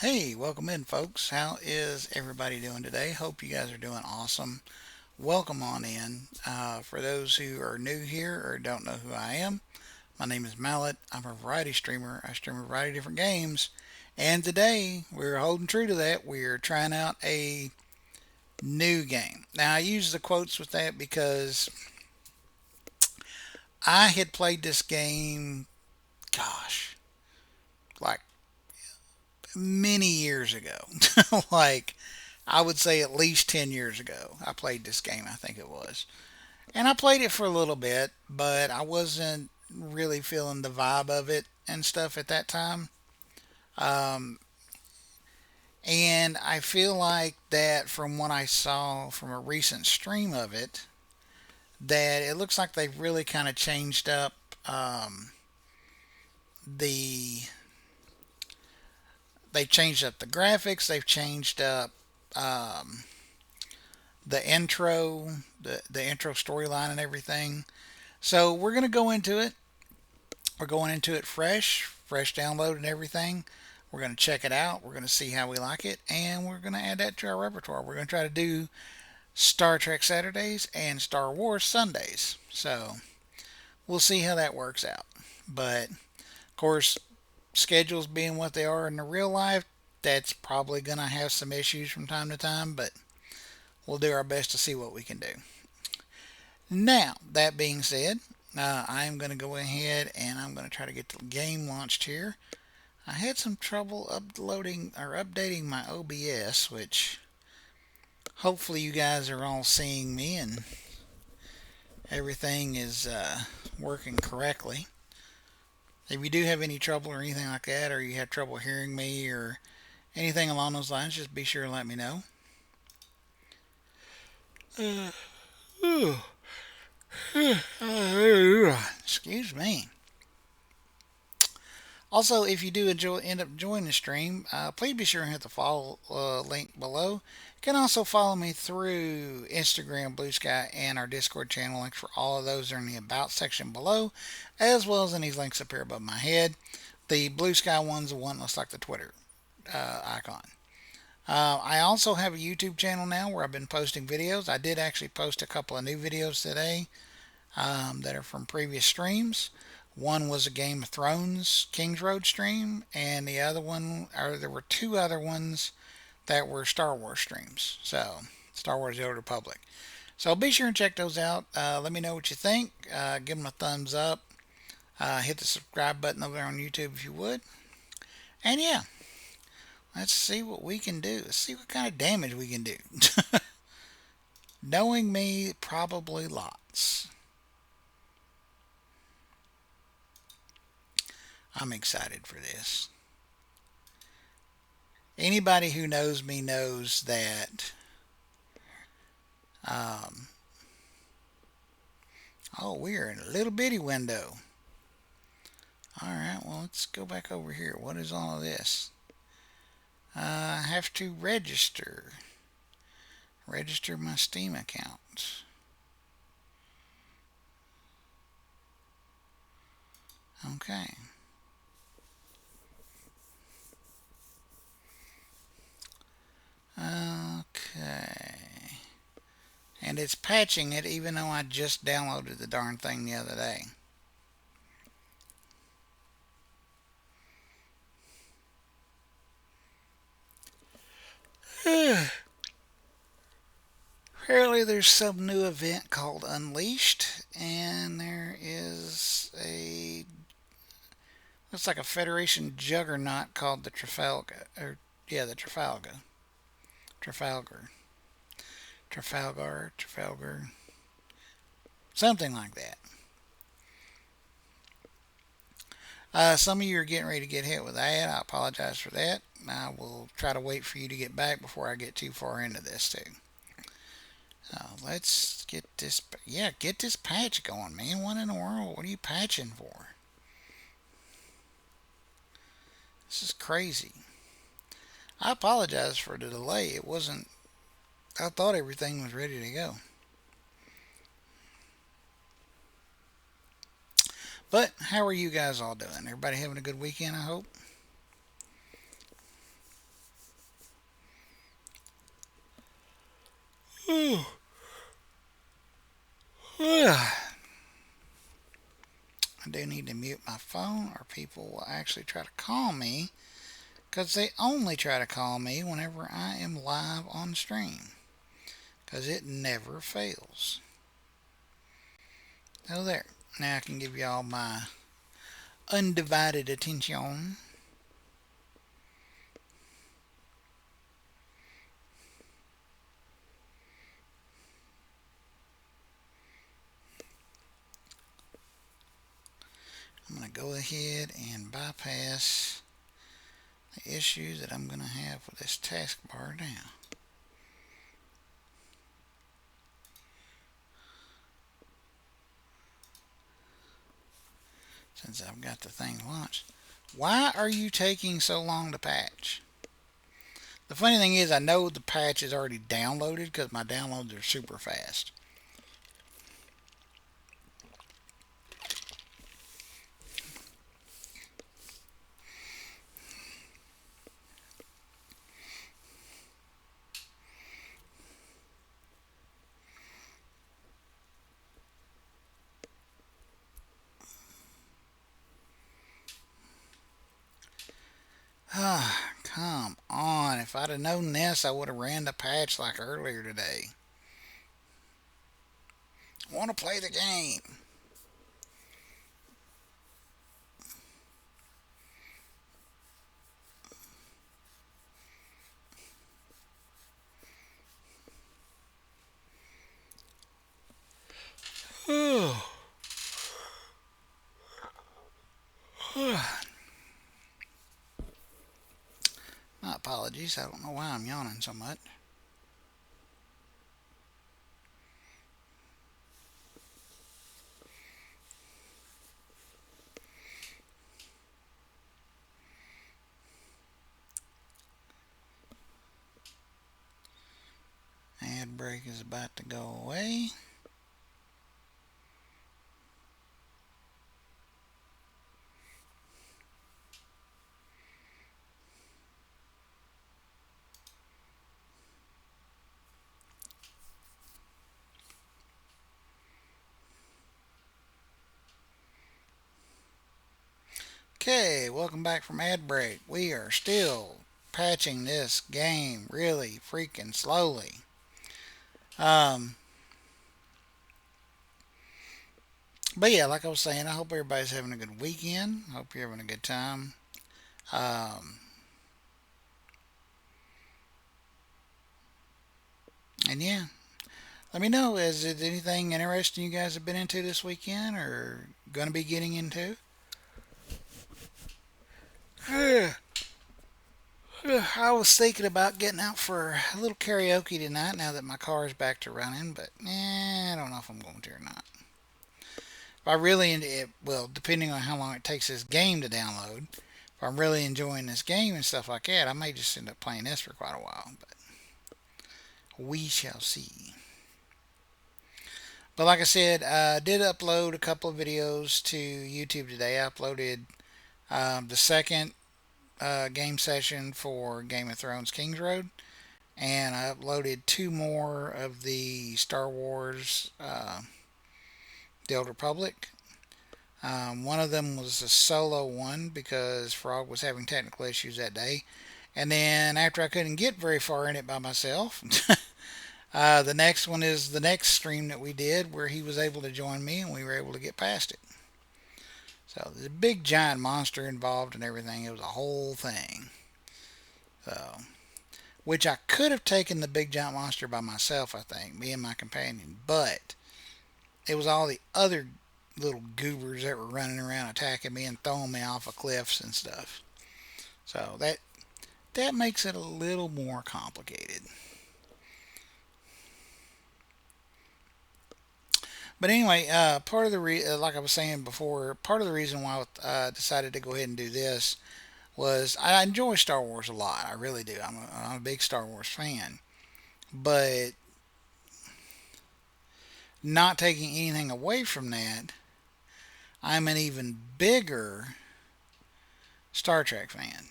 Hey, welcome in, folks. How is everybody doing today? Hope you guys are doing awesome. Welcome on in. For those who are new here or don't know who I am, my name is Mallet. I'm a variety streamer. I stream a variety of different games. And today, we're holding true to that. We're trying out a new game. Now, I use the quotes with that because I had played this game, gosh, like many years ago. Like, I would say at least 10 years ago, I played this game, I think it was. And I played it for a little bit, but I wasn't really feeling the vibe of it and stuff at that time. Um, and I feel like that from what I saw from a recent stream of it, that it looks like they've really kind of changed up the. They've changed up the graphics. They've changed up um, the the intro storyline and everything. So we're gonna go into it. We're going into it fresh download and everything. We're going to check it out. We're going to see how we like it, and we're going to add that to our repertoire. We're going to try to do Star Trek Saturdays and Star Wars Sundays. So we'll see how that works out. But of course, schedules being what they are in the real life, that's probably going to have some issues from time to time, but we'll do our best to see what we can do. Now, that being said, I am going to go ahead and I'm going to try to get the game launched here. I had some trouble uploading or updating my OBS, which hopefully you guys are all seeing me and everything is working correctly. If you do have any trouble or anything like that, or you have trouble hearing me or anything along those lines, just be sure to let me know. Excuse me. Also, if you do end up enjoying the stream, please be sure and hit the follow link below. You can also follow me through Instagram, Blue Sky, and our Discord channel. Links for all of those are in the About section below, as well as in these links up here above my head. The Blue Sky one's the one that looks like the Twitter icon. I also have a YouTube channel now where I've been posting videos. I did actually post a couple of new videos today that are from previous streams. One was a Game of Thrones Kings Road stream, and the other one, or there were two other ones that were Star Wars streams. So, Star Wars The Old Republic. So be sure and check those out. Let me know what you think. Give them a thumbs up. Hit the subscribe button over there on YouTube if you would. And yeah, let's see what we can do. Let's see what kind of damage we can do. Knowing me, probably lots. I'm excited for this. Anybody who knows me knows that. Um, oh, we're in a little bitty window. Alright, well, let's go back over here. What is all of this? I have to register. Register my Steam account. Okay. Okay. And it's patching it even though I just downloaded the darn thing the other day. Apparently there's some new event called Unleashed, and there is a looks like a Federation juggernaut called the Trafalgar, or yeah, the Trafalgar, Trafalgar, Trafalgar, something like that. Some of you are getting ready to get hit with that. I apologize for that. I will try to wait for you to get back before I get too far into this too. Let's get this. Yeah, get this patch going, man. What in the world? What are you patching for? This is crazy. I apologize for the delay. It wasn't. I thought everything was ready to go. But how are you guys all doing? Everybody having a good weekend, I hope? I do need to mute my phone or people will actually try to call me because they only try to call me whenever I am live on stream because it never fails. Oh, there. Now I can give y'all my undivided attention. I'm going to go ahead and bypass the issues that I'm going to have with this taskbar now. Since I've got the thing launched. Why are you taking so long to patch? The funny thing is I know the patch is already downloaded because my downloads are super fast. Ah, come on. If I'd have known this, I would have ran the patch like earlier today. I want to play the game. My apologies. I don't know why I'm yawning so much. Ad break is about to go away. Okay, welcome back from ad break. We are still patching this game really freaking slowly. But yeah, like I was saying, I hope everybody's having a good weekend. I hope you're having a good time. Um, and yeah, let me know. Is it anything interesting you guys have been into this weekend or going to be getting into? I was thinking about getting out for a little karaoke tonight now that my car is back to running, but I don't know if I'm going to or not. If I really, well, depending on how long it takes this game to download, if I'm really enjoying this game and stuff like that, I may just end up playing this for quite a while, but we shall see. But like I said, I did upload a couple of videos to YouTube today. I uploaded the second game session for Game of Thrones King's Road, and I uploaded two more of the Star Wars The Old Republic. One of them was a solo one because Frog was having technical issues that day. And then after I couldn't get very far in it by myself, the next one is the next stream that we did where he was able to join me and we were able to get past it. So there's a big giant monster involved and everything. It was a whole thing. So, which I could have taken the big giant monster by myself, I think, me and my companion. But it was all the other little goobers that were running around attacking me and throwing me off of cliffs and stuff. So that makes it a little more complicated. But anyway, part of the like I was saying before, part of the reason why I decided to go ahead and do this was I enjoy Star Wars a lot. I really do. I'm a big Star Wars fan. But not taking anything away from that, I'm an even bigger Star Trek fan.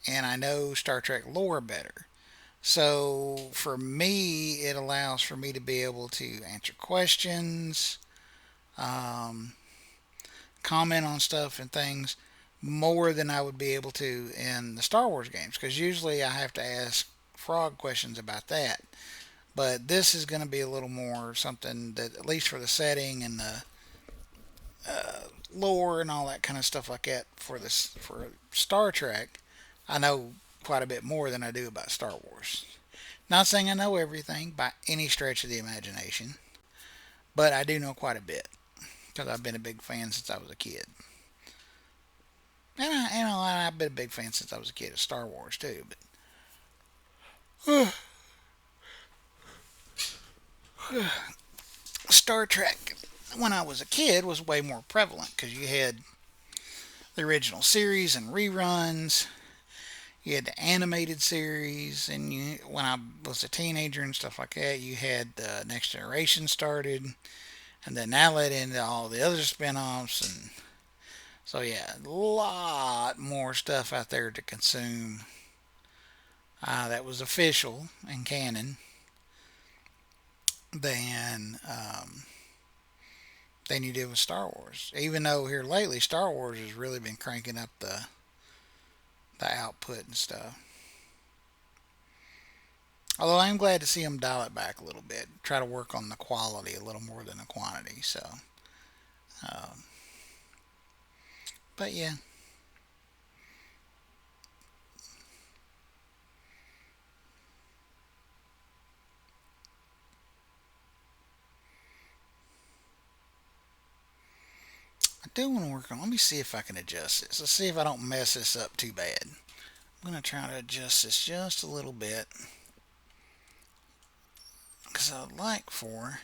And I know Star Trek lore better. So for me, it allows for me to be able to answer questions, um, comment on stuff and things more than I would be able to in the Star Wars games because usually I have to ask Frog questions about that. But this is going to be a little more something that, at least for the setting and the lore and all that kind of stuff like that for this for Star Trek, I know quite a bit more than I do about Star Wars. Not saying I know everything by any stretch of the imagination, but I do know quite a bit because I've been a big fan since I was a kid. I've been a big fan since I was a kid of Star Wars too. But Star Trek, when I was a kid, was way more prevalent because you had the original series and reruns. You had the animated series, and when I was a teenager and stuff like that, you had the Next Generation started, and then that led into all the other spin-offs, and so yeah, a lot more stuff out there to consume that was official and canon than than you did with Star Wars. Even though here lately, Star Wars has really been cranking up the output and stuff. Although I'm glad to see them dial it back a little bit, try to work on the quality a little more than the quantity. So, um, but yeah, I do want to work on. Let me see if I can adjust this. Let's see if I don't mess this up too bad. I'm gonna try to adjust this just a little bit because I'd like for.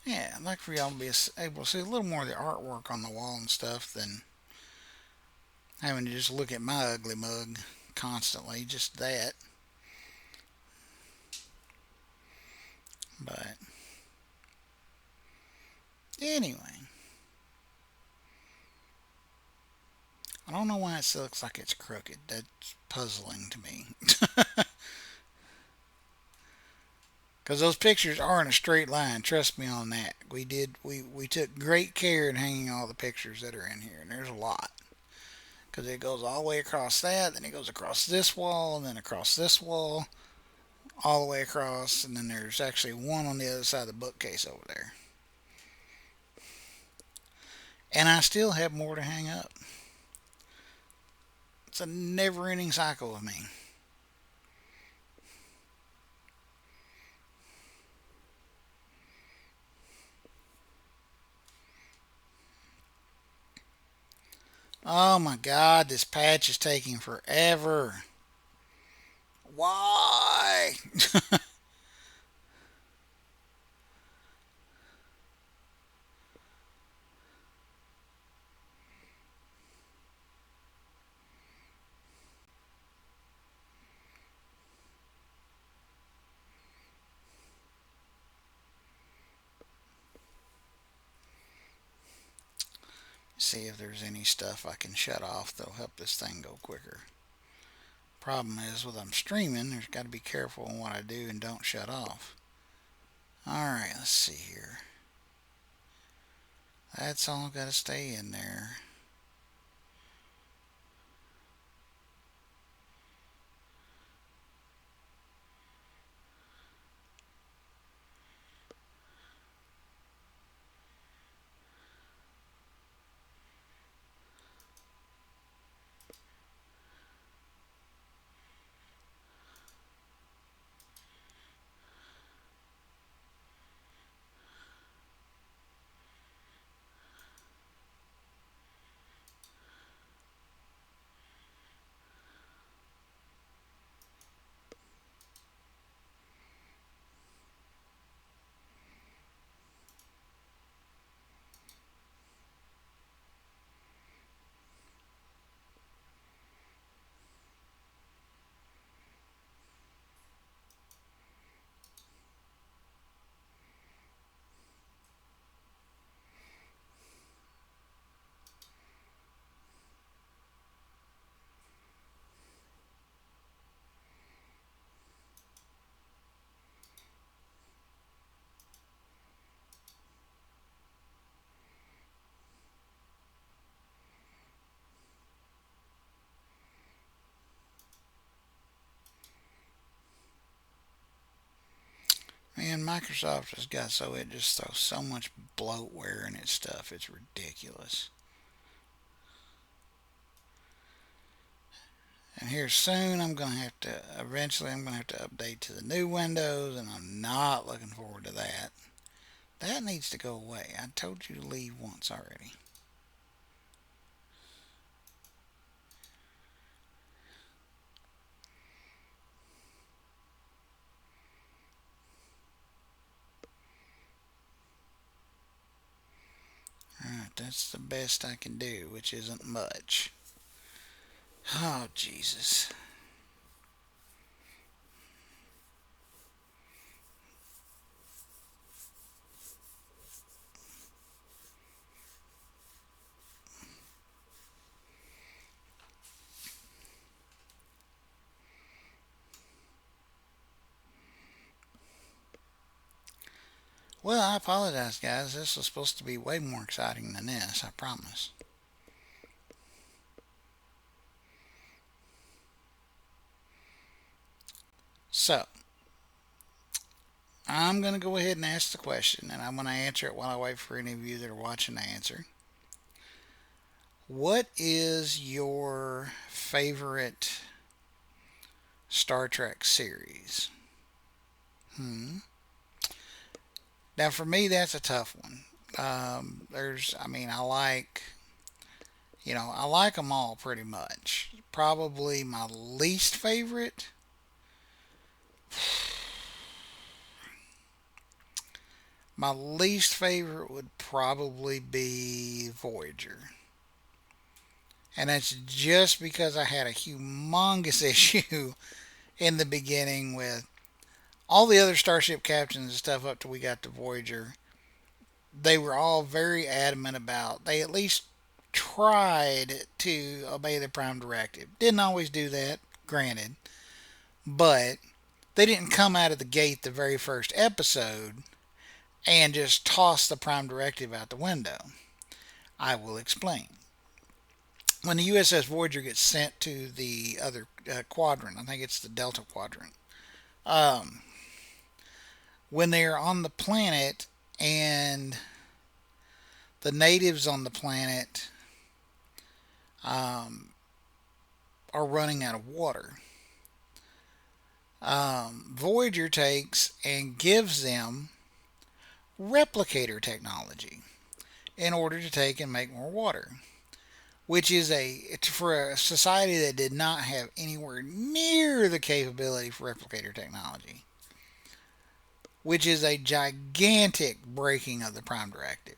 Yeah, I'd like for y'all to be able to see a little more of the artwork on the wall and stuff than having to just look at my ugly mug constantly. Just that. But anyway, I don't know why it still looks like it's crooked. That's puzzling to me. Because those pictures are in a straight line. Trust me on that. We took great care in hanging all the pictures that are in here, and there's a lot. Because it goes all the way across that, then it goes across this wall, and then across this wall, all the way across, and then there's actually one on the other side of the bookcase over there. And I still have more to hang up. It's a never-ending cycle with me. Oh my god, this patch is taking forever. Why? See if there's any stuff I can shut off that'll help this thing go quicker. Problem is, with I'm streaming, there's got to be careful in what I do and don't shut off. Alright, let's see here. That's all got to stay in there. Man, Microsoft has got so it just throws so much bloatware in its stuff. It's ridiculous. And here soon, eventually, I'm going to have to update to the new Windows, and I'm not looking forward to that. That needs to go away. I told you to leave once already. Alright, that's the best I can do, which isn't much. Oh, Jesus. Well, I apologize, guys. This was supposed to be way more exciting than this, I promise. So, I'm going to go ahead and ask the question, and I'm going to answer it while I wait for any of you that are watching to answer. What is your favorite Star Trek series? Now, for me, that's a tough one. I mean, I like them all pretty much. Probably my least favorite. My least favorite would probably be Voyager. And that's just because I had a humongous issue in the beginning with all the other starship captains and stuff up till we got to Voyager. They were all very adamant about, they at least tried to obey the Prime Directive. Didn't always do that, granted, but they didn't come out of the gate the very first episode and just toss the Prime Directive out the window. I will explain. When the USS Voyager gets sent to the other quadrant, I think it's the Delta Quadrant, um, when they're on the planet and the natives on the planet um, are running out of water, Voyager takes and gives them replicator technology in order to take and make more water, which is for a society that did not have anywhere near the capability for replicator technology, which is a gigantic breaking of the Prime Directive.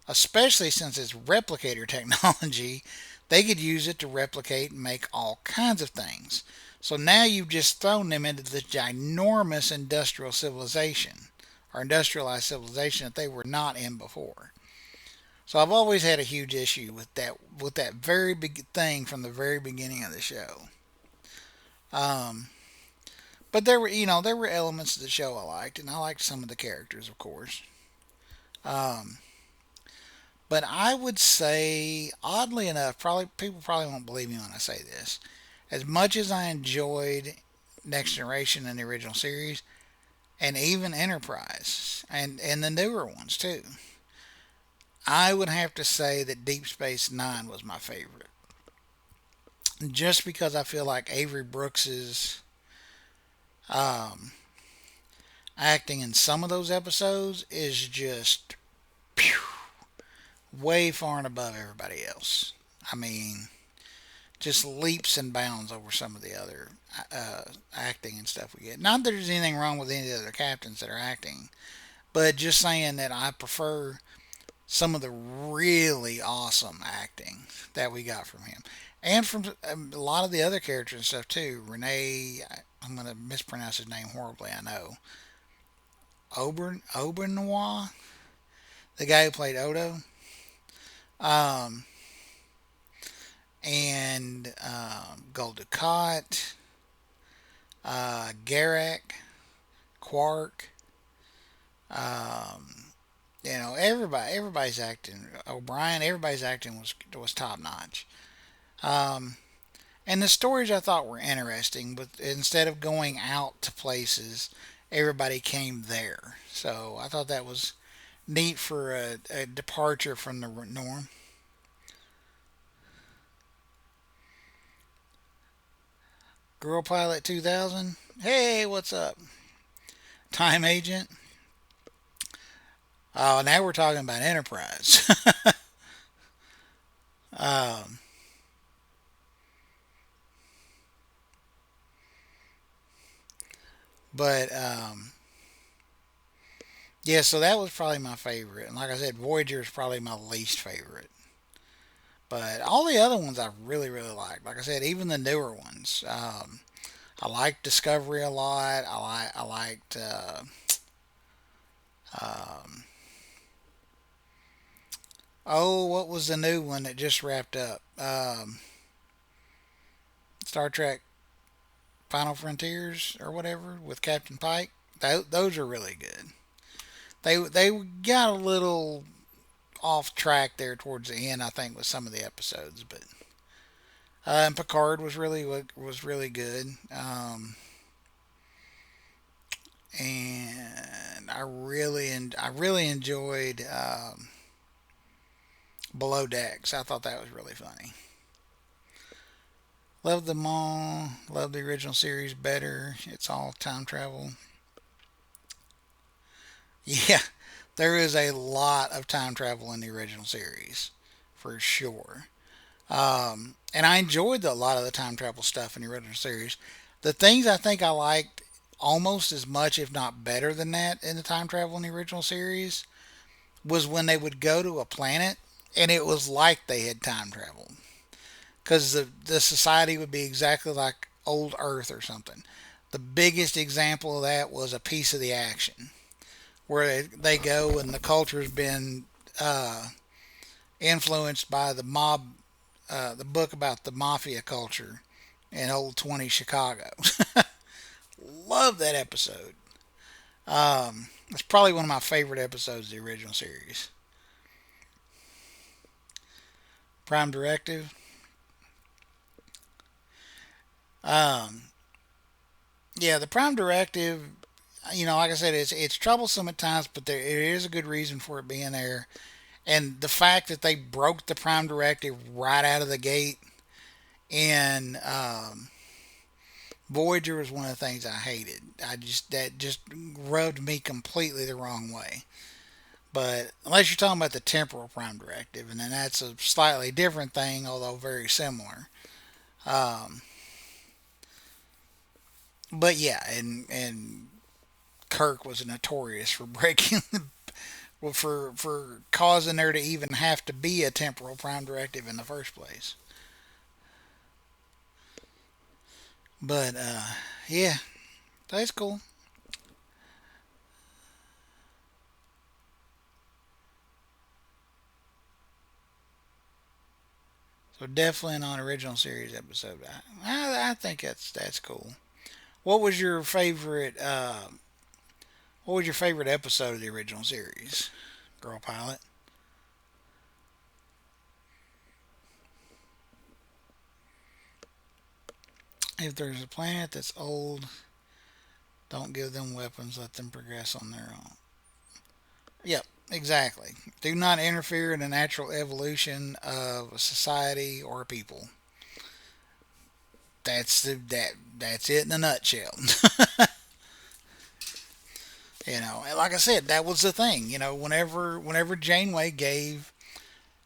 Especially since it's replicator technology, they could use it to replicate and make all kinds of things. So now you've just thrown them into this ginormous industrial civilization, or industrialized civilization that they were not in before. So I've always had a huge issue with that very big thing from the very beginning of the show. Um, but there were elements of the show I liked, and I liked some of the characters, of course. Um, but I would say, oddly enough, probably people probably won't believe me when I say this. As much as I enjoyed Next Generation and the original series, and even Enterprise, and the newer ones too, I would have to say that Deep Space Nine was my favorite. Just because I feel like Avery Brooks's um, acting in some of those episodes is just phew, way far and above everybody else. I mean, just leaps and bounds over some of the other acting and stuff we get. Not that there's anything wrong with any of the other captains that are acting, but just saying that I prefer some of the really awesome acting that we got from him. And from a lot of the other characters and stuff too. Renee, I'm going to mispronounce his name horribly, I know. Obernois, the guy who played Odo. Um, and Gul Dukat, Garak, Quark. Um, everybody's acting. O'Brien, everybody's acting was top notch. Um, and the stories I thought were interesting, but instead of going out to places everybody came there. So I thought that was neat for a departure from the norm. Girl Pilot 2000. Hey, what's up? Time Agent. Oh, now we're talking about Enterprise. um, but yeah, so that was probably my favorite. And like I said, Voyager is probably my least favorite. But all the other ones I really, really like. Like I said, even the newer ones. I liked Discovery a lot. I liked um, oh, what was the new one that just wrapped up? Star Trek Final Frontiers or whatever with Captain Pike. Those are really good. They got a little off track there towards the end, I think, with some of the episodes, but and Picard was really good. And I really enjoyed Below Decks. I thought that was really funny. Love them all. Love the original series better. It's all time travel. Yeah, there is a lot of time travel in the original series, for sure. And I enjoyed a lot of the time travel stuff in the original series. The things I think I liked almost as much, if not better than that, in the time travel in the original series was when they would go to a planet and it was like they had time traveled. Because the society would be exactly like old Earth or something. The biggest example of that was A Piece of the Action, where they go and the culture's been influenced by the mob, the book about the mafia culture in old 20 Chicago. Love that episode. It's probably one of my favorite episodes of the original series. Prime Directive. Um, yeah, the Prime Directive. Like I said, it's troublesome at times, but there it is a good reason for it being there. And the fact that they broke the Prime Directive right out of the gate in Voyager was one of the things I hated. That just rubbed me completely the wrong way. But unless you're talking about the temporal prime directive, and then that's a slightly different thing, although very similar. Um, but yeah, and Kirk was notorious for breaking well, for causing there to even have to be a temporal prime directive in the first place. But yeah, that's cool. So definitely an on original series episode. I think that's cool. What was your favorite? What was your favorite episode of the original series? Girl Pilot. If there's a planet that's old, don't give them weapons. Let them progress on their own. Yep, exactly. Do not interfere in the natural evolution of a society or a people. That's it in a nutshell. And like I said, that was the thing. Whenever Janeway gave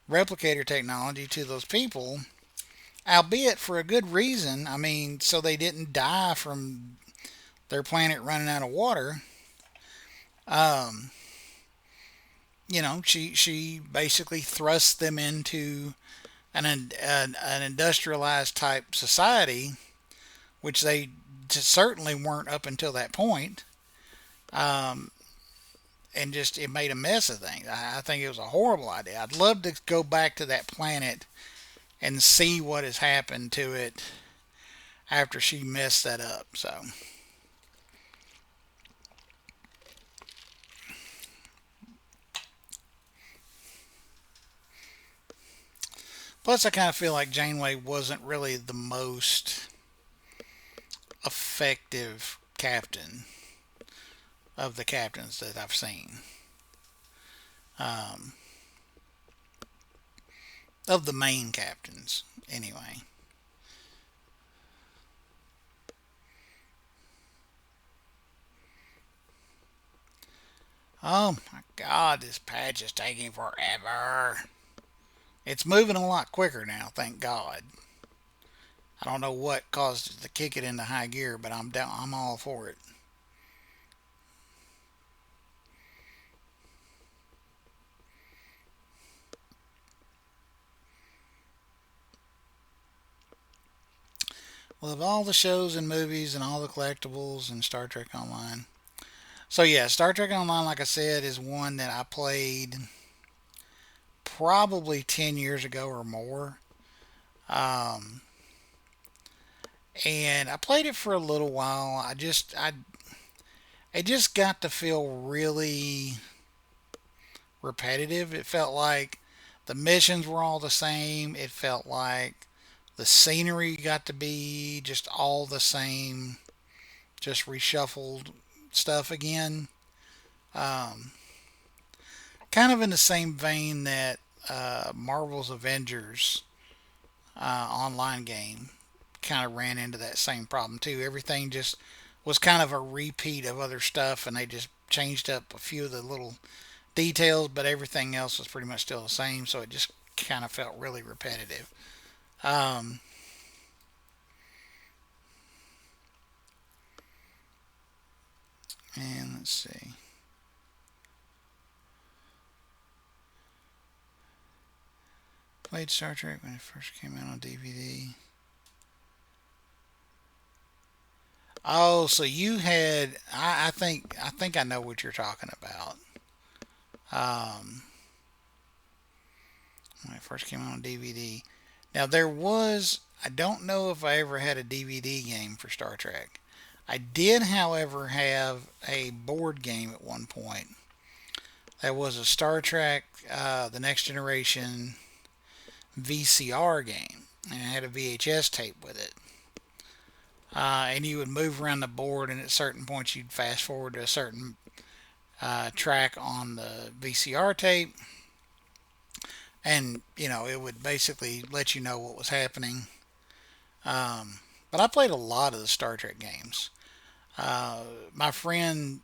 replicator technology to those people, albeit for a good reason. I mean, so they didn't die from their planet running out of water. Um, she basically thrust them into an industrialized type society, which they certainly weren't up until that point. Um, and just it made a mess of things. I think it was a horrible idea. I'd love to go back to that planet and see what has happened to it after she messed that up. So, plus, I kind of feel like Janeway wasn't really the most effective captain. of the captains that I've seen. Um, of the main captains, anyway. Oh my God, this patch is taking forever. It's moving a lot quicker now, thank God. I don't know what caused it to kick it into high gear, but I'm down. I'm all for it. Well, of all the shows and movies and all the collectibles and Star Trek Online. So yeah, Star Trek Online, like I said, is one that I played probably 10 years ago or more. Um, and I played it for a little while. It just got to feel really repetitive. It felt like the missions were all the same. It felt like the scenery got to be just all the same, just reshuffled stuff again. Um, Kind of in the same vein that Marvel's Avengers online game kind of ran into that same problem too. Everything just was kind of a repeat of other stuff, and they just changed up a few of the little details, but everything else was pretty much still the same. So it just kind of felt really repetitive. Um, and let's see. Played Star Trek when it first came out on DVD. Oh, so you had? I think I know what you're talking about. Um, when it first came out on DVD. Now there was. I don't know if I ever had a DVD game for Star Trek. I did, however, have a board game at one point. That was a Star Trek: The Next Generation VCR game, and it had a VHS tape with it. And you would move around the board, and at certain points you'd fast forward to a certain track on the VCR tape, and it would basically let you know what was happening. Um, but I played a lot of the Star Trek games. My friend,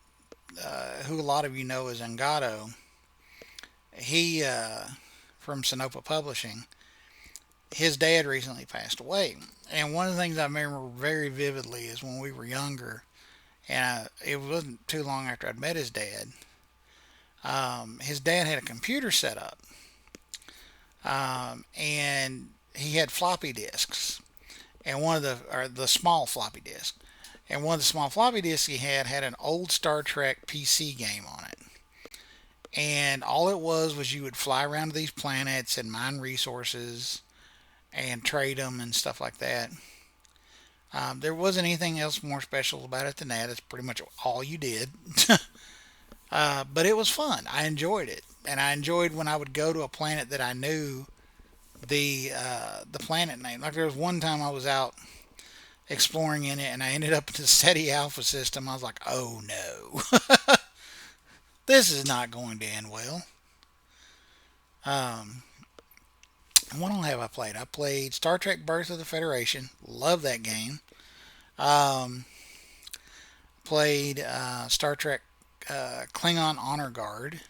who a lot of you know as Engato, he from Sinopa Publishing, his dad recently passed away, and one of the things I remember very vividly is when we were younger, and it wasn't too long after I'd met his dad. His dad had a computer set up, and he had floppy disks, and one of the small floppy disk, and one of the small floppy disks he had an old Star Trek PC game on it. And all it was you would fly around to these planets and mine resources and trade them and stuff like that. There wasn't anything else more special about it than that. It's pretty much all you did. But it was fun. I enjoyed it, and I enjoyed when I would go to a planet that I knew the planet name. Like there was one time I was out exploring in it, and I ended up in the SETI Alpha system. I was like, oh no, this is not going to end well. Um, what all have I played? I played Star Trek: Birth of the Federation. Love that game. Um, Played Star Trek Klingon Honor Guard.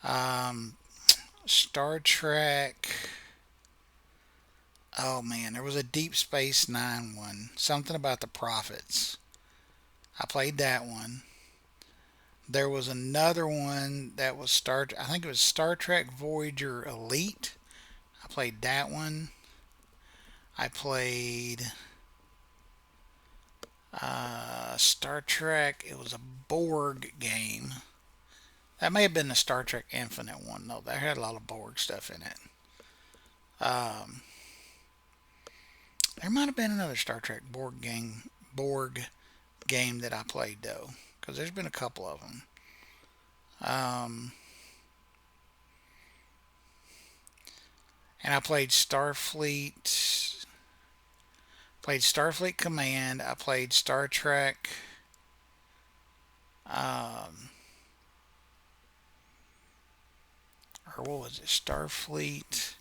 Um, Star Trek. Oh man, there was a Deep Space Nine one. Something about the prophets. I played that one. There was another one that was I think it was Star Trek Voyager Elite. I played that one. I played Star Trek. It was a Borg game. That may have been the Star Trek Infinite one, though. That had a lot of Borg stuff in it. Um, there might have been another Star Trek Borg game that I played though, because there's been a couple of them. Um, and I played Starfleet Command. I played Star Trek Um, or what was it? Starfleet.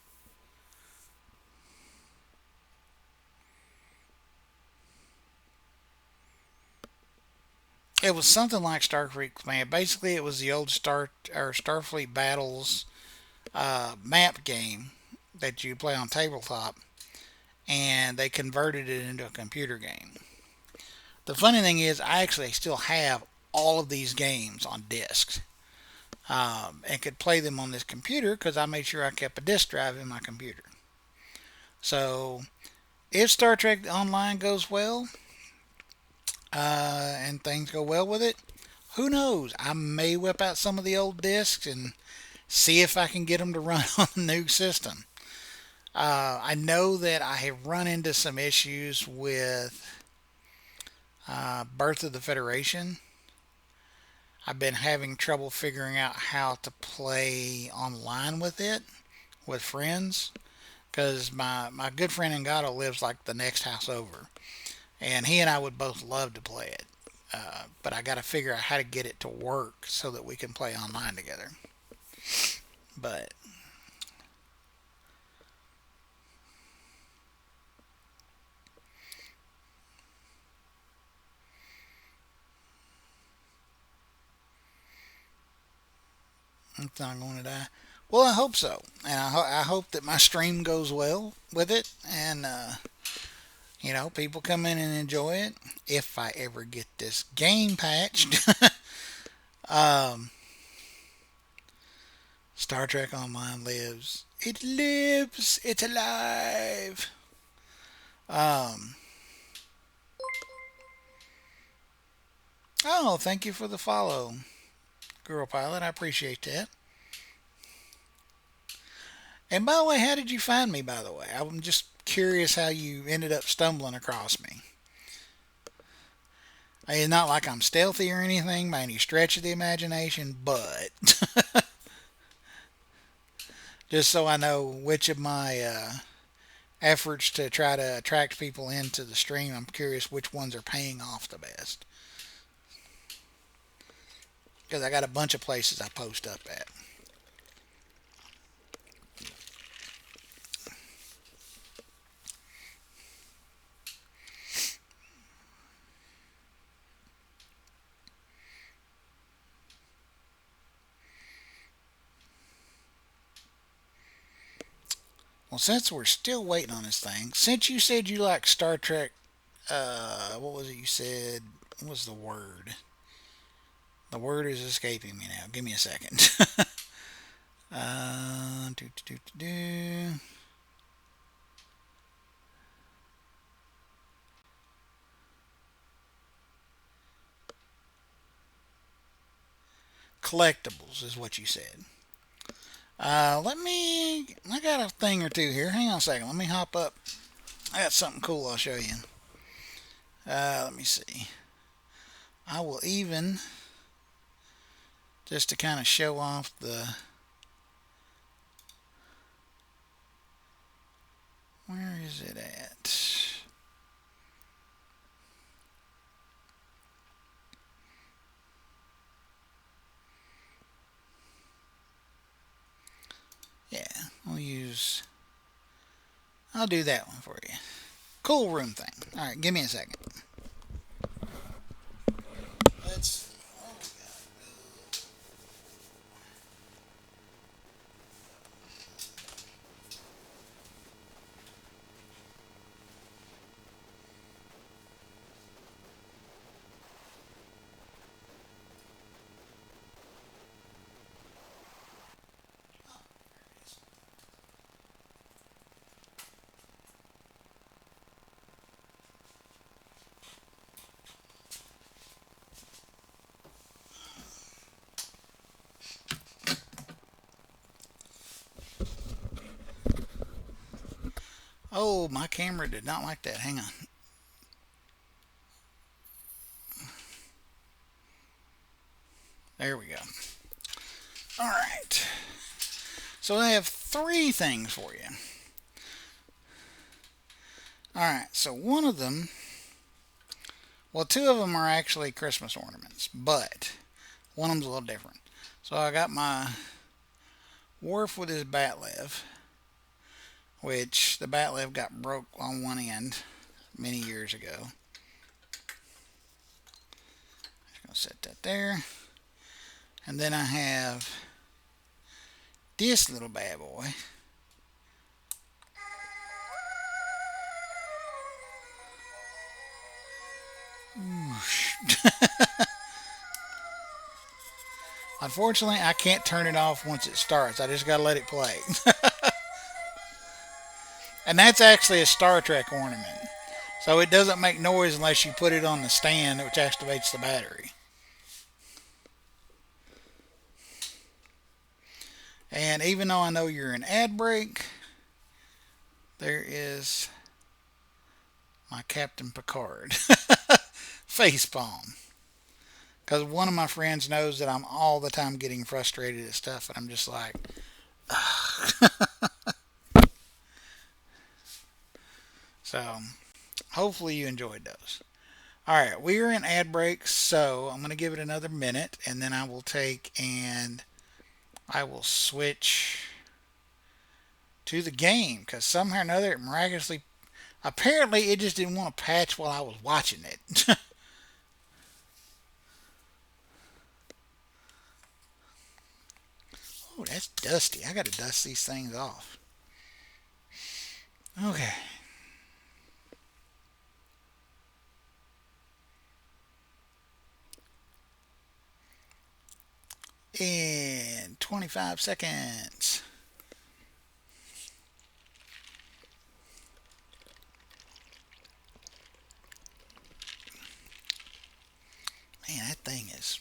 It was something like Starfleet Command. Basically, it was the old Starfleet Battles map game that you play on tabletop, and they converted it into a computer game. The funny thing is, I actually still have all of these games on discs, and could play them on this computer because I made sure I kept a disk drive in my computer. So, if Star Trek Online goes well, and things go well with it, who knows? I may whip out some of the old discs and see if I can get them to run on the new system. I know that I have run into some issues with Birth of the Federation. I've been having trouble figuring out how to play online with it with friends because my good friend Ngato lives like the next house over, and he and I would both love to play it. But I got to figure out how to get it to work so that we can play online together. But it's not going to die. Well, I hope so, and I hope that my stream goes well with it, and people come in and enjoy it. If I ever get this game patched, um, Star Trek Online lives. It lives. It's alive. Um, oh, thank you for the follow, Girl Pilot. I appreciate that. And by the way, how did you find me, by the way? I'm just curious how you ended up stumbling across me. It's not like I'm stealthy or anything by any stretch of the imagination, but just so I know which of my efforts to try to attract people into the stream, I'm curious which ones are paying off the best. Because I got a bunch of places I post up at. Well, since we're still waiting on this thing, since you said you like Star Trek, what was it you said? What was the word? The word is escaping me now. Give me a second. Do, do, do, do. Collectibles is what you said. I got a thing or two here. Hang on a second. Let me hop up. I got something cool I'll show you. Let me see. I will even, just to kind of show off where is it at? Yeah, I'll do that one for you. Cool room thing. Alright, give me a second. Let's. Oh, my camera did not like that. Hang on. There we go. Alright. So I have three things for you. Alright, so one of them, well, two of them are actually Christmas ornaments, but One of them's a little different. So I got my Worf with his Batlev, which the Batlev got broke on one end many years ago. Just gonna set that there. And then I have this little bad boy. Unfortunately, I can't turn it off once it starts. I just gotta let it play. And that's actually a Star Trek ornament. So it doesn't make noise unless you put it on the stand, which activates the battery. And even though I know you're an ad break, there is my Captain Picard facepalm. Because one of my friends knows that I'm all the time getting frustrated at stuff, and I'm just like, so hopefully you enjoyed those. All right, we are in ad breaks, so I'm going to give it another minute, and then I will take and I will switch to the game, because somehow or another it miraculously, apparently it just didn't want to patch while I was watching it. Oh, that's dusty. I got to dust these things off. Okay. In 25 seconds. Man, that thing is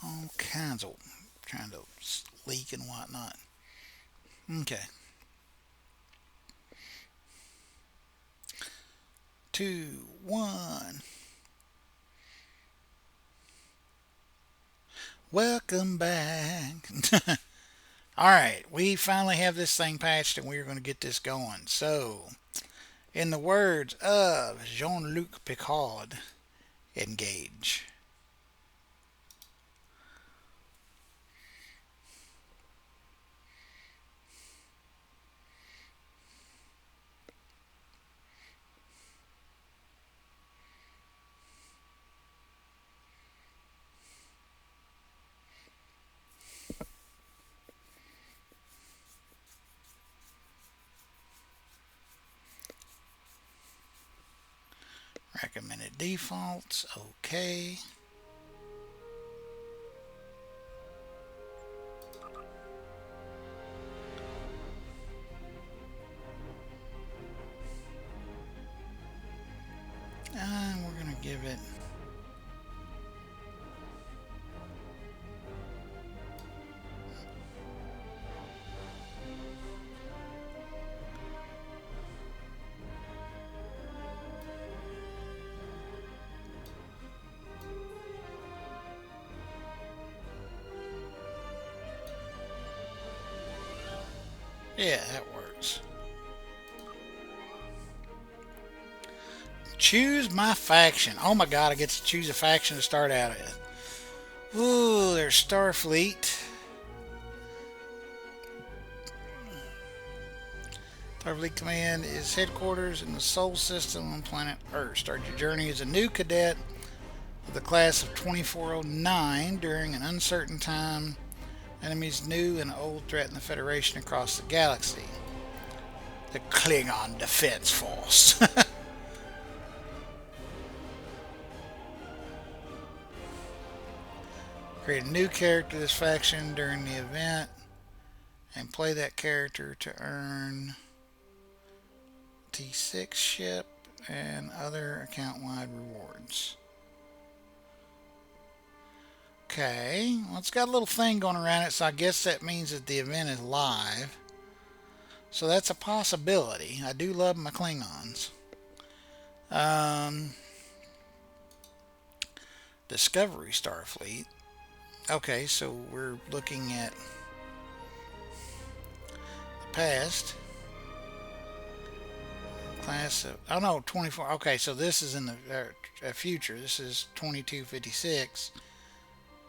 all kinds of trying to leak and whatnot. Okay. 2, 1. Welcome back. Alright, we finally have this thing patched and we're going to get this going. So, in the words of Jean-Luc Picard, engage. Recommended defaults, okay. And we're going to give it yeah, that works. Choose my faction. Oh my god, I get to choose a faction to start out with. Ooh, there's Starfleet. Starfleet Command is headquarters in the Sol system on planet Earth. Start your journey as a new cadet of the class of 2409 during an uncertain time. Enemies new and old threaten the Federation across the galaxy. The Klingon Defense Force. Create a new character this faction during the event and play that character to earn T6 ship and other account-wide rewards. Okay, well, it's got a little thing going around it, so I guess that means that the event is live. So that's a possibility. I do love my Klingons. Discovery Starfleet. Okay, so we're looking at the past. Class of, oh no, 24. Okay, so this is in the future. This is 2256.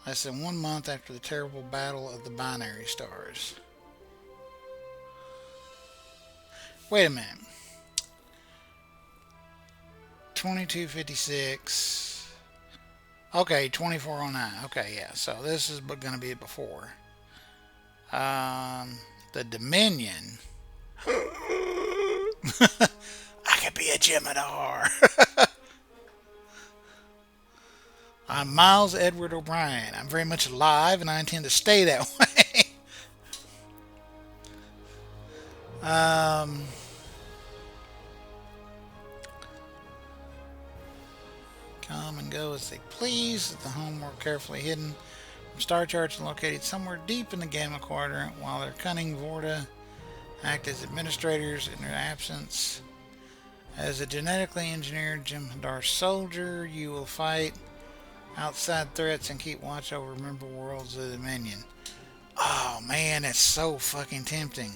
less than 1 month after the terrible battle of the binary stars. Wait a minute. 2256. Okay, 2409. Okay, yeah. So this is going to be before. The Dominion. I could be a Jem'Hadar. I'm Miles Edward O'Brien. I'm very much alive and I intend to stay that way. Come and go as they please. The homeworld carefully hidden from star charts and located somewhere deep in the Gamma Quadrant, while their cunning Vorta act as administrators in their absence. As a genetically engineered Jem'Hadar soldier, you will fight outside threats and keep watch over member worlds of the Dominion. Oh man, that's so fucking tempting.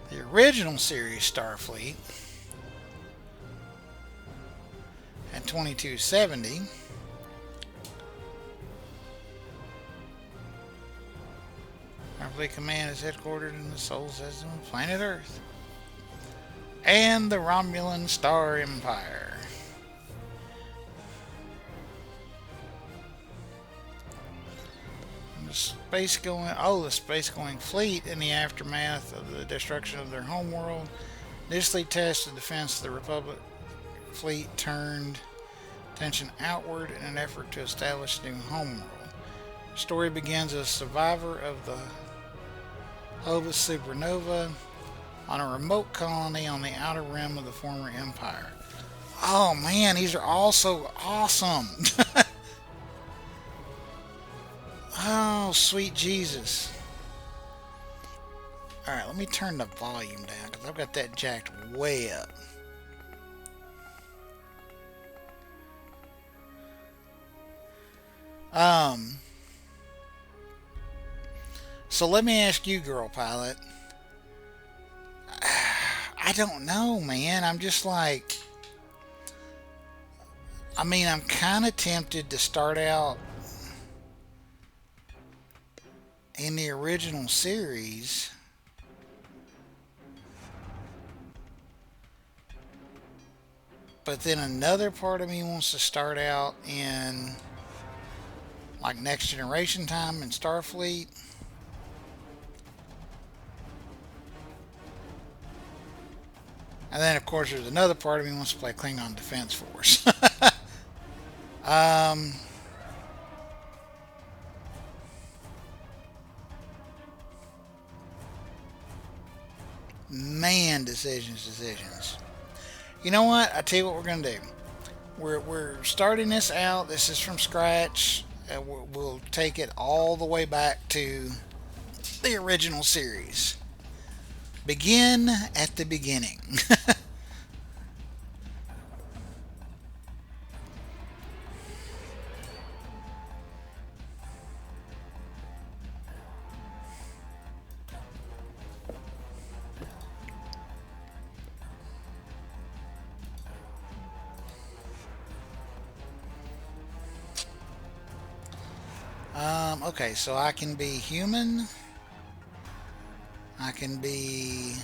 The original series Starfleet at 2270. Starfleet Command is headquartered in the Sol system of planet Earth. And the Romulan Star Empire. The space-going fleet, in the aftermath of the destruction of their homeworld, initially tested the defense of the Republic fleet, turned attention outward in an effort to establish a new homeworld. The story begins as a survivor of the Phobos supernova on a remote colony on the outer rim of the former empire. Oh man, these are all so awesome. Oh, sweet Jesus. Alright, let me turn the volume down because I've got that jacked way up. So let me ask you, girl pilot. I don't know, man. I'm just like, I mean, I'm kind of tempted to start out in the original series. But then another part of me wants to start out in like Next Generation time in Starfleet. And then of course there's another part of me who wants to play Klingon Defense Force. Man, decisions. You know what? I tell you what we're gonna do. We're starting this out. This is from scratch. We'll take it all the way back to the original series. Begin at the beginning. Okay, so I can be human. I can be,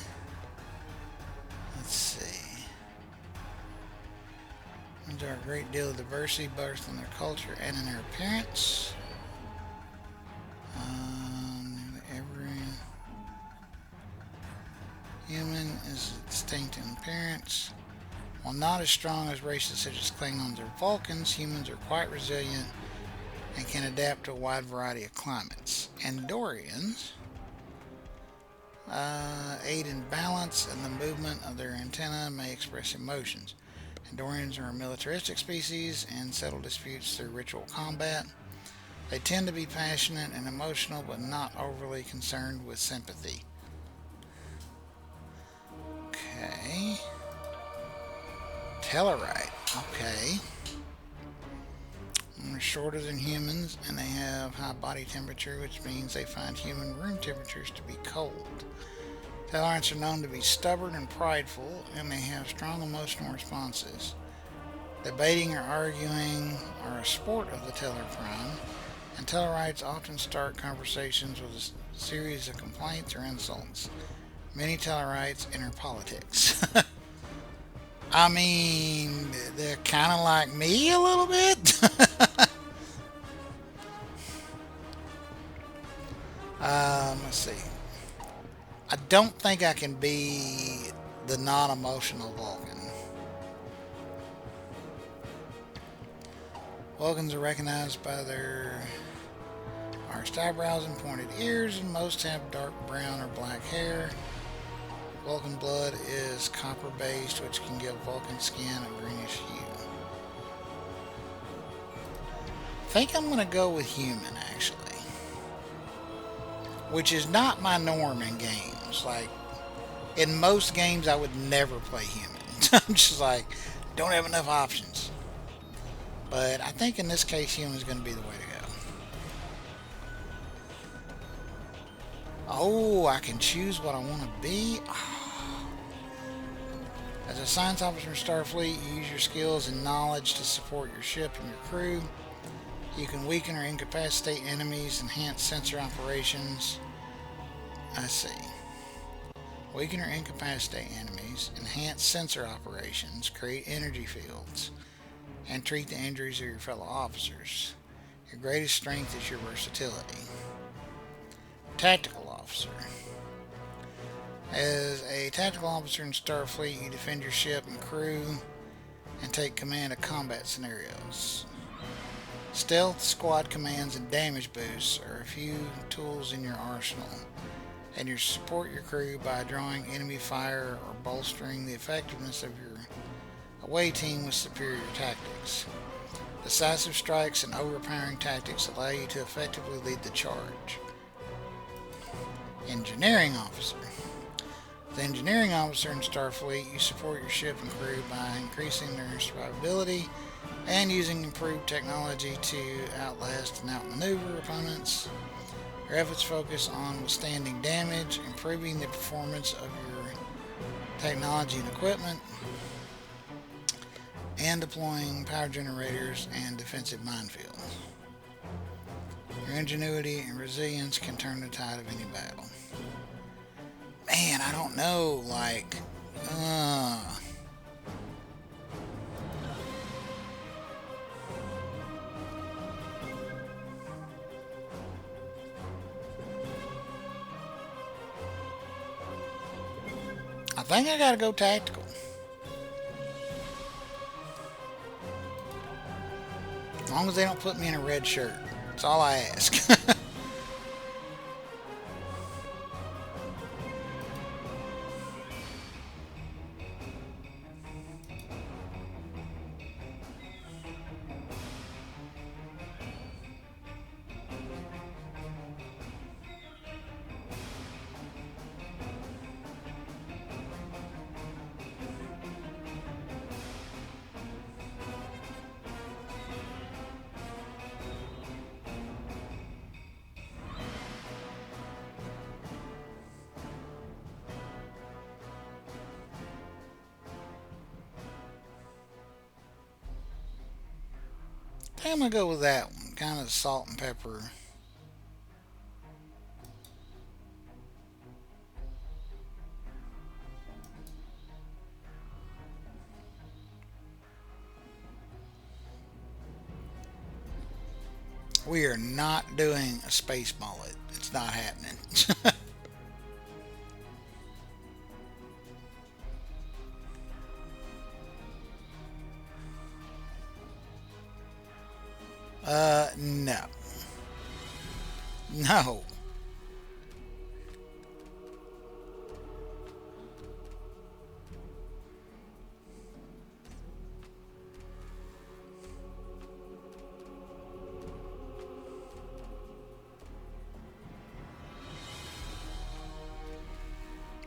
let's see, there are a great deal of diversity both in their culture and in their appearance. Every human is distinct in appearance. While not as strong as races such as Klingons or Vulcans, humans are quite resilient and can adapt to a wide variety of climates. Andorians aid in balance and the movement of their antennae may express emotions. Andorians are a militaristic species and settle disputes through ritual combat. They tend to be passionate and emotional, but not overly concerned with sympathy. Okay. Tellarite. Okay. They're shorter than humans, and they have high body temperature, which means they find human room temperatures to be cold. Tellarites are known to be stubborn and prideful, and they have strong emotional responses. Debating or arguing are a sport of the Tellarprime, and Tellarites often start conversations with a series of complaints or insults. Many Tellarites enter politics. I mean, they're kind of like me a little bit. Let's see. I don't think I can be the non emotional Vulcan. Vulcans are recognized by their arched eyebrows and pointed ears, and most have dark brown or black hair. Vulcan blood is copper based, which can give Vulcan skin a greenish hue. I think I'm going to go with human, actually. Which is not my norm in games. Like, in most games, I would never play human. I'm just like, don't have enough options. But I think in this case, human is going to be the way to go. Oh, I can choose what I want to be. As a science officer in Starfleet, you use your skills and knowledge to support your ship and your crew. You can weaken or incapacitate enemies, enhance sensor operations. I see. Weaken or incapacitate enemies, enhance sensor operations, create energy fields, and treat the injuries of your fellow officers. Your greatest strength is your versatility. Tactical officer. As a tactical officer in Starfleet, you defend your ship and crew and take command of combat scenarios. Stealth, squad commands, and damage boosts are a few tools in your arsenal, and you support your crew by drawing enemy fire or bolstering the effectiveness of your away team with superior tactics. Decisive strikes and overpowering tactics allow you to effectively lead the charge. Engineering officer. The engineering officer in Starfleet, you support your ship and crew by increasing their survivability and using improved technology to outlast and outmaneuver opponents. Your efforts focus on withstanding damage, improving the performance of your technology and equipment, and deploying power generators and defensive minefields. Your ingenuity and resilience can turn the tide of any battle. Man, I don't know, like, I think I gotta go tactical. As long as they don't put me in a red shirt. That's all I ask. I'm gonna go with that one. Kind of salt and pepper. We are not doing a space mullet. It's not happening. No. No.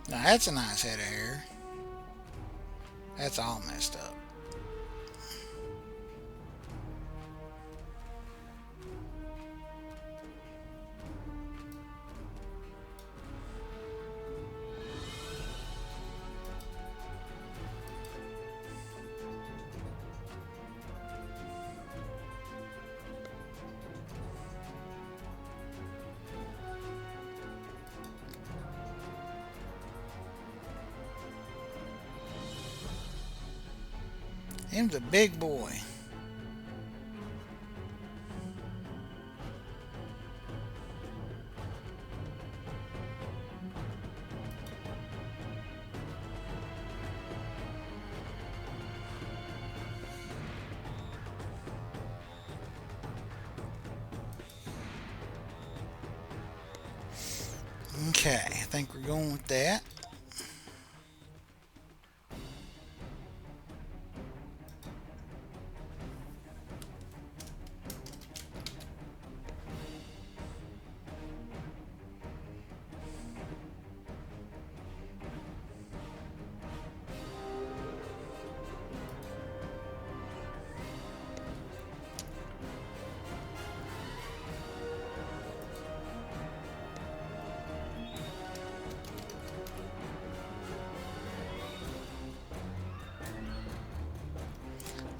Now that's a nice head of hair. That's all messed up. Him's a big boy. Okay, I think we're going with that.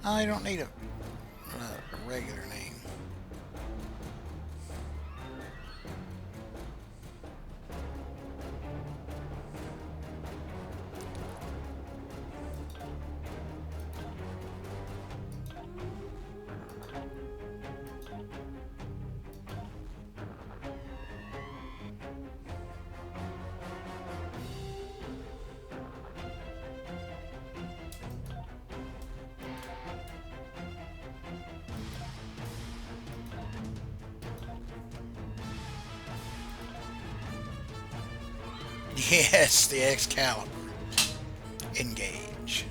Oh, I don't need a regular name. Yes, the Excalibur. Engage.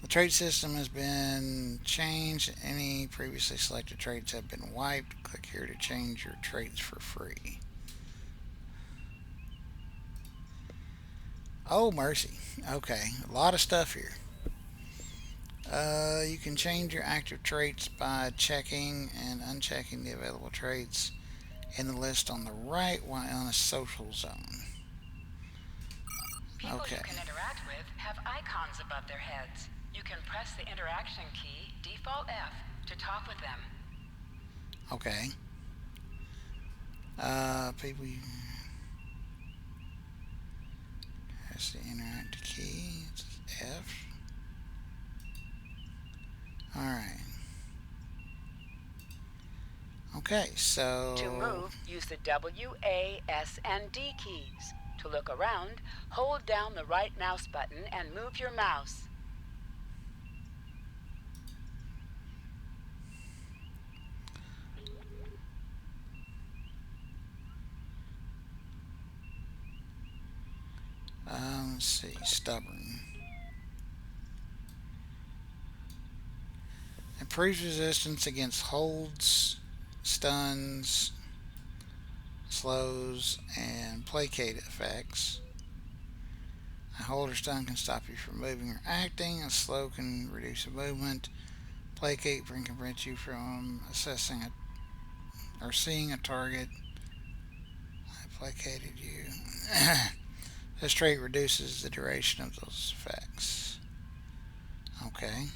The trade system has been changed. Any previously selected traits have been wiped. Click here to change your traits for free. Oh, mercy. Okay, a lot of stuff here. You can change your active traits by checking and unchecking the available traits in the list on the right while on a social zone. People Okay. you can interact with have icons above their heads. You can press the interaction key, default F, to talk with them. Okay. People. Press the interact key. It's F. All right. Okay, so To move, use the W, A, S, and D keys. To look around, hold down the right mouse button and move your mouse. let's see, stubborn. Improves resistance against holds, stuns, slows, and placate effects. A hold or stun can stop you from moving or acting. A slow can reduce a movement. Placate can prevent you from assessing or seeing a target. I placated you. This trait reduces the duration of those effects. Okay.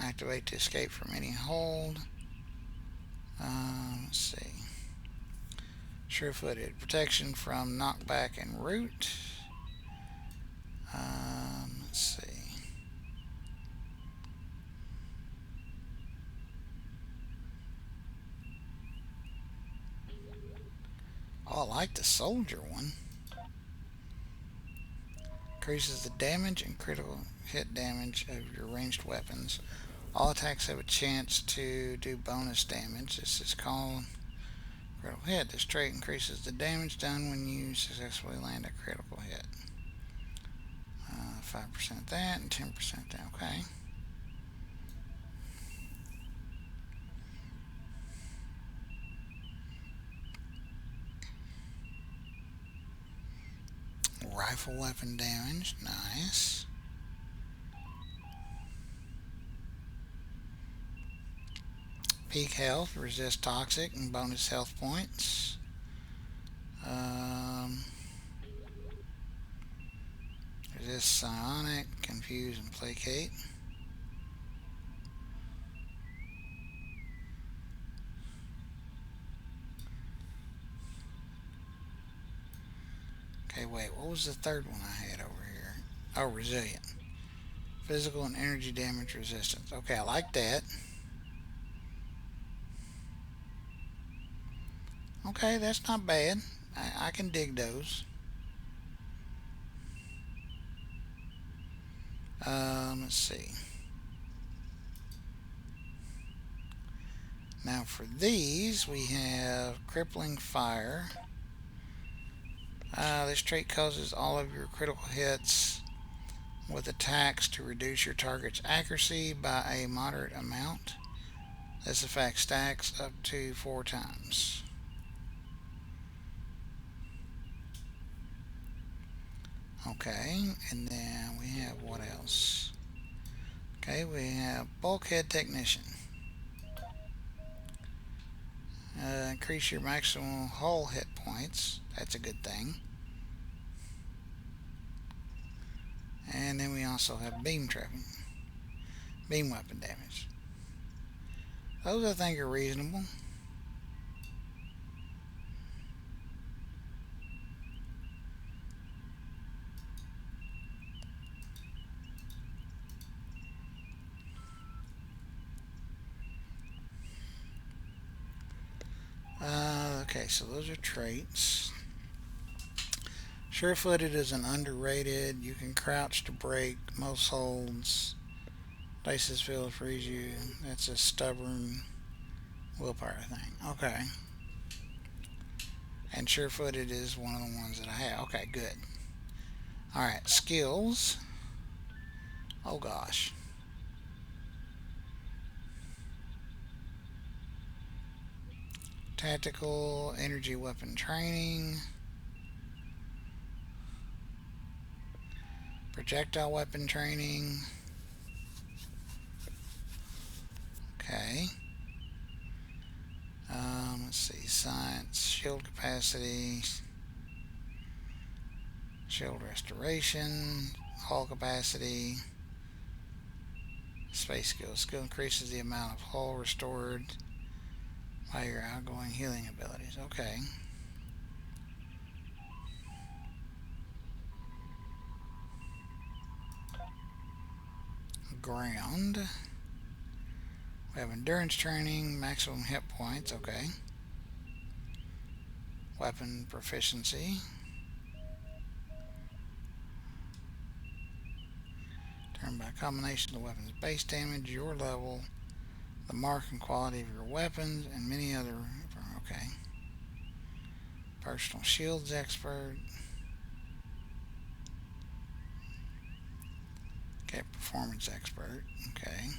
Activate to escape from any hold. Let's see. Sure-footed. Protection from knockback and root. Let's see. Oh, I like the soldier one. Increases the damage and critical hit damage of your ranged weapons. All attacks have a chance to do bonus damage. This is called critical hit. This trait increases the damage done when you successfully land a critical hit. 5% that and 10% that. Okay. Rifle weapon damage. Nice. Peak health. Resist toxic and bonus health points. Resist psionic, confuse, and placate. Okay, wait, what was the third one I had over here? Oh, resilient. Physical and energy damage resistance. Okay, I like that. Okay, that's not bad. I can dig those. Let's see. Now for these, we have crippling fire. This trait causes all of your critical hits with attacks to reduce your target's accuracy by a moderate amount. This effect stacks up to 4 times. Okay, and then we have what else? Okay, we have bulkhead technician. Increase your maximum hull hit points. That's a good thing. And then we also have beam trapping, beam weapon damage. Those I think are reasonable. Okay, so those are traits. Sure-footed is an underrated. You can crouch to break most holds. Dice's field frees you. That's a stubborn willpower thing. Okay. And sure-footed is one of the ones that I have. Okay, good. Alright, skills. Oh gosh. Tactical energy weapon training. Projectile weapon training. Okay. Let's see. Science. Shield capacity. Shield restoration. Hull capacity. Space skill. Skill increases the amount of hull restored by your outgoing healing abilities. Okay. Ground. We have endurance training, maximum hit points. Okay. Weapon proficiency. Determined by a combination of the weapon's base damage, your level, the mark and quality of your weapons, and many other. Okay. Personal shields expert. Okay, performance expert. Okay.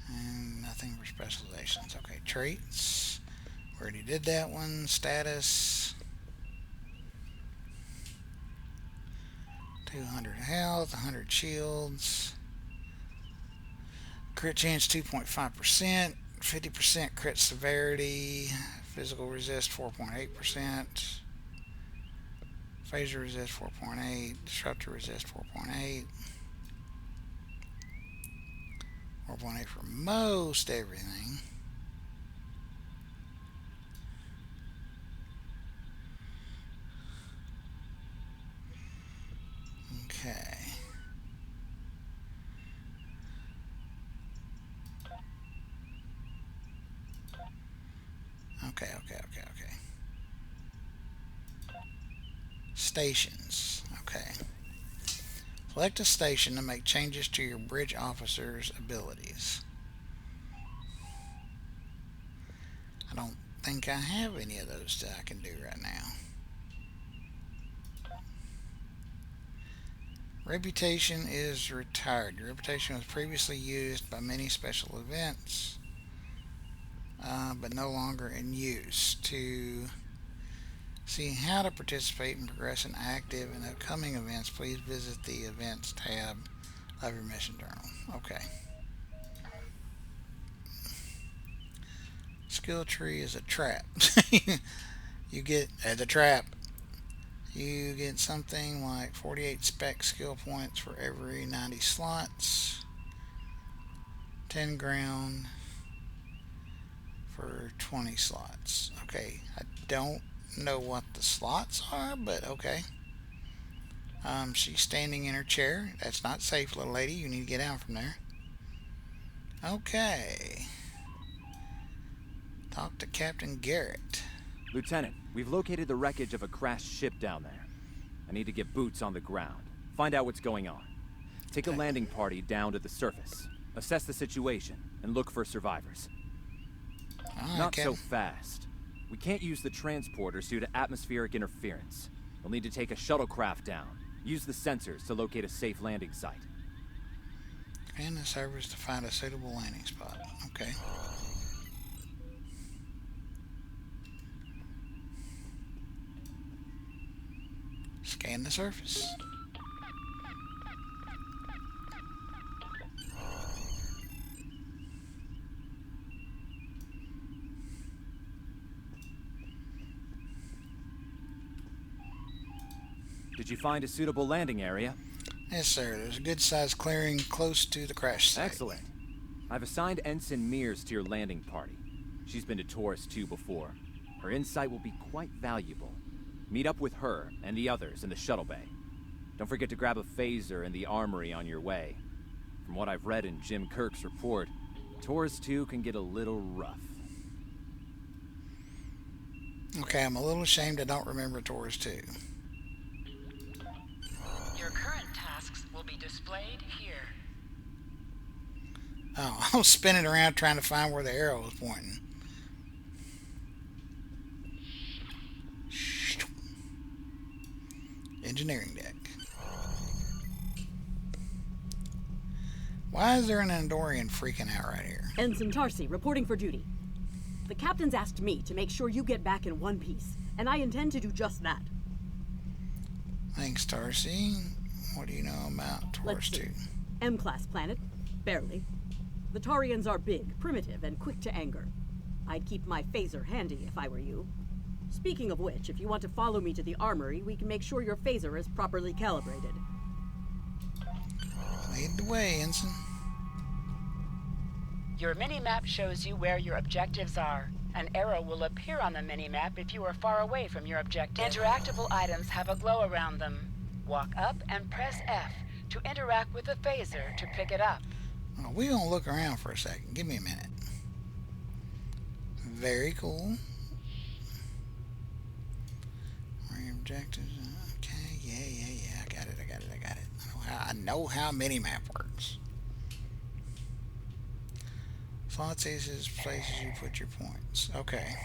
And nothing for specializations. Okay, traits. We already did that one. Status. 200 health, 100 shields. Crit chance 2.5%. 50% crit severity. Physical resist 4.8%. Phaser resist 4.8. Disruptor resist 4.8. 4.8 for most everything. Okay. Okay. Stations. Okay. Select a station to make changes to your bridge officer's abilities. I don't think I have any of those that I can do right now. Reputation is retired. Your reputation was previously used by many special events, but no longer in use. To see how to participate and progress and active in upcoming events, please visit the Events tab of your mission journal. Okay. Skill tree is a trap. You get the trap. You get something like 48 spec skill points for every 90 slots. 10 ground for 20 slots. Okay, I don't know what the slots are, but okay. She's standing in her chair. That's not safe, little lady. You need to get down from there. Okay. Talk to Captain Garrett. Lieutenant, we've located the wreckage of a crashed ship down there. I need to get boots on the ground. Find out what's going on. Take a landing party down to the surface. Assess the situation and look for survivors. Not so fast. We can't use the transporters due to atmospheric interference. We'll need to take a shuttlecraft down. Use the sensors to locate a safe landing site. Scan the servers to find a suitable landing spot. Okay. Scan the surface. Did you find a suitable landing area? Yes, sir. There's a good-sized clearing close to the crash site. Excellent. I've assigned Ensign Mears to your landing party. She's been to Taurus 2 before. Her insight will be quite valuable. Meet up with her and the others in the shuttle bay. Don't forget to grab a phaser in the armory on your way. From what I've read in Jim Kirk's report, Taurus 2 can get a little rough. Okay, I'm a little ashamed I don't remember Taurus 2. Your current tasks will be displayed here. Oh, I was spinning around trying to find where the arrow was pointing. Engineering deck. Why is there an Andorian freaking out right here? Ensign Tarsi, reporting for duty. The captain's asked me to make sure you get back in one piece, and I intend to do just that. Thanks, Tarsi. What do you know about Taurus 2? M-class planet. Barely. The Tarians are big, primitive, and quick to anger. I'd keep my phaser handy if I were you. Speaking of which, if you want to follow me to the armory, we can make sure your phaser is properly calibrated. Lead the way, Ensign. Your mini-map shows you where your objectives are. An arrow will appear on the mini-map if you are far away from your objective. Interactable items have a glow around them. Walk up and press F to interact with the phaser to pick it up. Oh, we're going to look around for a second. Give me a minute. Very cool. Where your objectives? Okay, yeah. I got it. I know how mini-map works. Slots is places you put your points. Okay.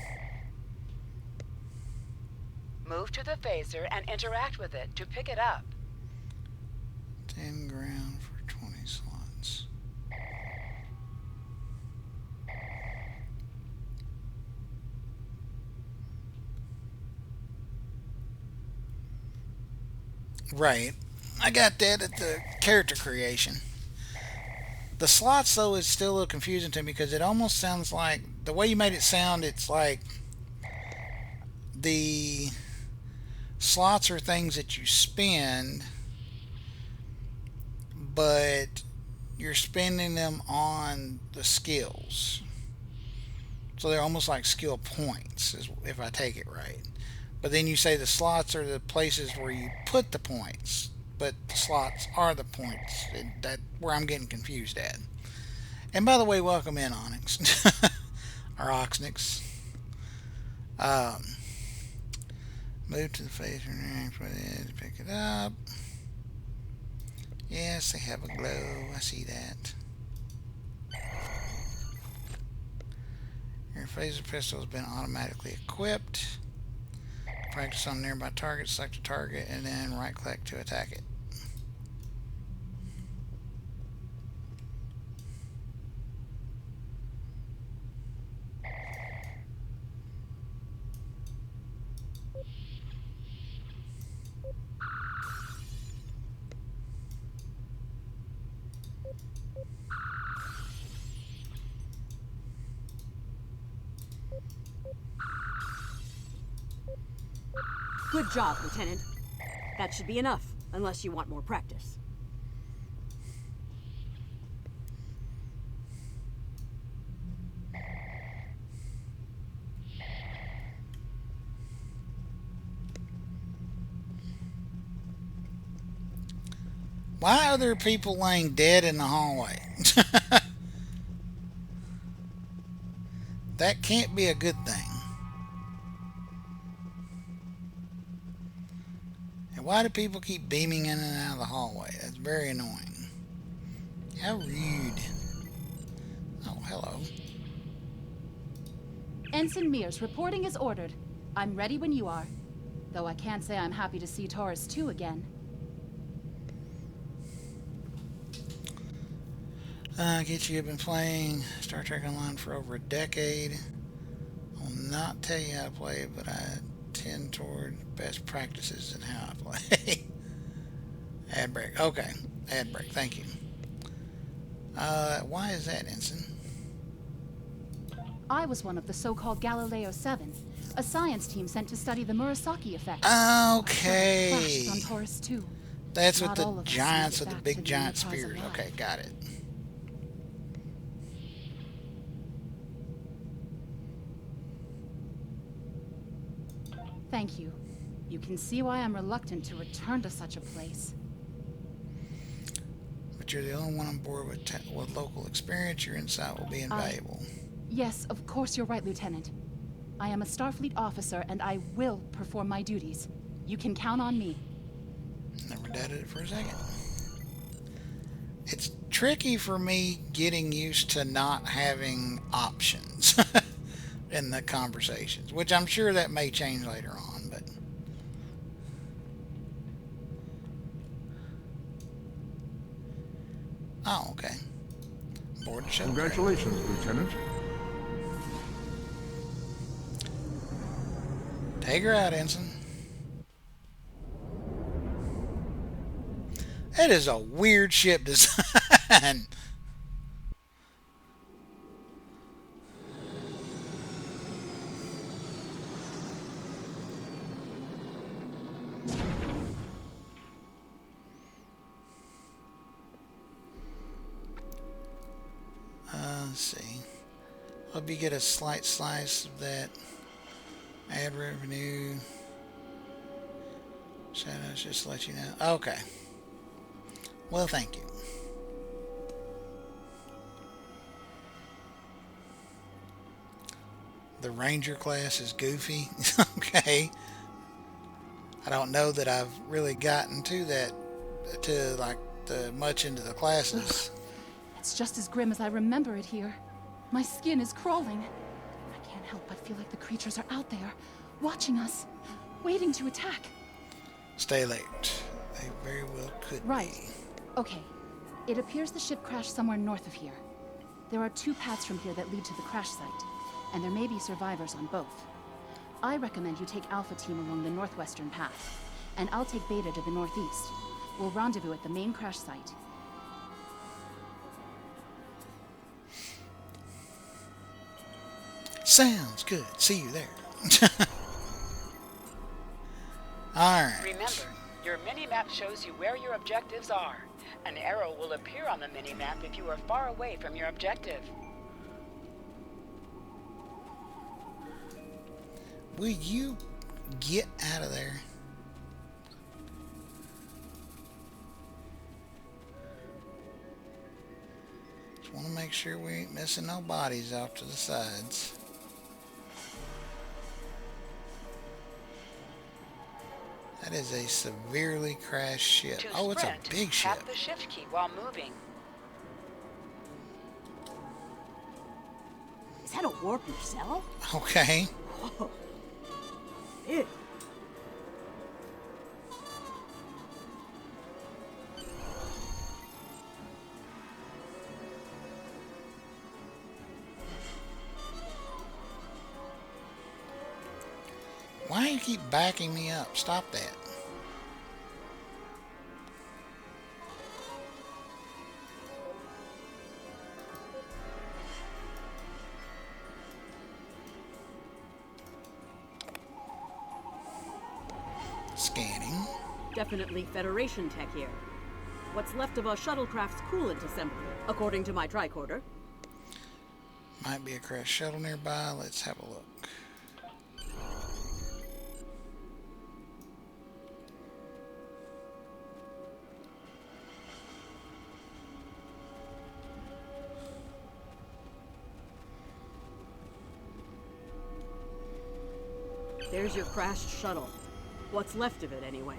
Move to the phaser and interact with it to pick it up. 10 ground for 20 slots. Right. I got that at the character creation. The slots, though, is still a little confusing to me because it almost sounds like, the way you made it sound, it's like the slots are things that you spend, but you're spending them on the skills. So they're almost like skill points, if I take it right. But then you say the slots are the places where you put the points, but the slots are the points. That's where I'm getting confused at. And by the way, welcome in, Onyx. Or Oxnix. Move to the phaser to pick it up. Yes, they have a glow. I see that. Your phaser pistol has been automatically equipped. Practice on nearby target, select a target, and then right click to attack it. Good job, Lieutenant. That should be enough, unless you want more practice. Why are there people laying dead in the hallway? That can't be a good thing. And why do people keep beaming in and out of the hallway? That's very annoying. How rude. Oh, hello. Ensign Mears, reporting is ordered. I'm ready when you are. Though I can't say I'm happy to see Taurus 2 again. Get you have been playing Star Trek Online for over a decade. I'll not tell you how to play, but I tend toward best practices in how I play. Ad break. Okay. Ad break. Thank you. Why is that, Ensign? I was one of the so-called Galileo 7, a science team sent to study the Murasaki effect. Okay. Crashed on Taurus 2. That's with Not the all of us giants made it with the back big to the giant Enterprise spears. alive. Okay, got it. Thank you. You can see why I'm reluctant to return to such a place. But you're the only one on board with local experience. Your insight will be invaluable. Yes, of course you're right, Lieutenant. I am a Starfleet officer, and I will perform my duties. You can count on me. Never doubted it for a second. It's tricky for me getting used to not having options in the conversations, which I'm sure that may change later on, but oh, okay. Board the shuttle. Congratulations, Lieutenant. Take her out, Ensign. That is a weird ship design. Let's see. Hope you get a slight slice of that ad revenue. Shadows, just to let you know. Okay. Well, thank you. The Ranger class is goofy. Okay. I don't know that I've really gotten to that, to like the much into the classes. It's just as grim as I remember it here. My skin is crawling. I can't help but feel like the creatures are out there, watching us, waiting to attack. Stay late. They very well could Right. be. Okay. It appears the ship crashed somewhere north of here. There are 2 paths from here that lead to the crash site, and there may be survivors on both. I recommend you take Alpha Team along the northwestern path, and I'll take Beta to the northeast. We'll rendezvous at the main crash site. Sounds good. See you there. Alright. Remember, your mini-map shows you where your objectives are. An arrow will appear on the mini-map if you are far away from your objective. Will you get out of there? Just want to make sure we ain't missing no bodies off to the sides. That is a severely crashed ship. To Oh, it's a sprint, big ship. tap the shift key while moving. Is that a warp nacelle? Okay. Ew. Why do you keep backing me up? Stop that. Scanning. Definitely Federation tech here. What's left of a shuttlecraft's coolant assembly, according to my tricorder. Might be a crashed shuttle nearby. Let's have a look. There's your crashed shuttle. What's left of it, anyway.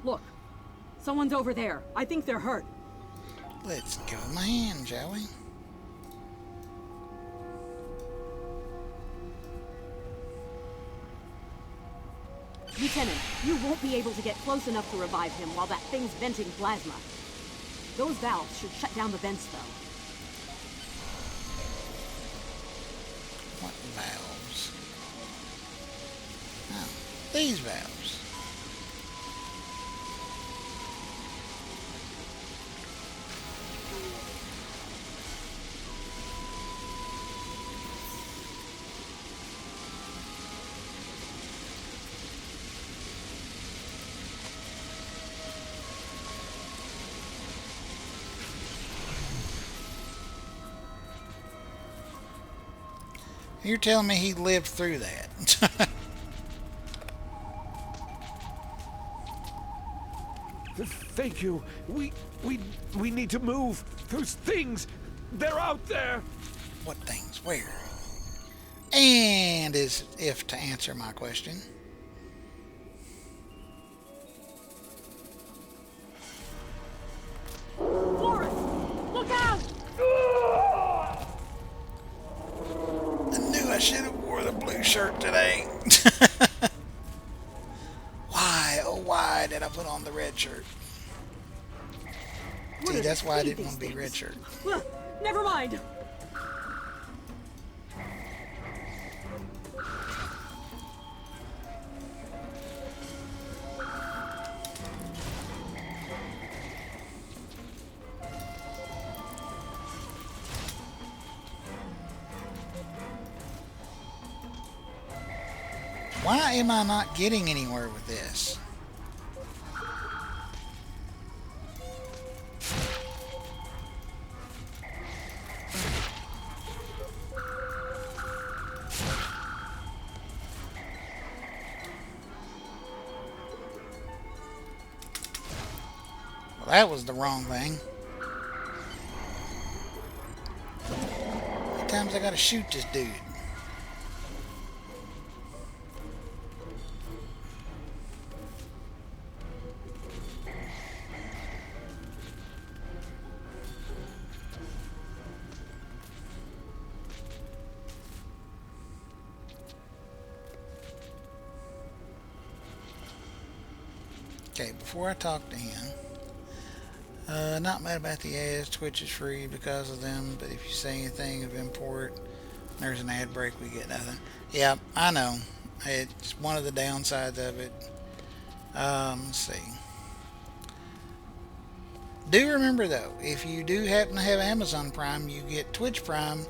Look, someone's over there. I think they're hurt. Let's give him a hand, shall we? Lieutenant, you won't be able to get close enough to revive him while that thing's venting plasma. Those valves should shut down the vents, though. What valves? Oh, these valves. You're telling me he lived through that? Thank you. We need to move. Those things, they're out there. What things? Where? And as if to answer my question. Forrest! Look out! I knew I should have wore the blue shirt today. Why, oh why did I put on the red shirt? What See, are that's why I these didn't want to be things? red shirt. Never mind. Why am I not getting anywhere with this? Well, that was the wrong thing. How many times I gotta shoot this dude? Okay, before I talk to him, not mad about the ads. Twitch is free because of them, but if you say anything of import, there's an ad break, we get nothing. Yeah, I know. It's one of the downsides of it. Let's see. Do remember though, if you do happen to have Amazon Prime, you get Twitch Prime,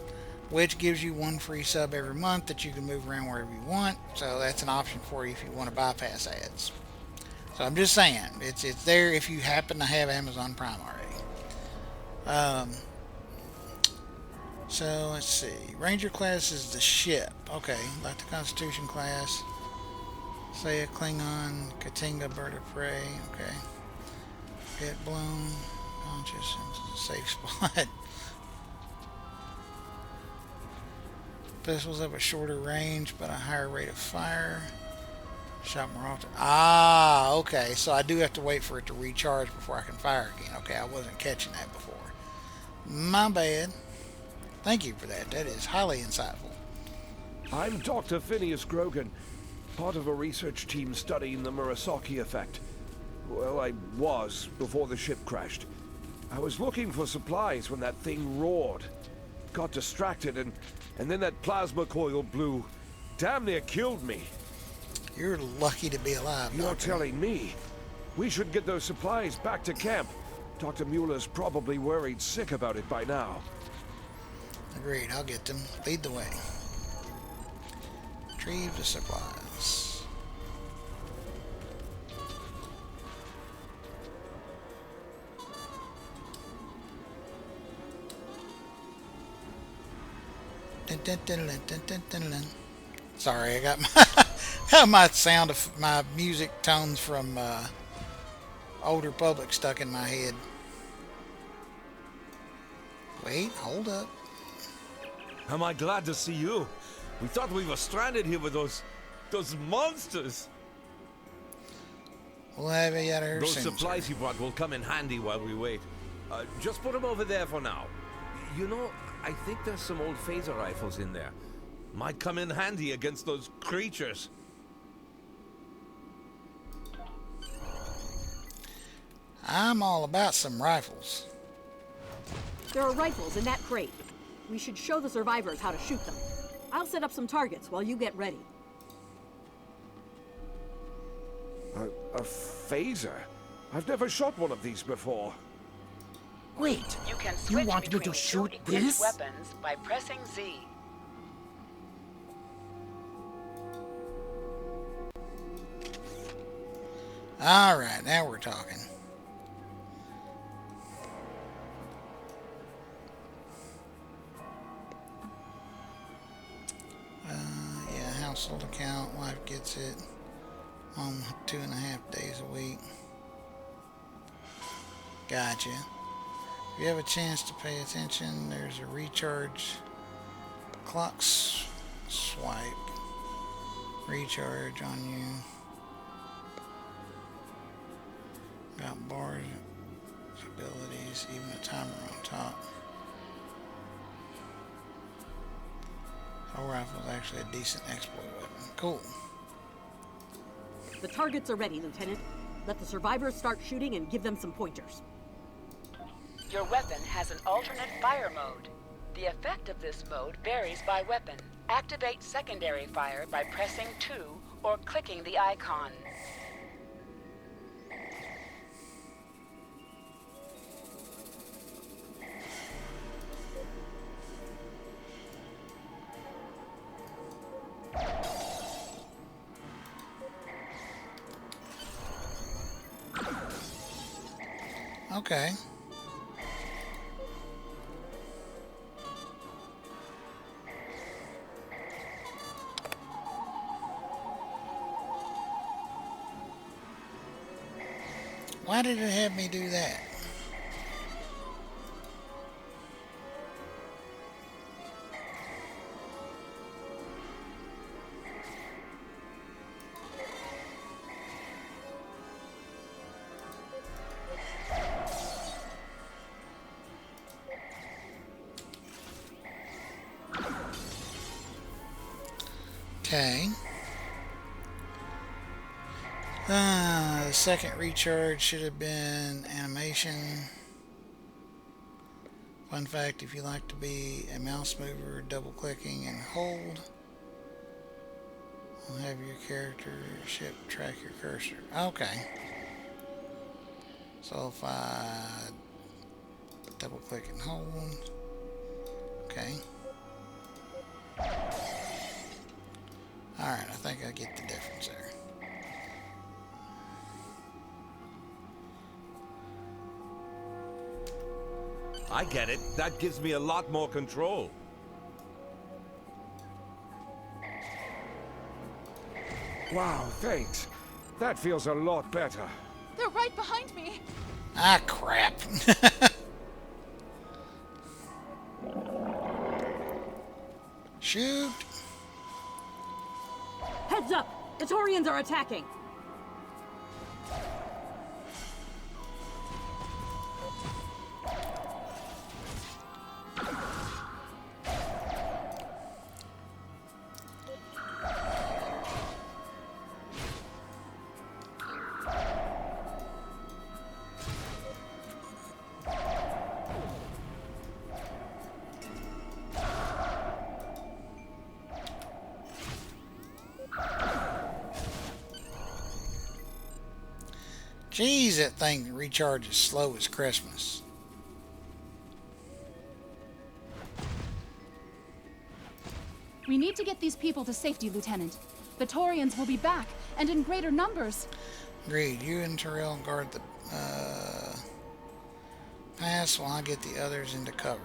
which gives you one free sub every month that you can move around wherever you want. So that's an option for you if you want to bypass ads. So I'm just saying, it's there if you happen to have Amazon Prime already. So let's see. Ranger class is the ship. Okay, like the Constitution class. Say a Klingon, Katinga, bird of prey. Okay. Get blown, conscious, into the safe spot. Pistols have a shorter range but a higher rate of fire. Shot more often. Ah, okay. So I do have to wait for it to recharge before I can fire again. Okay, I wasn't catching that before. My bad. Thank you for that. That is highly insightful. I'm Dr. Phineas Grogan, part of a research team studying the Murasaki effect. Well, I was before the ship crashed. I was looking for supplies when that thing roared. Got distracted and then that plasma coil blew. Damn near killed me. You're lucky to be alive, You're Doctor. telling me. We should get those supplies back to camp. Dr. Mueller's probably worried sick about it by now. Agreed. I'll get them. Lead the way. Retrieve the supplies. Dun, dun, dun, dun, dun, dun, dun, dun. Sorry, I got my sound of my music tones from Old Republic stuck in my head. Wait, hold up. Am I glad to see you? We thought we were stranded here with those Those monsters! We'll have you out of here Those soon, supplies sir. you brought will come in handy while we wait. Just put them over there for now. You know, I think there's some old phaser rifles in there. Might come in handy against those creatures. I'm all about some rifles. There are rifles in that crate. We should show the survivors how to shoot them. I'll set up some targets while you get ready. A phaser? I've never shot one of these before. Wait, you can switch want me to between shoot two equipped this? weapons by pressing Z. All right, now we're talking. Yeah, household account. Wife gets it on 2.5 days a week. Gotcha. If you have a chance to pay attention, there's a recharge clock swipe. Recharge on you. Got bars, abilities, even a timer on top. Our rifle is actually a decent exploit weapon. Cool. The targets are ready, Lieutenant. Let the survivors start shooting and give them some pointers. Your weapon has an alternate fire mode. The effect of this mode varies by weapon. Activate secondary fire by pressing 2 or clicking the icon. Okay. Why did it have me do that? Okay. The second recharge should have been animation. Fun fact, if you like to be a mouse mover, double clicking and hold will have your character ship track your cursor. Okay. So if I double click and hold. Okay. Alright, I think I get the difference there. I get it. That gives me a lot more control. Wow, thanks. That feels a lot better. They're right behind me. Ah, crap. Shoot. Heads up! The Taurians are attacking! Jeez, that thing recharges slow as Christmas. We need to get these people to safety, Lieutenant. The Taurians will be back, and in greater numbers. Agreed. You and Terrell guard the pass while I get the others into cover.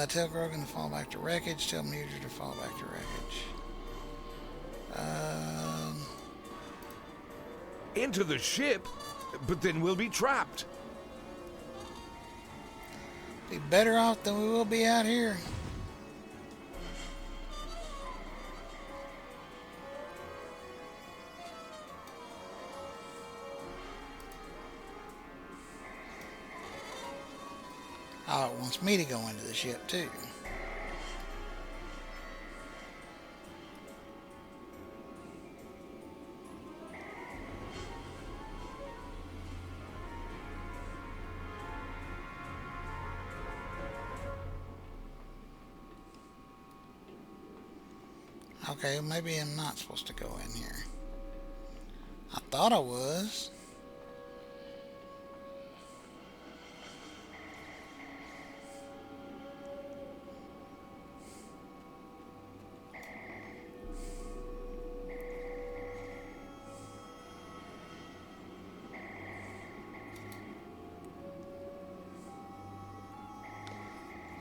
Tell Grogan to fall back to wreckage. Tell Muser to fall back to wreckage. Into the ship? But then we'll be trapped. Be better off than we will be out here. Now it wants me to go into the ship too. Okay, maybe I'm not supposed to go in here. I thought I was.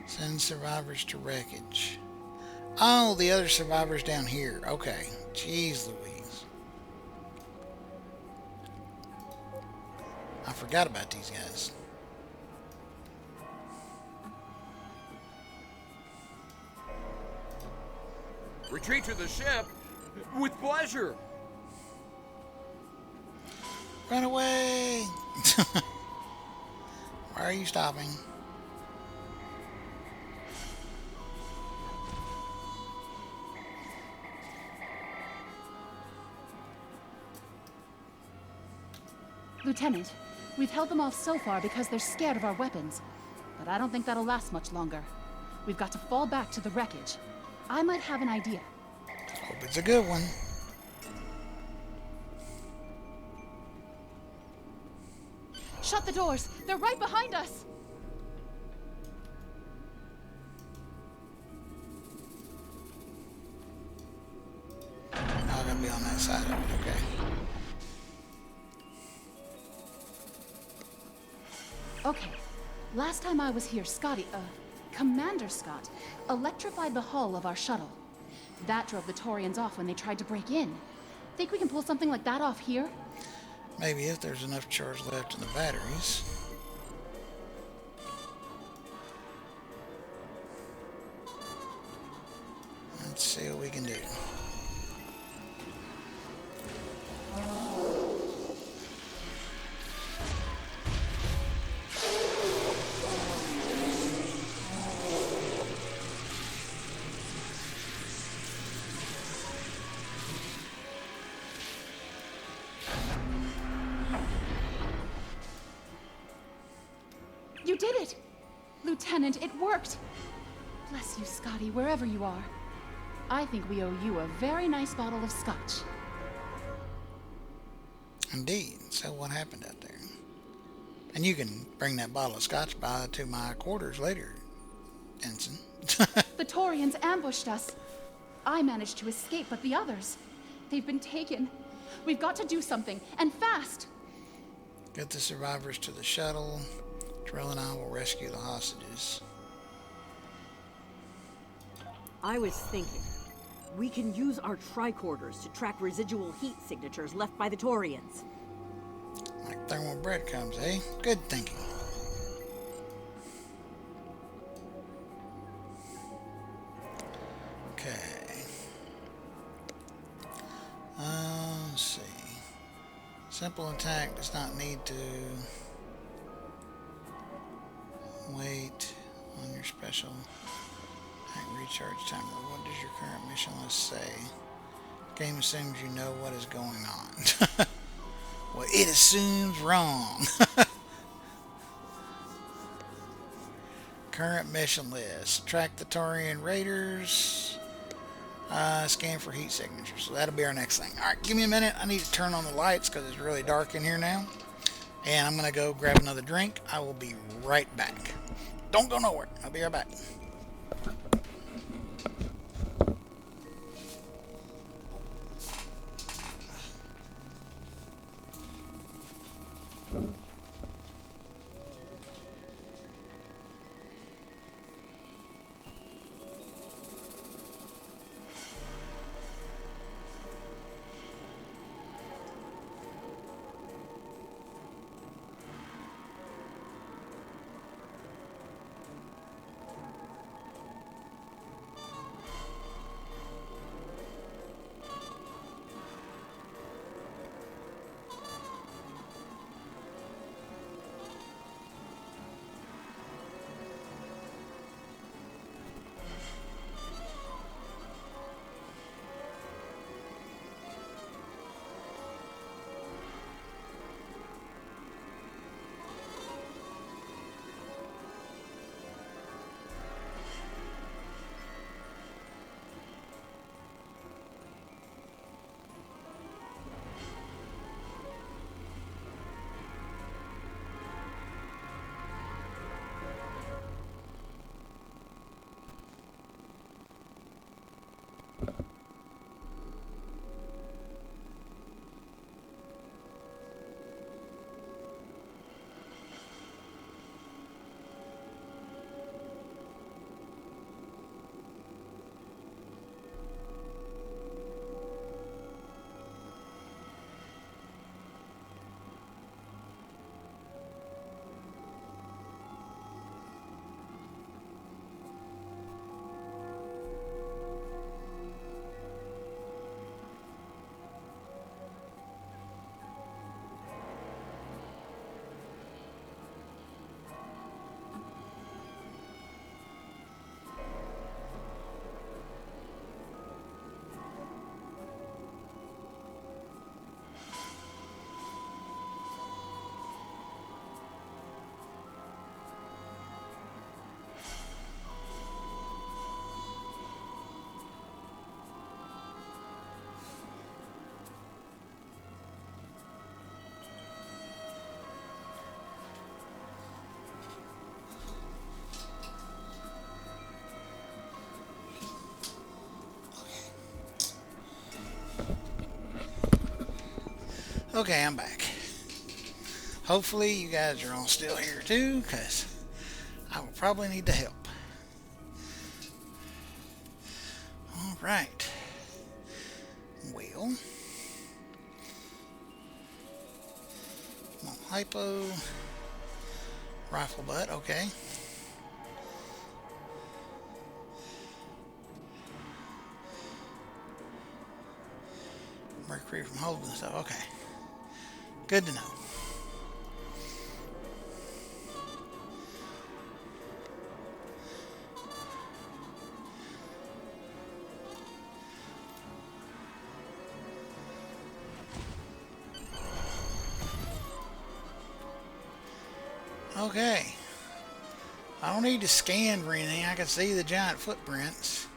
Send survivors to wreckage. Oh, the other survivors down here. Okay. Jeez Louise. I forgot about these guys. Retreat to the ship? With pleasure. Run away! Why are you stopping? Lieutenant, we've held them off so far because they're scared of our weapons. But I don't think that'll last much longer. We've got to fall back to the wreckage. I might have an idea. Hope it's a good one. Shut the doors! They're right behind us! I'm gonna be on that side of it, okay. Okay. Last time I was here, Commander Scott, electrified the hull of our shuttle. That drove the Taurians off when they tried to break in. Think we can pull something like that off here? Maybe if there's enough charge left in the batteries. Let's see what we can do. You did it! Lieutenant, it worked! Bless you, Scotty, wherever you are. I think we owe you a very nice bottle of scotch. Indeed. So what happened out there? And you can bring that bottle of scotch by to my quarters later, Ensign. The Taurians ambushed us. I managed to escape, but the others, they've been taken. We've got to do something, and fast! Get the survivors to the shuttle. Terrell and I will rescue the hostages. I was thinking, we can use our tricorders to track residual heat signatures left by the Taurians. Like thermal breadcrumbs, eh? Good thinking. Okay. Let's see. Simple attack does not need to wait on your special attack recharge timer. What does your current mission list say? Game assumes you know what is going on. Well, it assumes wrong. Current mission list. Track the Taurian raiders. Scan for heat signatures. So that'll be our next thing. Alright, give me a minute. I need to turn on the lights because it's really dark in here now. And I'm going to go grab another drink. I will be right back. Don't go nowhere. I'll be right back. Okay, I'm back. Hopefully you guys are all still here too, because I will probably need the help. Alright. Well. Hypo. Rifle butt, okay. Mercury from holding stuff, okay. Good to know. Okay. I don't need to scan for anything. I can see the giant footprints.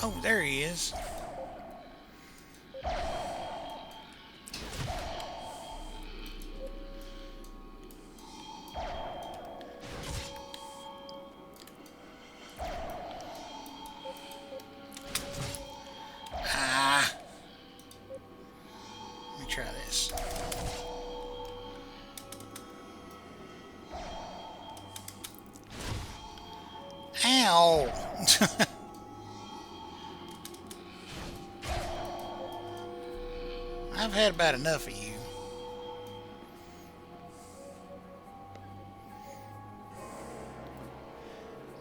Oh, there he is. Try this. Ow! I've had about enough of you.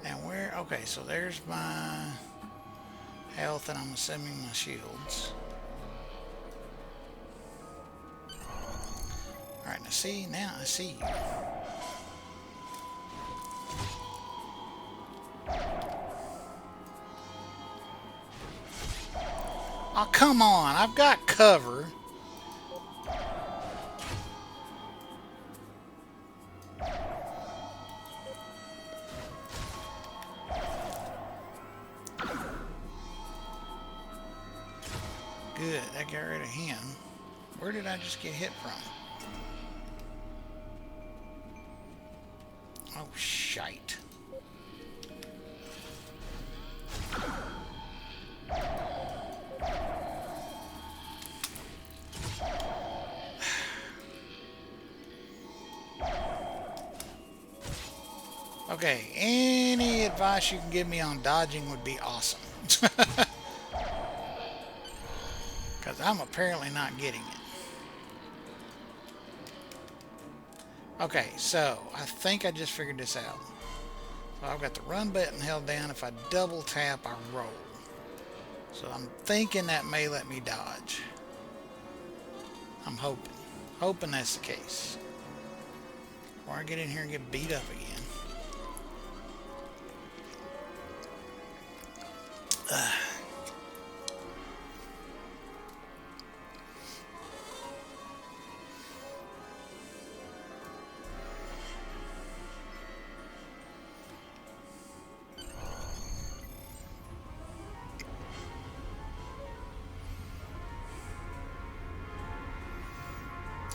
Now where? Okay, so there's my health and I'm assuming my shields. Alright, now I see you. Oh, come on, I've got cover. Good, that got rid of him. Where did I just get hit from? Oh, shite. Okay, any advice you can give me on dodging would be awesome. Because I'm apparently not getting it. Okay, so I think I just figured this out. So I've got the run button held down. If I double tap, I roll. So I'm thinking that may let me dodge. I'm hoping. Hoping that's the case. Before I get in here and get beat up again.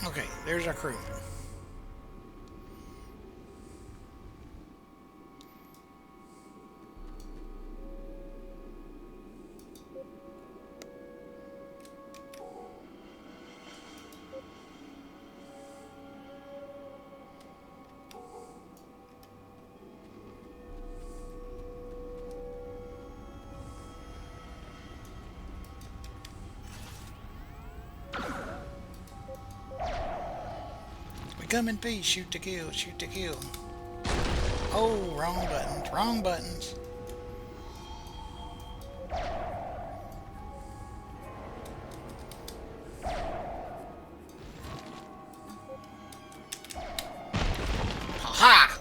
Okay, there's our crewman. Come in peace, shoot to kill, shoot to kill. Oh, wrong buttons, wrong buttons. Ha!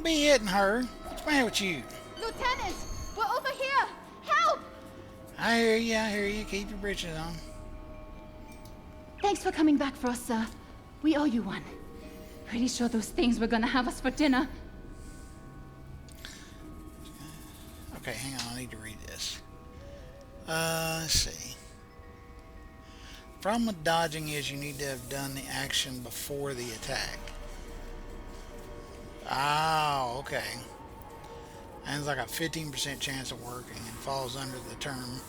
be hitting her. What's the matter with you? Lieutenant! We're over here! Help! I hear you, I hear you. Keep your britches on. Thanks for coming back for us, sir. We owe you one. Pretty sure those things were gonna have us for dinner. Okay, hang on. I need to read this. Let's see. Problem with dodging is you need to have done the action before the attack. Oh, okay. And it's like a 15% chance of working and falls under the term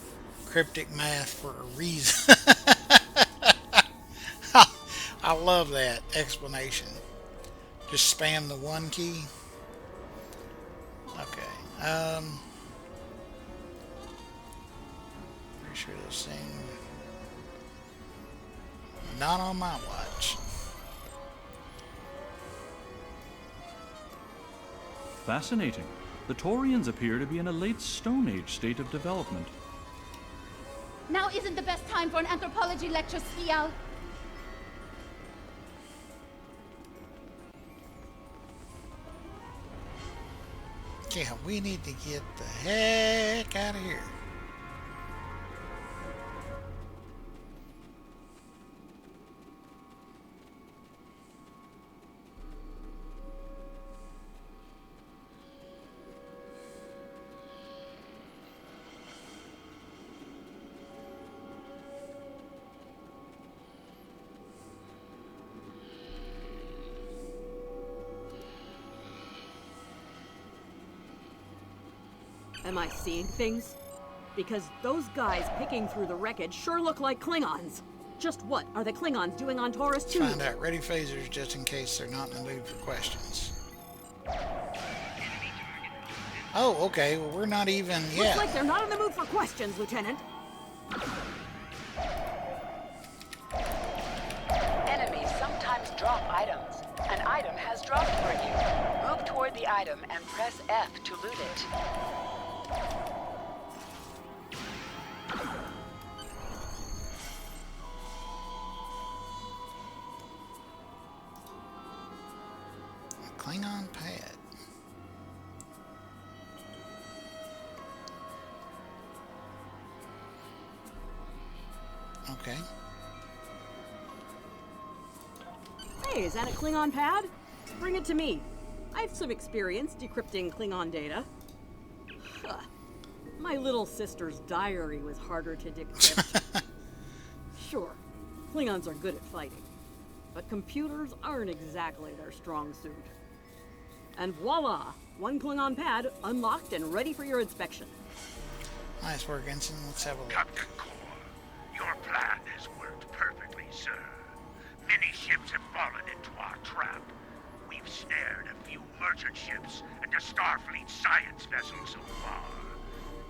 cryptic math for a reason. I love that explanation. Just spam the one key. Okay. Pretty sure this thing. Not on my watch. Fascinating. The Taurians appear to be in a late Stone Age state of development. Now isn't the best time for an anthropology lecture, Skial. Yeah, we need to get the heck out of here. Am I seeing things? Because those guys picking through the wreckage sure look like Klingons. Just what are the Klingons doing on Taurus 2? Find out. Ready phasers just in case they're not in the mood for questions. Oh, okay. Well, we're not even yet. Looks like they're not in the mood for questions, Lieutenant. Enemies sometimes drop items. An item has dropped for you. Move toward the item and press F to loot it. Klingon pad. Okay. Hey, is that a Klingon pad? Bring it to me. I have some experience decrypting Klingon data. Huh. My little sister's diary was harder to decrypt. Sure, Klingons are good at fighting, but computers aren't exactly their strong suit. And voila! One Klingon pad unlocked and ready for your inspection. Nice work, Ensign. Let's have a look. Captain Core, your plan has worked perfectly, sir. Many ships have fallen into our trap. We've snared a few merchant ships and a Starfleet science vessel so far.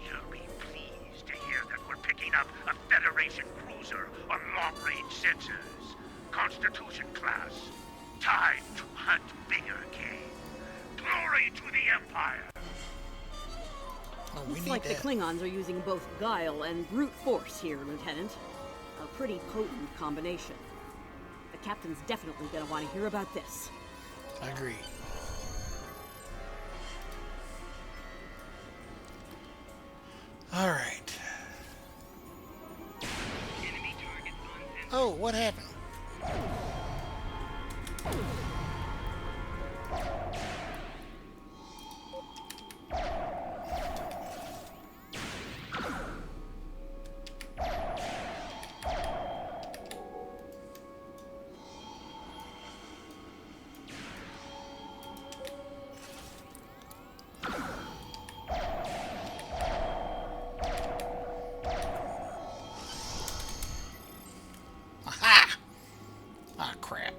You'll be pleased to hear that we're picking up a Federation cruiser on long-range sensors. Constitution class. Time to hunt bigger game. Glory to the Empire! Oh, we Looks need like the that. Klingons are using both guile and brute force here, Lieutenant. A pretty potent combination. The captain's definitely gonna want to hear about this. Agreed. All right. Oh, what happened? Aha! Ah, crap.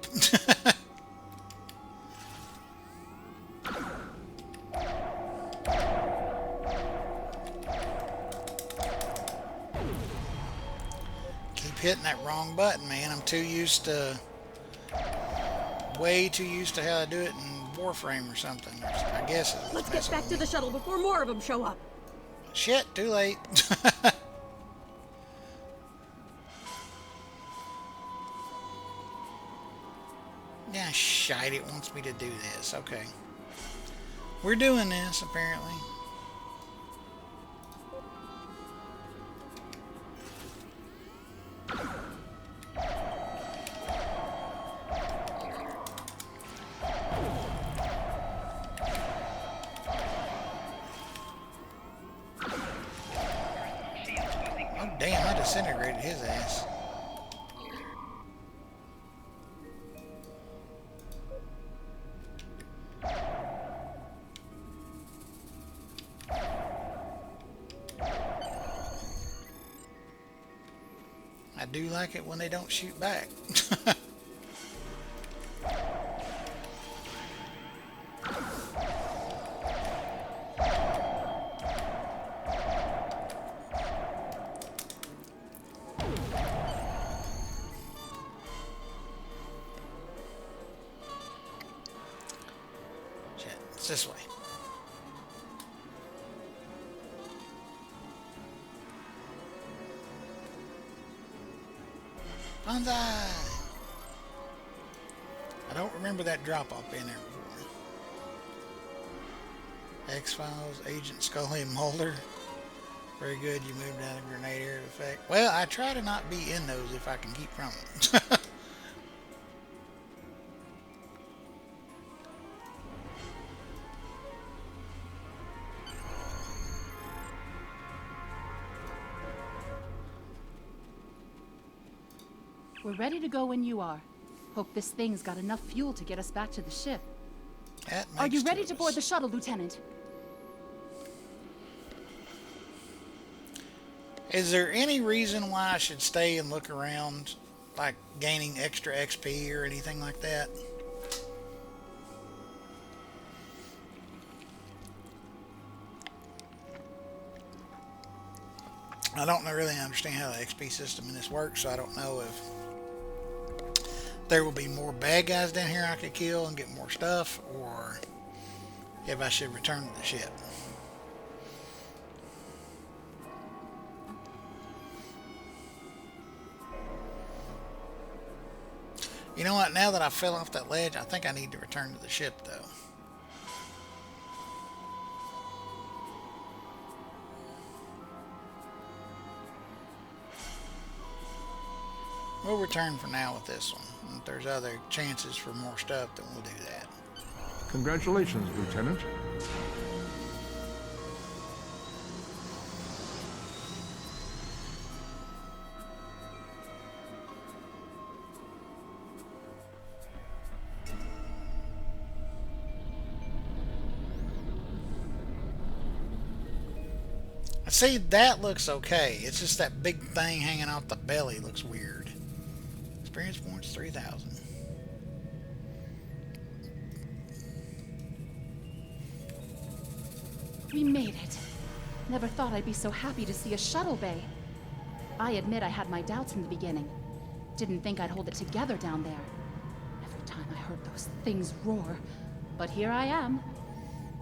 Keep hitting that wrong button, man. I'm way too used to how I do it in Warframe or something. I guess it's Let's get messing back with to me. the shuttle before more of them show up. Shit, too late. Yeah, shite, it wants me to do this. Okay. We're doing this, apparently. Oh, damn, I disintegrated his ass. I do like it when they don't shoot back. Shit, it's this way. Banzai! I don't remember that drop-off being there before. X-Files, Agent Scully and Mulder. Very good, you moved out of grenade area of effect. Well, I try to not be in those if I can keep from them. We're ready to go when you are. Hope this thing's got enough fuel to get us back to the ship. Are you ready to board the shuttle, Lieutenant? Is there any reason why I should stay and look around, like gaining extra XP or anything like that? I don't really understand how the XP system in this works, so I don't know if there will be more bad guys down here I could kill and get more stuff, or if I should return to the ship. You know what, now that I fell off that ledge, I think I need to return to the ship, though. We'll return for now with this one. If there's other chances for more stuff, then we'll do that. Congratulations, Lieutenant. See, that looks okay. It's just that big thing hanging off the belly looks weird. Experience points 3,000. We made it. Never thought I'd be so happy to see a shuttle bay. I admit I had my doubts in the beginning. Didn't think I'd hold it together down there. Every time I heard those things roar. But here I am.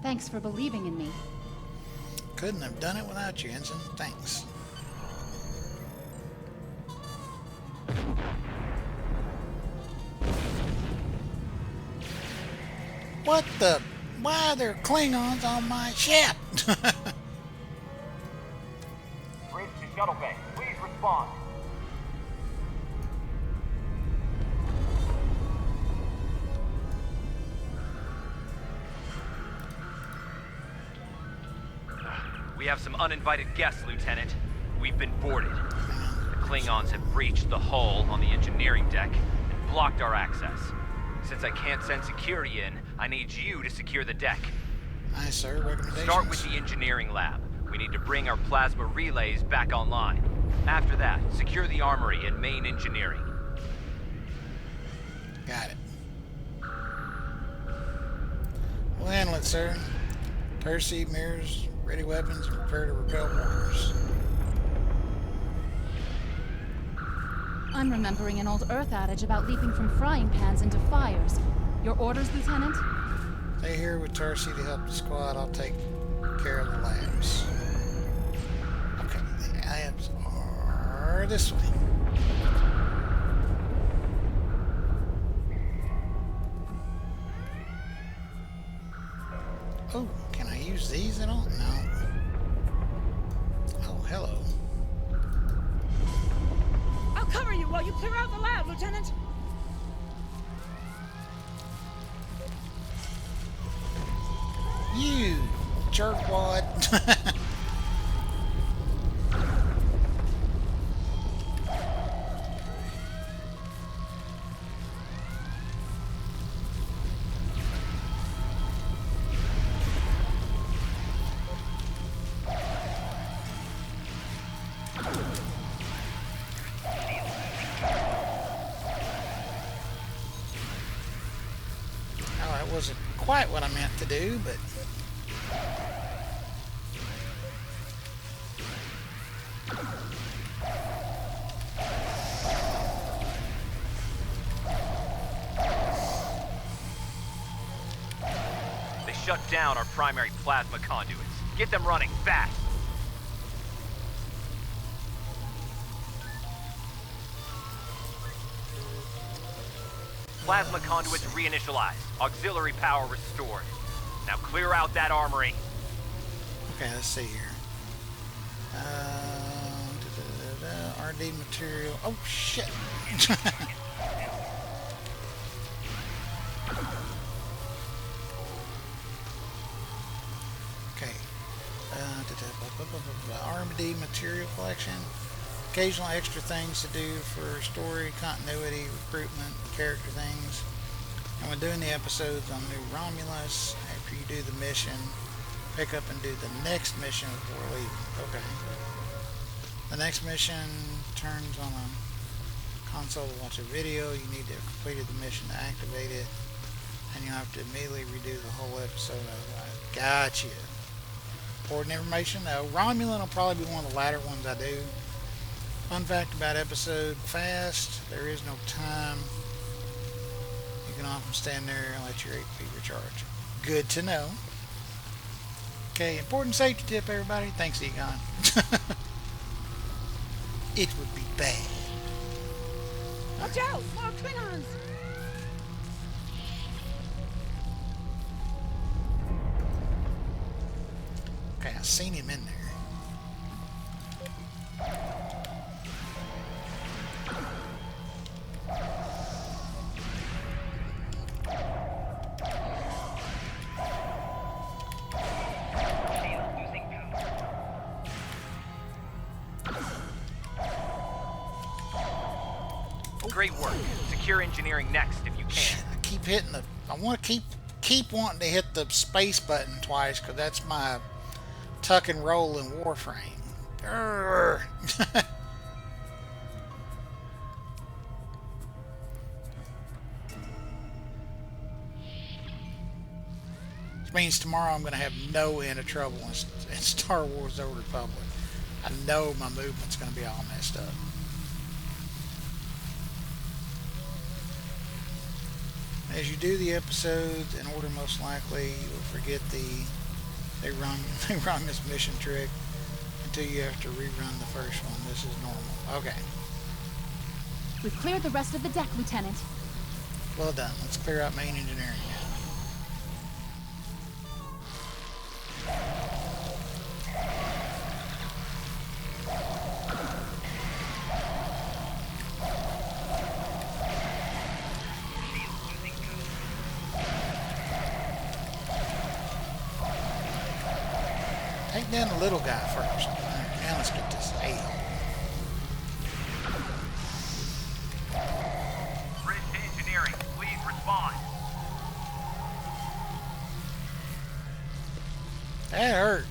Thanks for believing in me. Couldn't have done it without you, Ensign. Thanks. What the? Why are there Klingons on my ship? Bridge to shuttle bay. Please respond. We have some uninvited guests, Lieutenant. We've been boarded. The Klingons have breached the hull on the engineering deck and blocked our access. Since I can't send security in, I need you to secure the deck. Aye, sir. Recommendations? Start with the engineering lab. We need to bring our plasma relays back online. After that, secure the armory and main engineering. Got it. We'll handle it, sir. Percy, mirrors, ready weapons, and prepare to repel mortars. I'm remembering an old Earth adage about leaping from frying pans into fires. Your orders, Lieutenant? Stay here with Tarsi to help the squad. I'll take care of the labs. Okay, the labs are this way. Oh, cover you while you clear out the lab, Lieutenant. You jerkwad. Oh, that wasn't quite what I meant to do, but They shut down our primary plasma conduits. Get them running, fast! Plasma conduits reinitialized. Auxiliary power restored. Now clear out that armory. okay, let's see here. RD material. Oh shit! Okay. R&D material collection. Occasional extra things to do for story, continuity, recruitment, character things. And when doing the episodes on New Romulus, after you do the mission, pick up and do the next mission before leaving. Okay. The next mission turns on a console to watch a video. You need to have completed the mission to activate it. And you have to immediately redo the whole episode over. Gotcha. Important information though. Romulan will probably be one of the latter ones I do. Fun fact about episode: fast. There is no time. You can often stand there and let your HP recharge. Good to know. Okay, important safety tip, everybody. Thanks, Egon. It would be bad. Watch out! More Klingons! Okay, I seen him in there. Great work. Secure engineering next if you can. I keep hitting the. I want to keep wanting to hit the space button twice because that's my tuck and roll in Warframe. Grr. Which means tomorrow I'm going to have no end of trouble in Star Wars: The Old Republic. I know my movement's going to be all messed up. As you do the episodes in order, most likely you will forget they run this mission trick until you have to rerun the first one. This is normal. Okay. We've cleared the rest of the deck, Lieutenant. Well done. Let's clear out main engineering now. Take down the little guy first. Now let's get this ale. Bridge to engineering. Please respond. That hurt.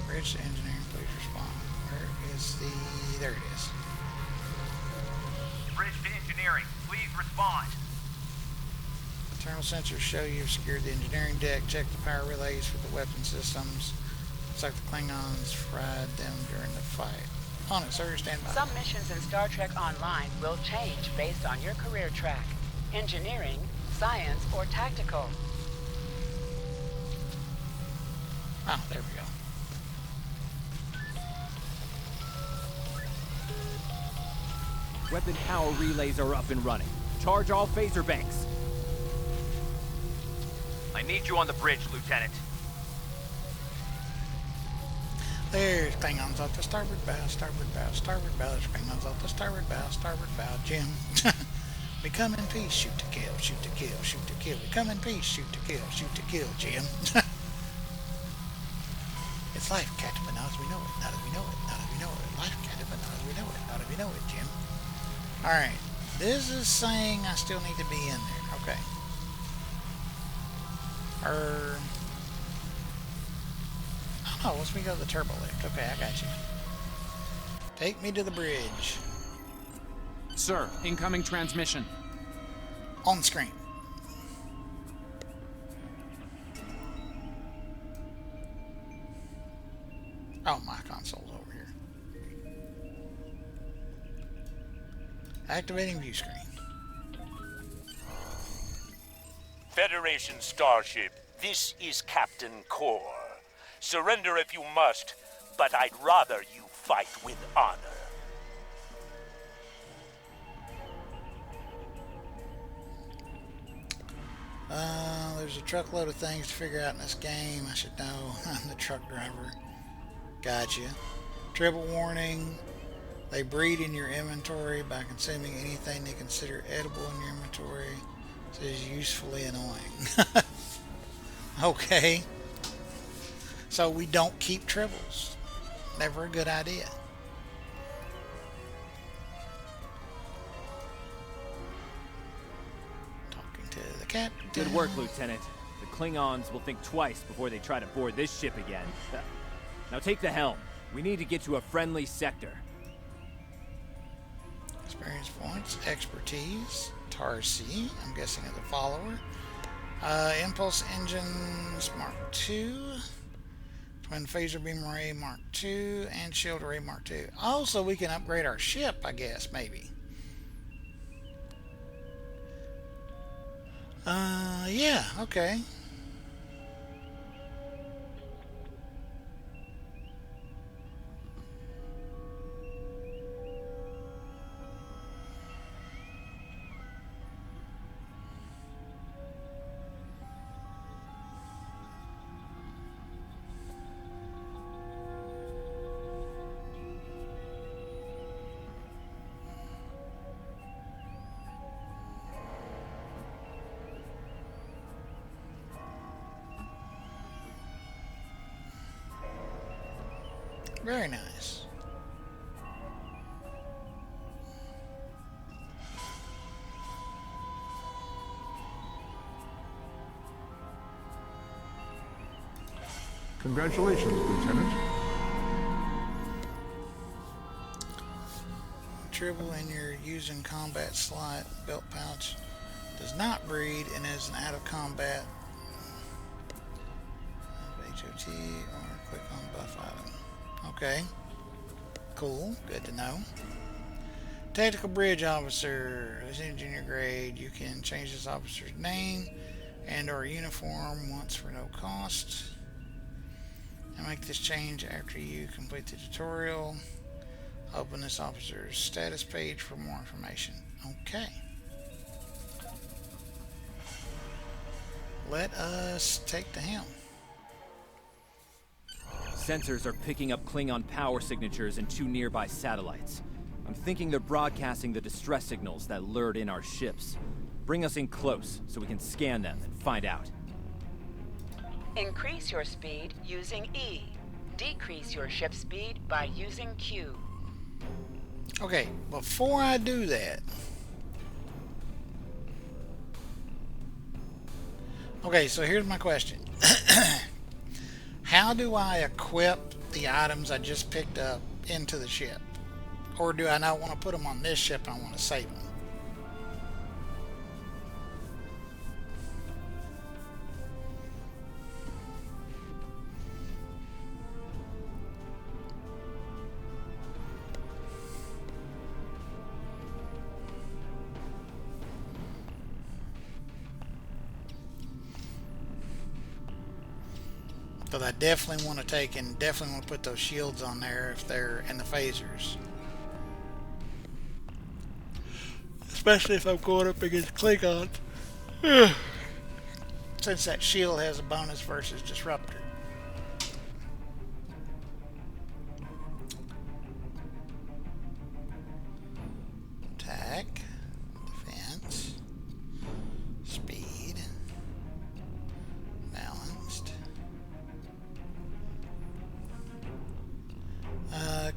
Bridge to engineering, please respond. Where is the... There it is. Bridge to engineering. Please respond. Internal sensors show you've secured the engineering deck. Check the power relays for the weapon systems. Looks like the Klingons fried them during the fight. On it, sir. Stand by. Some missions in Star Trek Online will change based on your career track. Engineering, science, or tactical. Oh, there we go. Weapon power relays are up and running. Charge all phaser banks. I need you on the bridge, Lieutenant. There There's Klingons off the starboard bow, starboard bow, starboard bow. There's Klingons off the starboard bow, starboard bow. Jim. We come in peace, shoot to kill, shoot to kill, shoot to kill. We come in peace, shoot to kill, shoot to kill, Jim. It's life, Captain, but not as we know it, not as we know it, not as we know it. Life, Captain, but not as we know it, not as we know it, Jim. Alright, this is saying I still need to be in there. Okay. Oh, once we go to the turbo lift. Okay, I got you. Take me to the bridge. Sir, incoming transmission. On screen. Oh, my console's over here. Activating view screen. Federation starship, this is Captain Core. Surrender if you must, but I'd rather you fight with honor. There's a truckload of things to figure out in this game. I should know. I'm the truck driver. Gotcha. Triple warning. They breed in your inventory by consuming anything they consider edible in your inventory. It is usefully annoying. Okay. So we don't keep tribbles. Never a good idea. Talking to the captain. Good work, Lieutenant. The Klingons will think twice before they try to board this ship again. Now take the helm. We need to get to a friendly sector. Experience points, expertise, Tarsi, I'm guessing is a follower. Impulse engines Mark II, Twin Phaser Beam Array Mark II, and Shield Array Mark II. Also, we can upgrade our ship, I guess, maybe. Yeah, okay. Very nice. Congratulations, Lieutenant. Tribble in your using combat slot belt pouch does not breed and is an out of combat HOT or click on buff item. Okay. Cool. Good to know. Tactical Bridge Officer. This engineer grade. You can change this officer's name and or uniform once for no cost. And make this change after you complete the tutorial. Open this officer's status page for more information. Okay. Let us take the helm. Sensors are picking up Klingon power signatures in 2 nearby satellites. I'm thinking they're broadcasting the distress signals that lured in our ships. Bring us in close so we can scan them and find out. Increase your speed using E. Decrease your ship speed by using Q. Okay, before I do that... Okay, so here's my question. How do I equip the items I just picked up into the ship? Or do I not want to put them on this ship and I want to save them? Because I definitely want to take and definitely want to put those shields on there if they're in the phasers. Especially if I'm going up against Klingons. Since that shield has a bonus versus disruptor.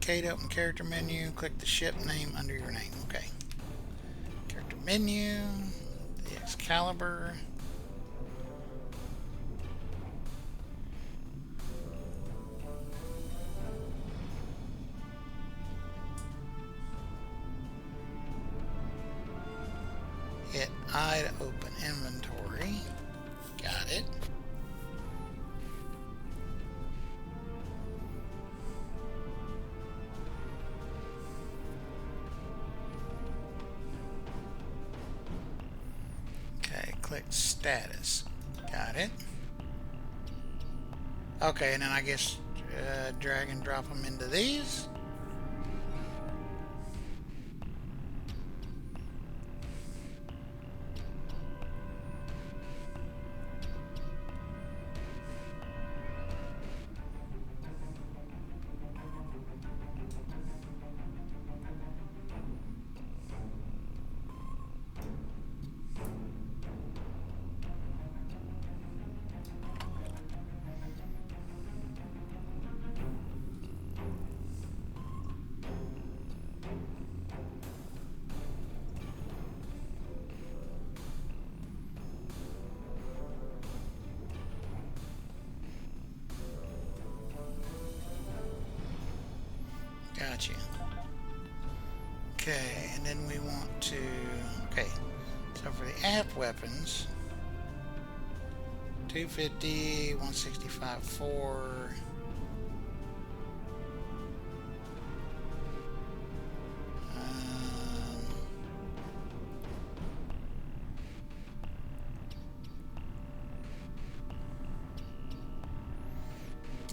K to open character menu. Click the ship name under your name. Okay. Character menu. The Excalibur. Hit I to open inventory. Got it. Okay, click status. Got it. Okay, and then I guess drag and drop them into these. Gotcha. Okay, and then we want to... Okay, so for the app weapons, 250, 165, 4...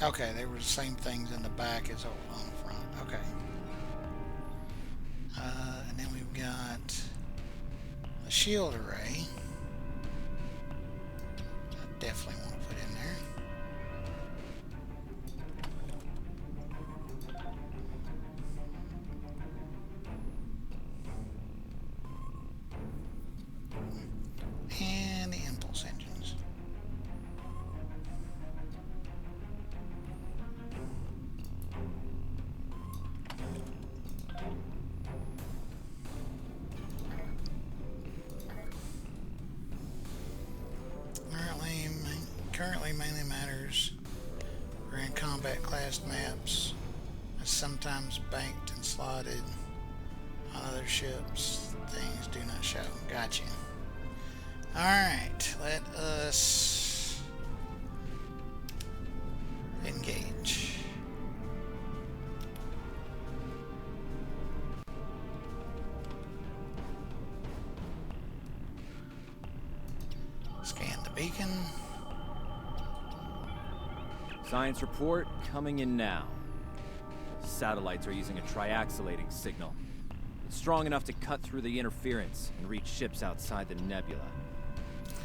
Okay, they were the same things in the back as on the front. Okay. And then we've got a shield array. I definitely want to put in there. And the impulse engines. Currently mainly matters for in combat class maps, as sometimes banked and slotted on other ships. Things do not show. Gotcha. Alright, let us engage. Scan the beacon. Science report coming in now. Satellites are using a triaxulating signal. It's strong enough to cut through the interference and reach ships outside the nebula.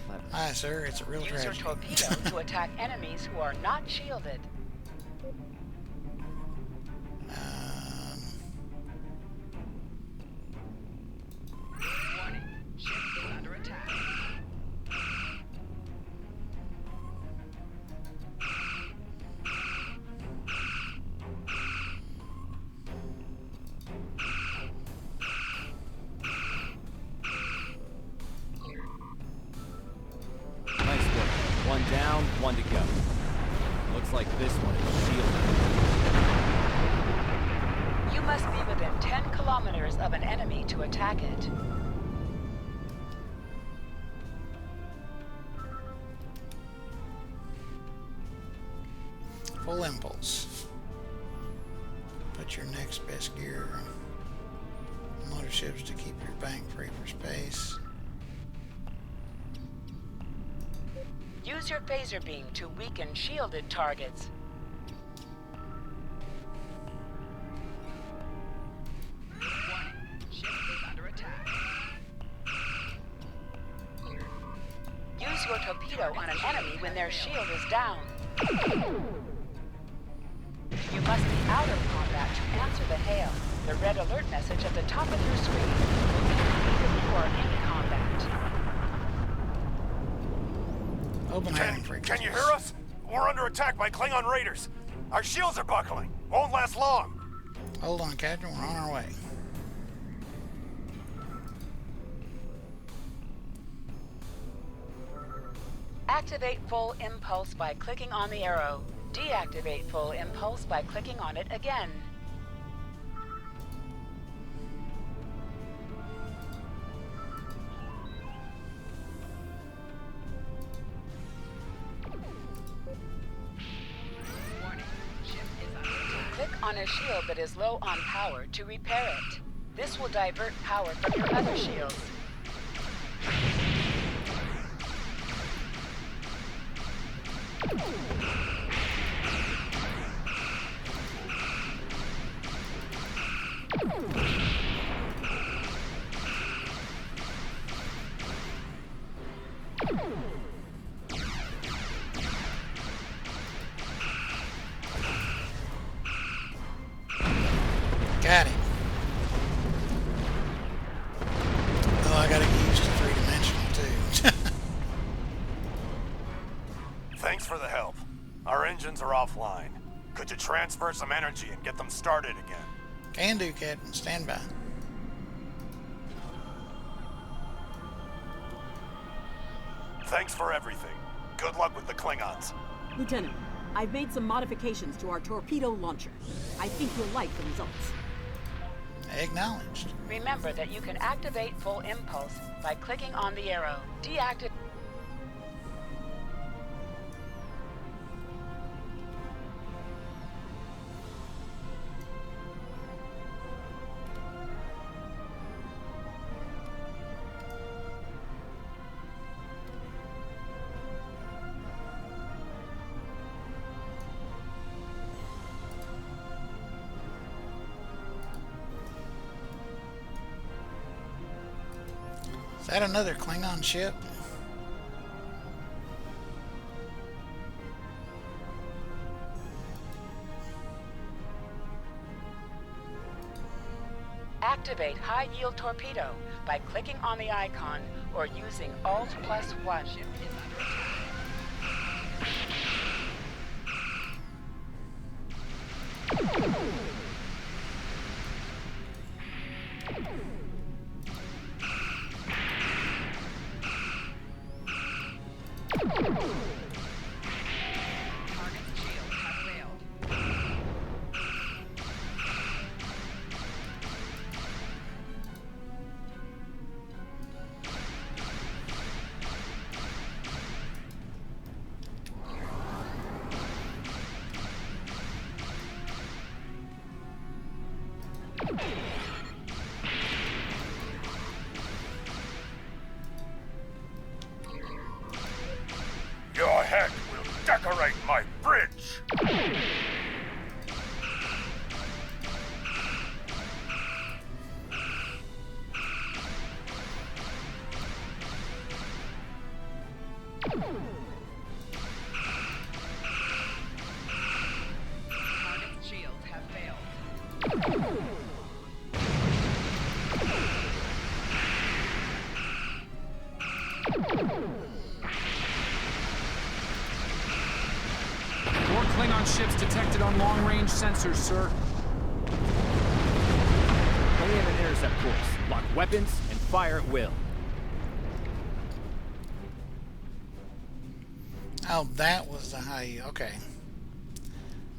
Clever. Aye, sir, it's a real Use your tragedy. torpedo to attack enemies who are not shielded. Warning, ship is under attack. Nice work. One down, one to go. Looks like this one is shielded. You must be within 10 kilometers of an enemy to attack it. Full impulse. Put your next best gear on motor ships to keep your bank free for space. Use your phaser beam to weaken shielded targets. Warning, ship is under attack. Use your torpedo on an enemy when their shield is down. You must be out of combat to answer the hail. The red alert message at the top of your screen will indicate if you are in combat. Open heading frequencies. Can you hear us? We're under attack by Klingon raiders. Our shields are buckling. Won't last long. Hold on, Captain. We're on our way. Activate full impulse by clicking on the arrow. Deactivate full impulse by clicking on it again. Click on a shield that is low on power to repair it. This will divert power from your other shields. Got him. Oh, I gotta get used to three-dimensional too. Thanks for the help. Our engines are offline. Could you transfer some energy and get them started again? Can do, Captain. Stand by. Thanks for everything. Good luck with the Klingons. Lieutenant, I've made some modifications to our torpedo launcher. I think you'll like the results. Acknowledged. Remember that you can activate full impulse by clicking on the arrow. Deactivate. Is that another Klingon ship? Activate high-yield torpedo by clicking on the icon or using Alt+1. Your head will decorate my bridge! Target's shields have failed. More Klingon ships detected on long-range sensors, sir. Only have an intercept course. Lock weapons and fire at will. Oh, that was the high. Okay.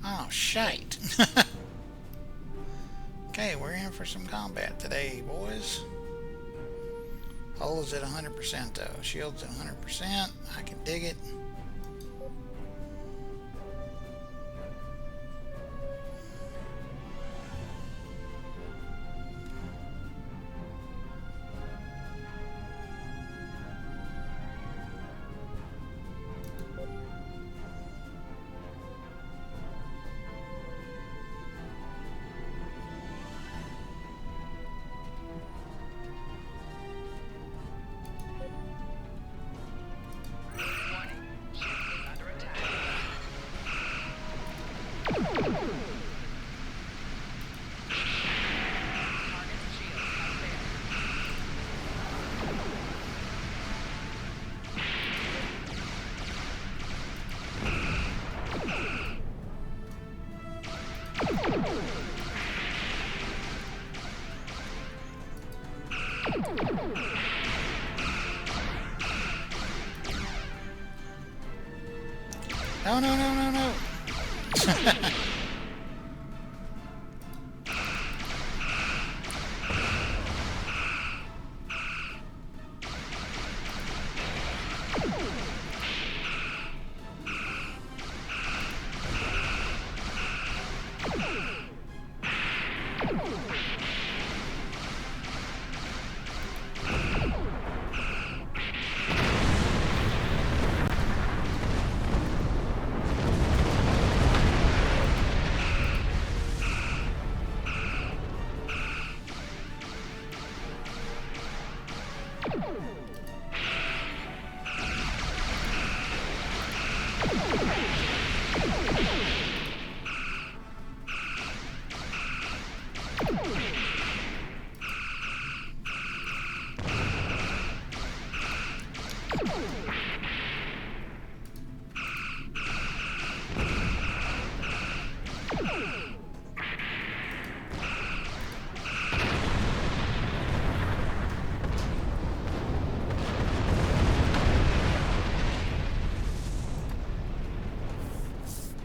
Oh, shite. Okay, we're in for some combat today, boys. Hull is at 100% though. Shield's at 100%. I can dig it. No, no, no, no, no.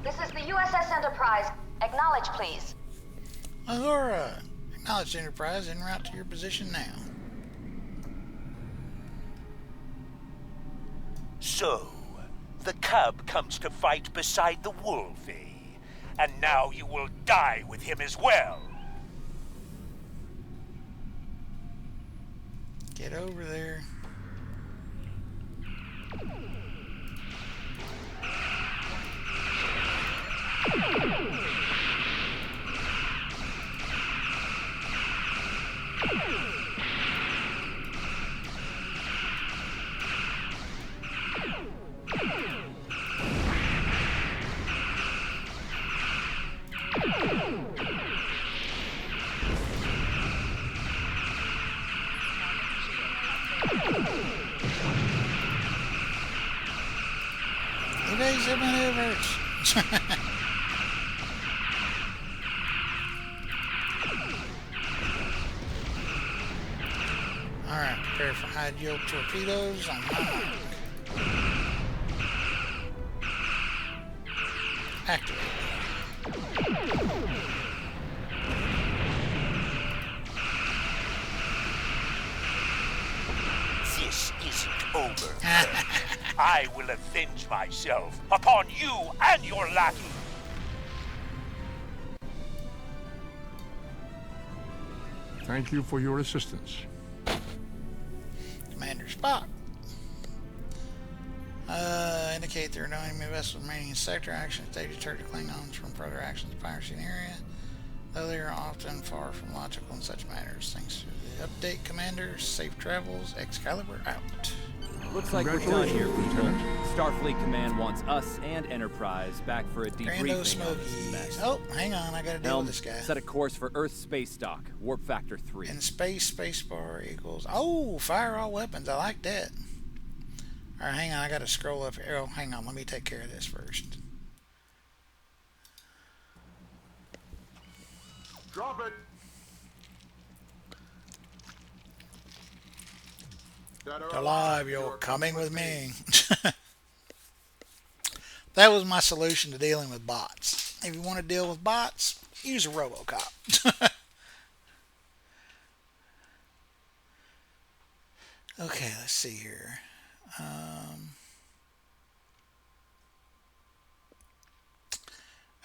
This is the USS Enterprise. Acknowledge, please. Ahura, acknowledge Enterprise en route to your position now. So, the cub comes to fight beside the wolfie, and now you will die with him as well. Get over there. Evasive maneuvers. Alright, prepare for high yield torpedoes on my mark. Activate. This isn't over. I will avenge myself upon you and your lackey. Thank you for your assistance. Commander Spock. Indicate there are no enemy vessels remaining in sector. Actions they deter the Klingons from further actions in the piracy area, though they are often far from logical in such matters. Thanks for the update, Commander. Safe travels. Excalibur out. Looks like we're done here, people. Starfleet Command wants us and Enterprise back for a debriefing on this mess. Oh, hang on, I gotta deal with this guy. Set a course for Earth space dock, warp factor 3. In space, spacebar equals... Oh, fire all weapons. I like that. Alright, hang on, I gotta scroll up here. Oh, hang on, let me take care of this first. Drop it. Alive, you're coming with me. That was my solution to dealing with bots. If you want to deal with bots, use a RoboCop. Okay, let's see here.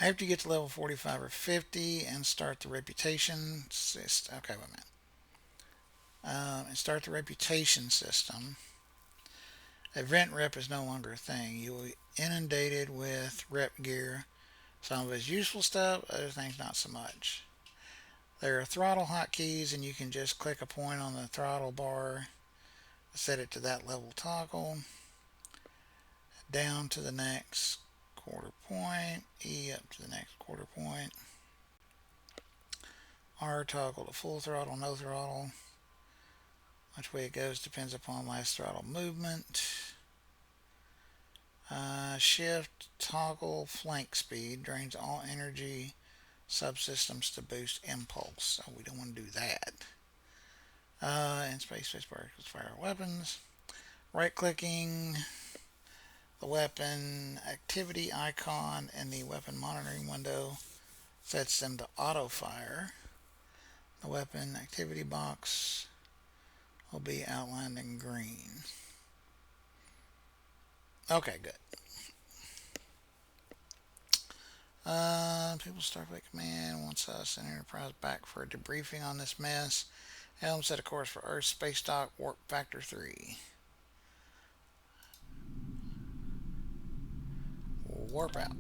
After you get to level 45 or 50 and start the reputation system. Okay, wait a minute. And start the reputation system. Event rep is no longer a thing. You will be inundated with rep gear. Some of it's useful stuff, other things not so much. There are throttle hotkeys, and you can just click a point on the throttle bar, set it to that level toggle, down to the next quarter point, E up to the next quarter point, R toggle to full throttle, no throttle. Which way it goes depends upon last throttle movement. Shift, toggle, flank speed. Drains all energy subsystems to boost impulse. So we don't want to do that. In space, spacebar equals fire weapons. Right clicking The weapon activity icon in the weapon monitoring window sets them to auto fire. The weapon activity box will be outlined in green. Okay, good. People Starfleet Command wants us and Enterprise back for a debriefing on this mess. Helm set a course for Earth Space Dock Warp Factor 3. Warp out.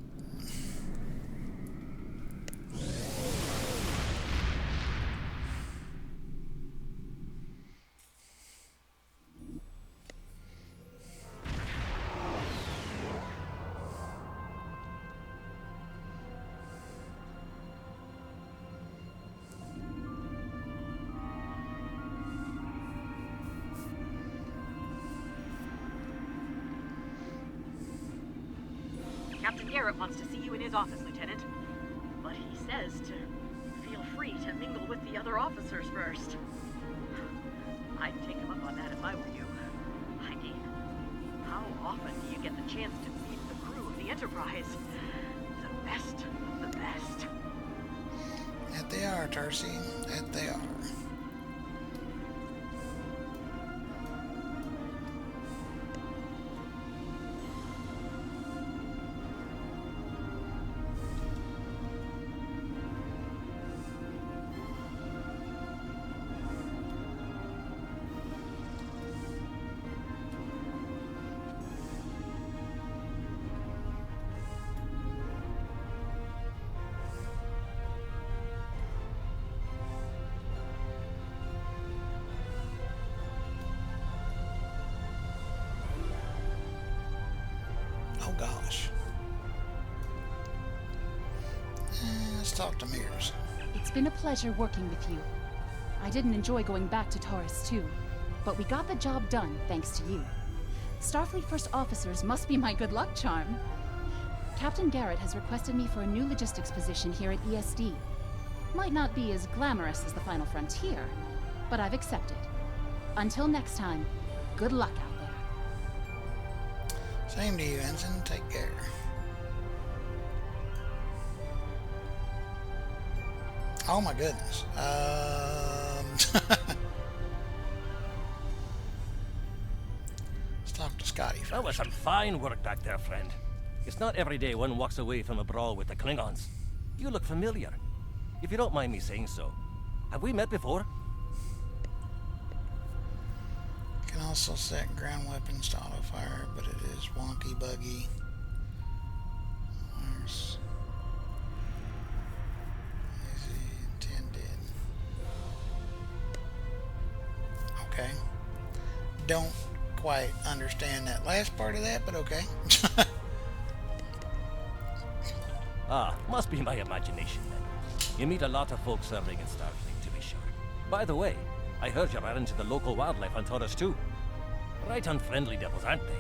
Captain Garrett wants to see you in his office, Lieutenant. But he says to feel free to mingle with the other officers first. I'd take him up on that if I were you. I mean, how often do you get the chance to meet the crew of the Enterprise? The best of the best. That they are, Tarsi. That they are. Oh gosh. Let's talk to Mears. It's been a pleasure working with you. I didn't enjoy going back to Taurus 2, but we got the job done thanks to you. Starfleet First Officers must be my good luck charm. Captain Garrett has requested me for a new logistics position here at ESD. Might not be as glamorous as the Final Frontier, but I've accepted. Until next time, good luck out there. Same to you, Ensign. Take care. Oh my goodness. Let's talk to Scotty first. That was some fine work back there, friend. It's not every day one walks away from a brawl with the Klingons. You look familiar. If you don't mind me saying so. Have we met before? Can also set ground weapons to auto fire, but it is wonky buggy. Where's easy intended? Okay. Don't quite understand that last part of that, but okay. Ah, must be my imagination then. You meet a lot of folks serving in Starfleet, to be sure. By the way, I heard you ran into the local wildlife on Taurus too. Right unfriendly devils, aren't they?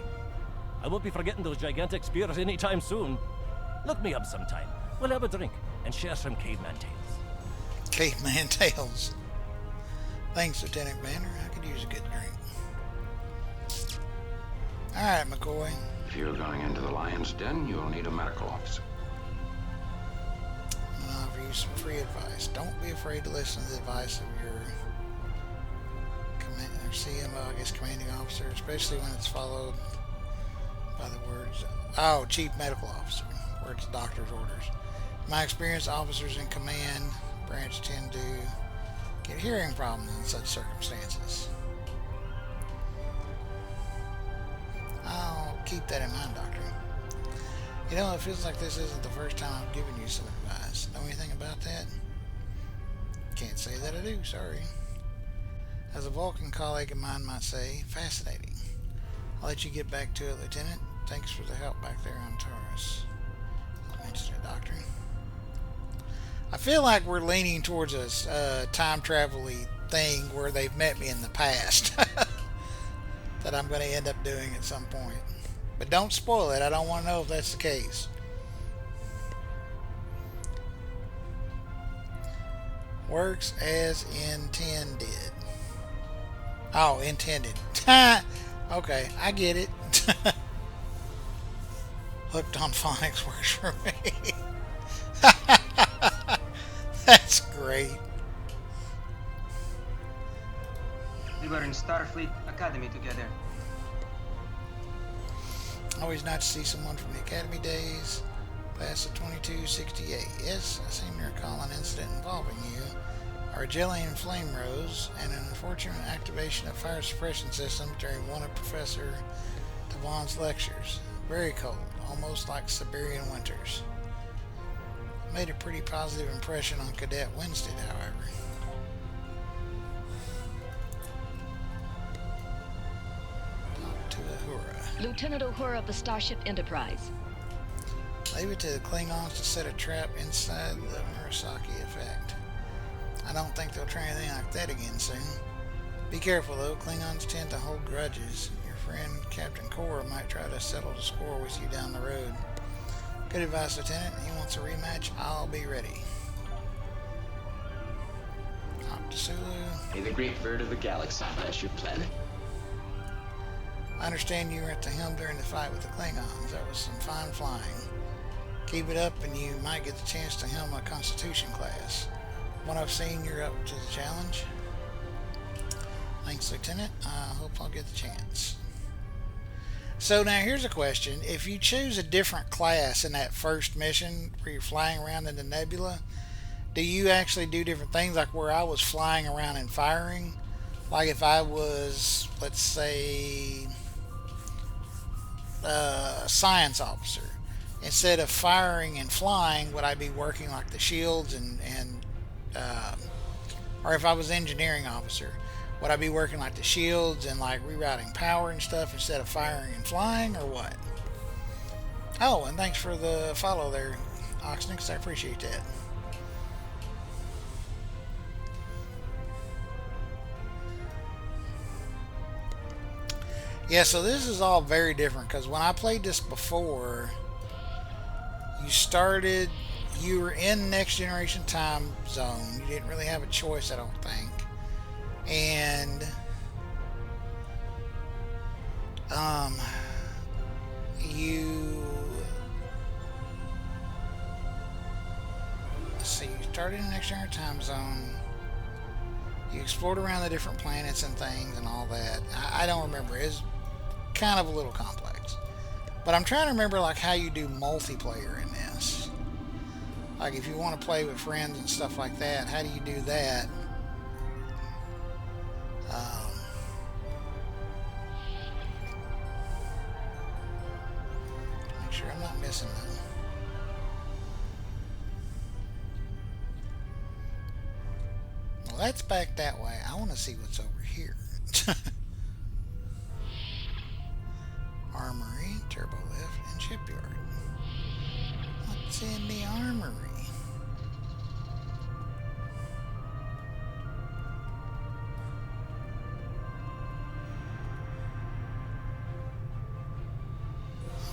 I won't be forgetting those gigantic spears anytime soon. Look me up sometime. We'll have a drink and share some caveman tales. Caveman tales. Thanks, Lieutenant Commander. I could use a good drink. Alright, McCoy. If you're going into the Lion's Den, you'll need a medical officer. I'll offer you some free advice. Don't be afraid to listen to the advice of your CMO, I guess, commanding officer, especially when it's followed by the words, oh, chief medical officer, where it's doctor's orders. In my experience, officers in command branch tend to get hearing problems in such circumstances. I'll keep that in mind, Doctor. You know, it feels like this isn't the first time I've given you some advice. Know anything about that? Can't say that I do, sorry. As a Vulcan colleague of mine might say, fascinating. I'll let you get back to it, Lieutenant. Thanks for the help back there on Taurus. I'll mention it, Doctor. I feel like we're leaning towards a time travel-y thing where they've met me in the past. That I'm going to end up doing at some point. But don't spoil it. I don't want to know if that's the case. Works as intended. Oh, intended. Okay, I get it. Hooked on phonics works for me. That's great. We were in Starfleet Academy together. Always nice to see someone from the Academy days. Class of 2268. Yes, I seem to recall an incident involving you. Our Argelian flame rose, and an unfortunate activation of fire suppression systems during one of Professor Devon's lectures. Very cold, almost like Siberian winters. Made a pretty positive impression on Cadet Winstead, however. Talk to Uhura. Lieutenant Uhura of the Starship Enterprise. Leave it to the Klingons to set a trap inside the Murasaki effect. I don't think they'll try anything like that again soon. Be careful though, Klingons tend to hold grudges. Your friend Captain Kora might try to settle the score with you down the road. Good advice, Lieutenant. He wants a rematch. I'll be ready. Hop to Sulu. May the great bird of the galaxy bless your planet. I understand you were at the helm during the fight with the Klingons. That was some fine flying. Keep it up and you might get the chance to helm a Constitution class. From what I've seen, you're up to the challenge. Thanks, Lieutenant. I hope I'll get the chance. So now here's a question. If you choose a different class in that first mission where you're flying around in the nebula, do you actually do different things, like where I was flying around and firing? Like if I was, let's say, a science officer, instead of firing and flying, would I be working like the shields or if I was engineering officer, would I be working like the shields and like rerouting power and stuff instead of firing and flying, or what? Oh, and thanks for the follow there, Oxnix. I appreciate that. Yeah, so this is all very different because when I played this before, you were in Next Generation time zone. You didn't really have a choice, I don't think. And you started in Next Generation time zone. You explored around the different planets and things and all that. I don't remember. It's kind of a little complex. But I'm trying to remember like how you do multiplayer in this. Like if you want to play with friends and stuff like that, how do you do that? Make sure I'm not missing them. Well, that's back that way. I want to see what's over here. Armory, turbo lift, and shipyard. What's in the armory?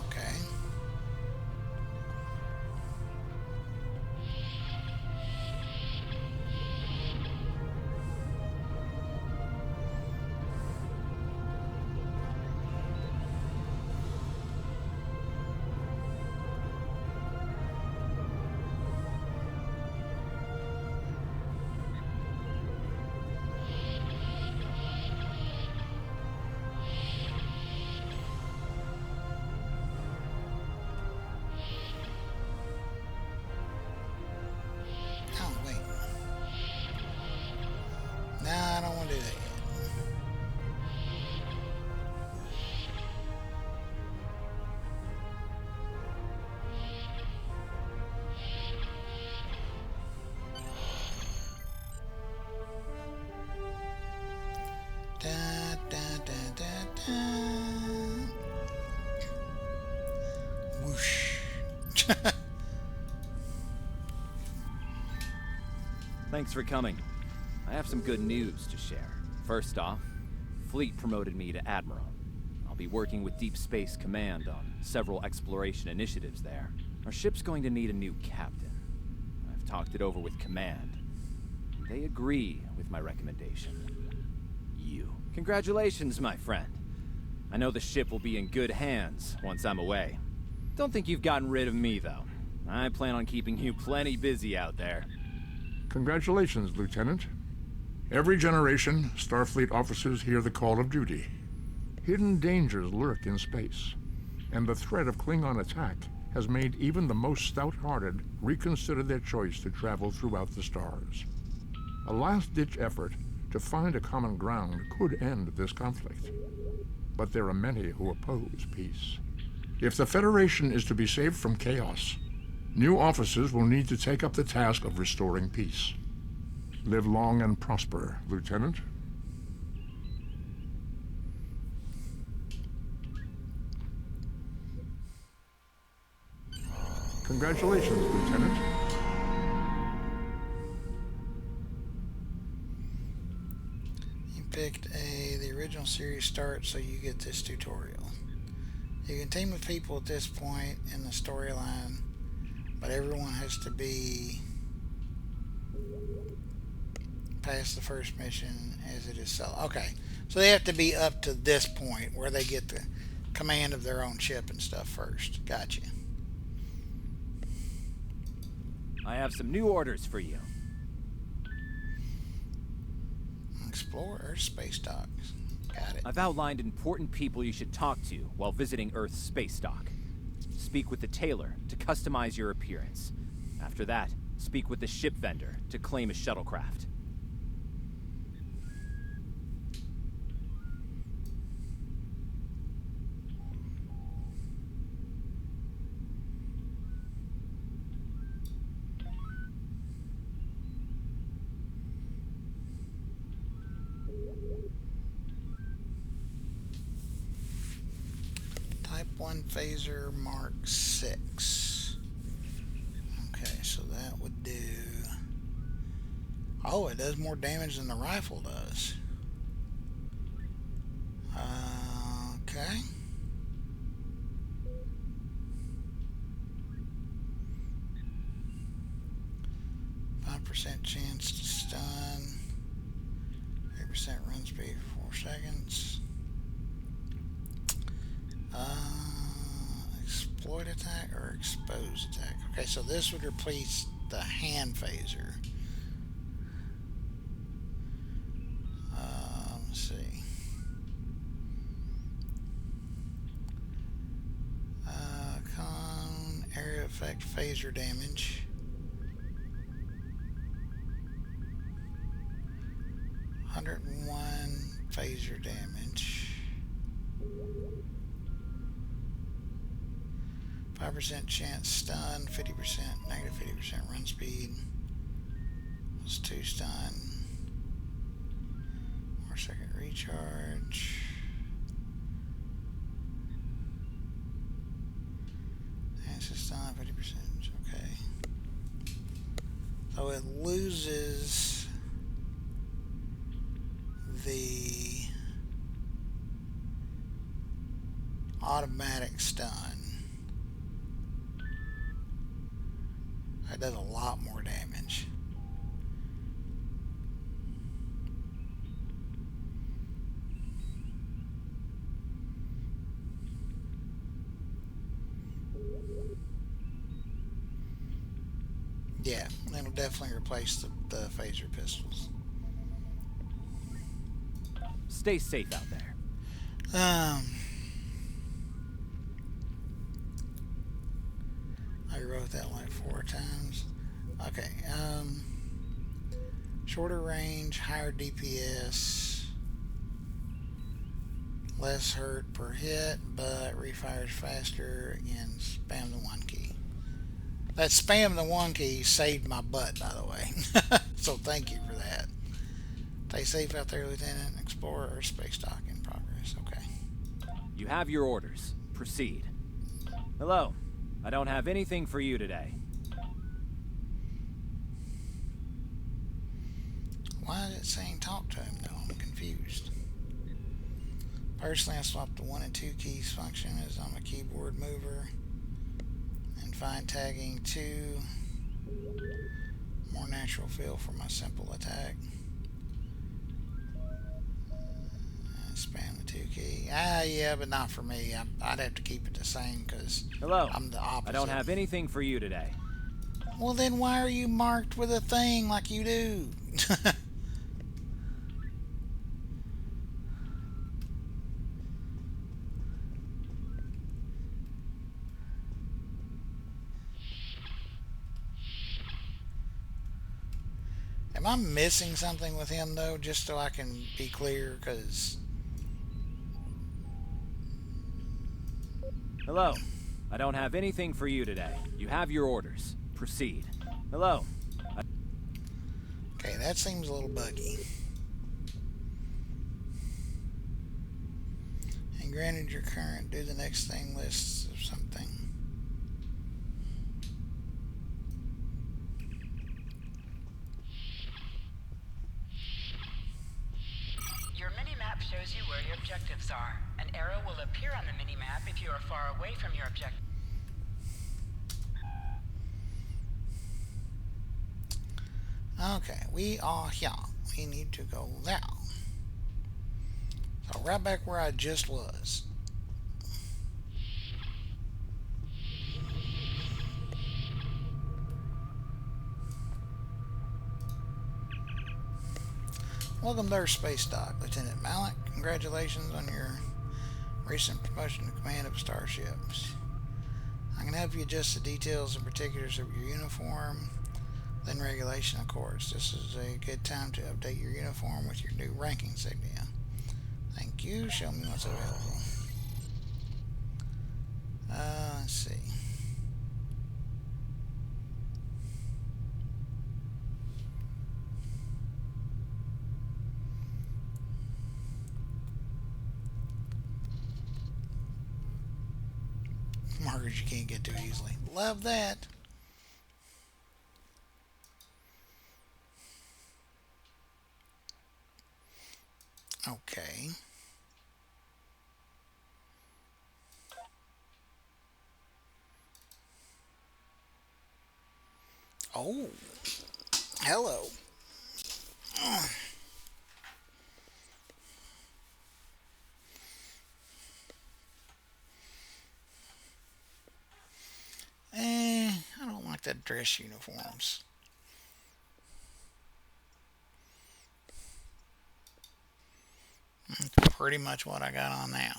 Okay. Oh, wait. Nah, I don't want to do that yet. Da, da, da, da, da. Whoosh. Thanks for coming. I have some good news to share. First off, Fleet promoted me to Admiral. I'll be working with Deep Space Command on several exploration initiatives there. Our ship's going to need a new captain. I've talked it over with Command. They agree with my recommendation. You. Congratulations, my friend. I know the ship will be in good hands once I'm away. Don't think you've gotten rid of me, though. I plan on keeping you plenty busy out there. Congratulations, Lieutenant. Every generation, Starfleet officers hear the call of duty. Hidden dangers lurk in space, and the threat of Klingon attack has made even the most stout-hearted reconsider their choice to travel throughout the stars. A last-ditch effort to find a common ground could end this conflict. But there are many who oppose peace. If the Federation is to be saved from chaos, new officers will need to take up the task of restoring peace. Live long and prosper, Lieutenant. Congratulations, Lieutenant. You picked the original series start, so you get this tutorial. You can team with people at this point in the storyline, but everyone has to be past the first mission as it is so. Okay, so they have to be up to this point where they get the command of their own ship and stuff first. Gotcha. I have some new orders for you. Explore Earth space docks. Got it. I've outlined important people you should talk to while visiting Earth's space dock. Speak with the tailor to customize your appearance. After that, speak with the ship vendor to claim a shuttlecraft. Type 1 phaser Mark 6. Okay, so that would do... Oh, it does more damage than the rifle does. Okay. % chance to stun. 8% run speed for 4 seconds. Exploit attack or expose attack. Okay, so this would replace the hand phaser. Let's see. Con area effect phaser damage. 101 phaser damage. 5% chance stun, 50%, negative 50% run speed. Plus 2 stun. 4-second recharge. Chance stun, 50%. Okay. So it loses the automatic stun. That does a lot more damage. Yeah, it'll definitely replace the phaser pistols. Stay safe out there. I wrote that like 4 times. Okay, shorter range, higher DPS, less hurt per hit, but refires faster. Again, spam the 1 key. That spam the 1 key saved my butt, by the way. So thank you for that. Stay safe out there, Lieutenant. Explorer or space dock in progress. Okay. You have your orders. Proceed. Hello. I don't have anything for you today. Why is it saying talk to him though? I'm confused. Personally, I swapped the 1 and 2 keys function as I'm a keyboard mover. And find tagging 2. More natural feel for my simple attack. Spam the 2 key. Yeah, but not for me. I'd have to keep it the same because Hello. I'm the opposite. I don't have anything for you today. Well, then why are you marked with a thing like you do? Am I missing something with him, though, just so I can be clear? Because... Hello. I don't have anything for you today. You have your orders. Proceed. Hello. Okay, that seems a little buggy. And granted your current, do the next thing lists of something. Your mini-map shows you where your objectives are. An arrow will appear on the mini-map if you are far away from your objective. Okay, we are here. We need to go there. So right back where I just was. Welcome to our space dock, Lieutenant Malik. Congratulations on your recent promotion to command of starships. I can help you adjust the details and particulars of your uniform, then regulation, of course. This is a good time to update your uniform with your new ranking insignia. Thank you. Show me what's available. Let's see. Markers you can't get to easily. Love that. Okay. Oh. Hello. I don't like the dress uniforms. That's pretty much what I got on now.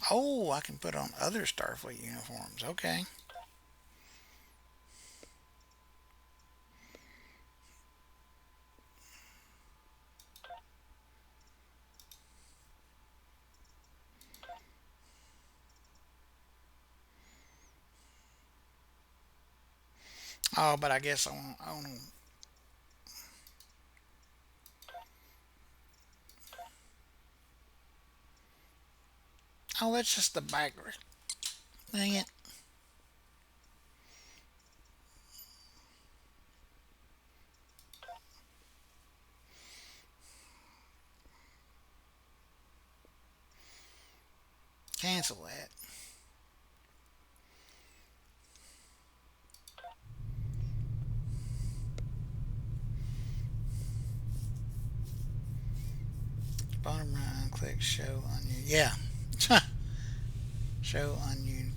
Oh, I can put on other Starfleet uniforms. Okay. Oh, but I guess I want to... Oh, that's just the background. Dang it. Cancel that. Bottom right, click show on you. Yeah. Show unused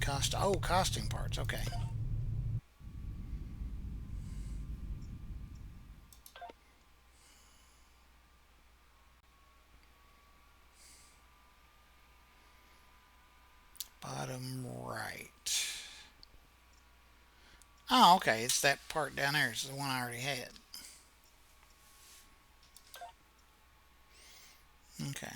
costume parts. Okay. Bottom right. Oh, okay. It's that part down there. It's the one I already had. Okay.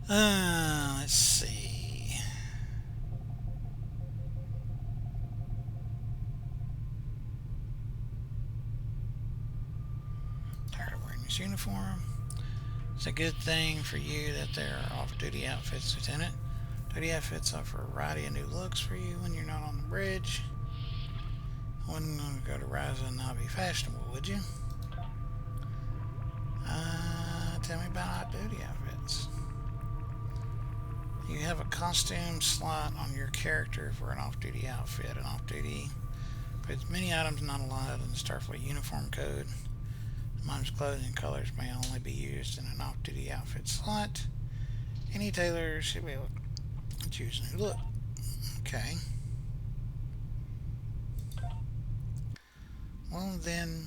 Let's see. uniform. It's a good thing for you that there are off-duty outfits, Lieutenant. Duty outfits offer a variety of new looks for you when you're not on the bridge. I wouldn't want to go to Ryza and not be fashionable, would you? Tell me about off-duty outfits. You have a costume slot on your character for an off-duty outfit. An off-duty puts many items not allowed in the Starfleet uniform code. Items, clothing, and colors may only be used in an off-duty outfit slot. Any tailor should be able to choose a new look. Okay. Well then,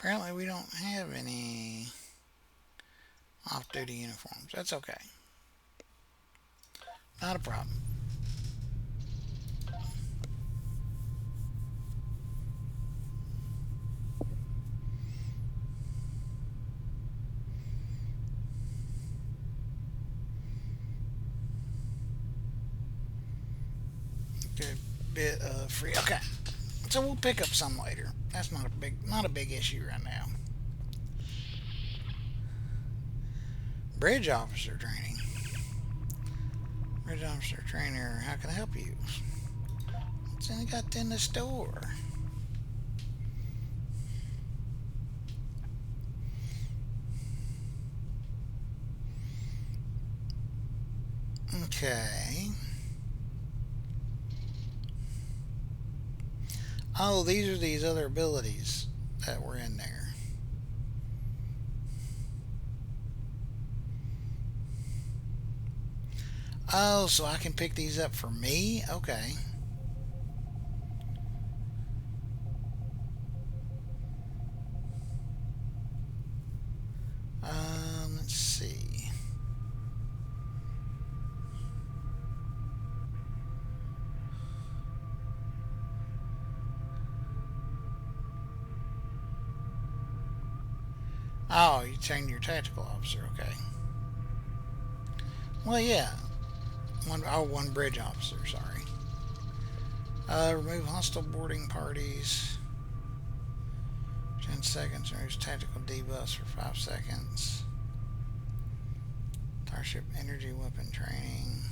apparently we don't have any off-duty uniforms. That's okay. Not a problem. Good bit of free. Okay. So we'll pick up some later. That's not a big issue right now. Bridge officer training. Bridge officer trainer, how can I help you? What's in got in the store? Okay. Oh, these are these other abilities that were in there. Oh, so I can pick these up for me? Okay. Let's see. Oh, you train your tactical officer, okay. Well, yeah. One bridge officer, sorry. Remove hostile boarding parties. 10 seconds. Remove tactical debuffs for 5 seconds. Starship energy weapon training.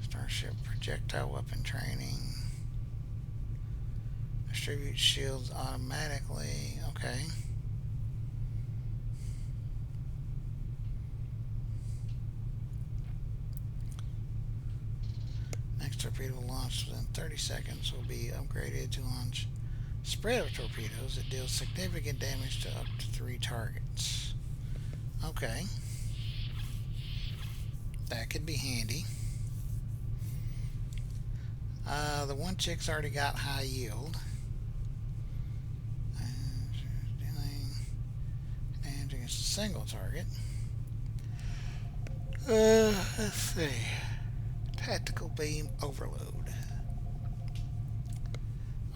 Starship projectile weapon training. Distribute shields automatically. Okay. Next torpedo launched within 30 seconds will be upgraded to launch a spread of torpedoes that deals significant damage to up to 3 targets. Okay. That could be handy. The one chick's already got high yield. And against a single target. Let's see. Tactical beam overload.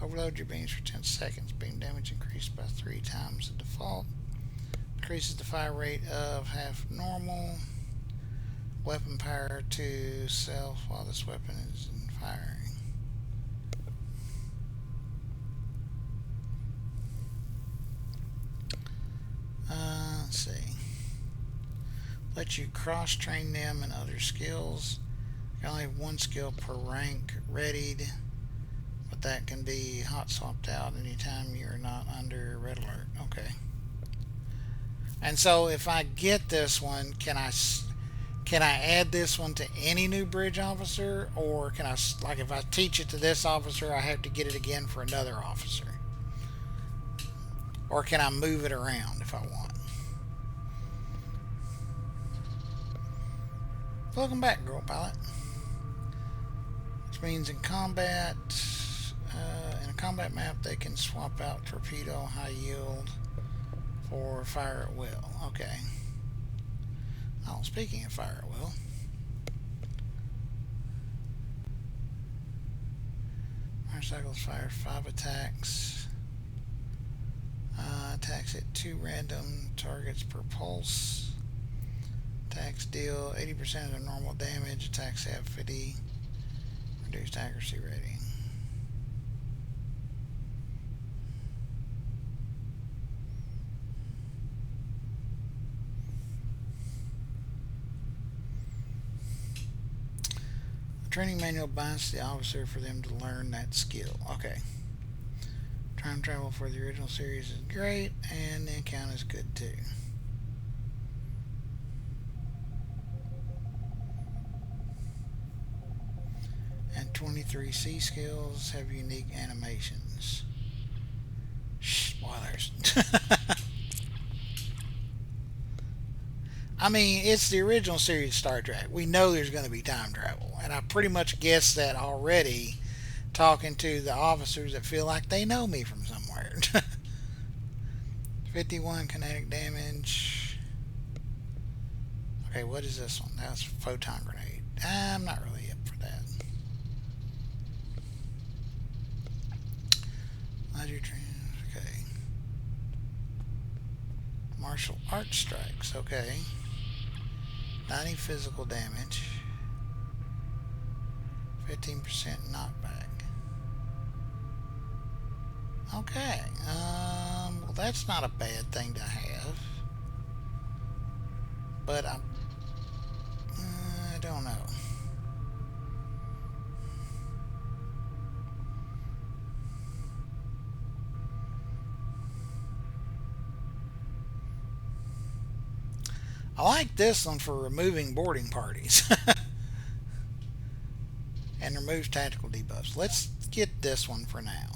Overload your beams for 10 seconds. Beam damage increased by 3 times the default. Increases the fire rate of half normal. Weapon power to self while this weapon is in firing. Let's see. Let you cross-train them in other skills. You only have 1 skill per rank readied, but that can be hot swapped out anytime you're not under red alert. Okay. And so if I get this one, can I add this one to any new bridge officer, or can I, like if I teach it to this officer, I have to get it again for another officer? Or can I move it around if I want? Welcome back, girl pilot. Which means in combat, in a combat map, they can swap out torpedo, high yield, for fire at will. Okay. Oh, speaking of fire at will. Motorcycles fire 5 attacks. Attacks hit 2 random targets per pulse. Attacks deal 80% of their normal damage. Attacks have 50 reduced accuracy rating. The training manual binds the officer for them to learn that skill. Okay. Time travel for the original series is great, and the account is good too. And 23 C skills have unique animations. Spoilers. I mean, it's the original series of Star Trek. We know there's going to be time travel, and I pretty much guessed that already talking to the officers that feel like they know me from somewhere. 51 kinetic damage. Okay, what is this one? That's a photon grenade. I'm not really up for that. Okay. Martial arts strikes. Okay. 90 physical damage. 15% knockback. Okay. Well, that's not a bad thing to have. But I don't know. I like this one for removing boarding parties. And removes tactical debuffs. Let's get this one for now.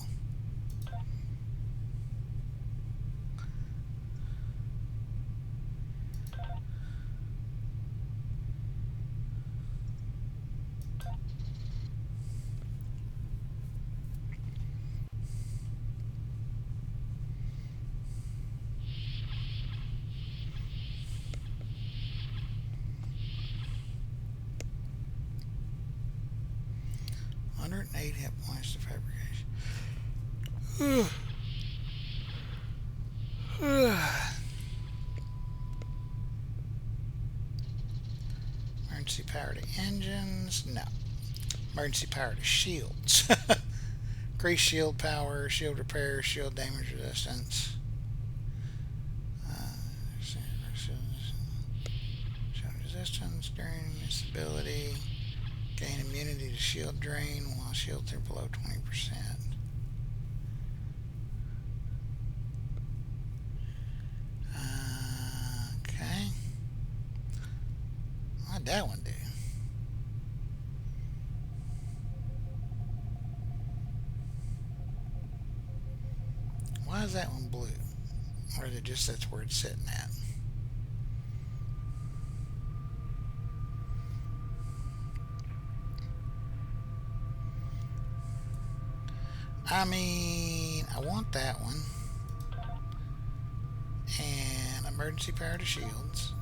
Eight hit points to fabrication. Emergency power to engines? No. Emergency power to shields. Increase shield power, shield repair, shield damage resistance. Shield resistance during this ability. Gain immunity to shield drain while shields are below 20%. Okay. What'd that one do? Why is that one blue? Or is it just that's where it's sitting at? I mean, I want that one. And emergency power to shields.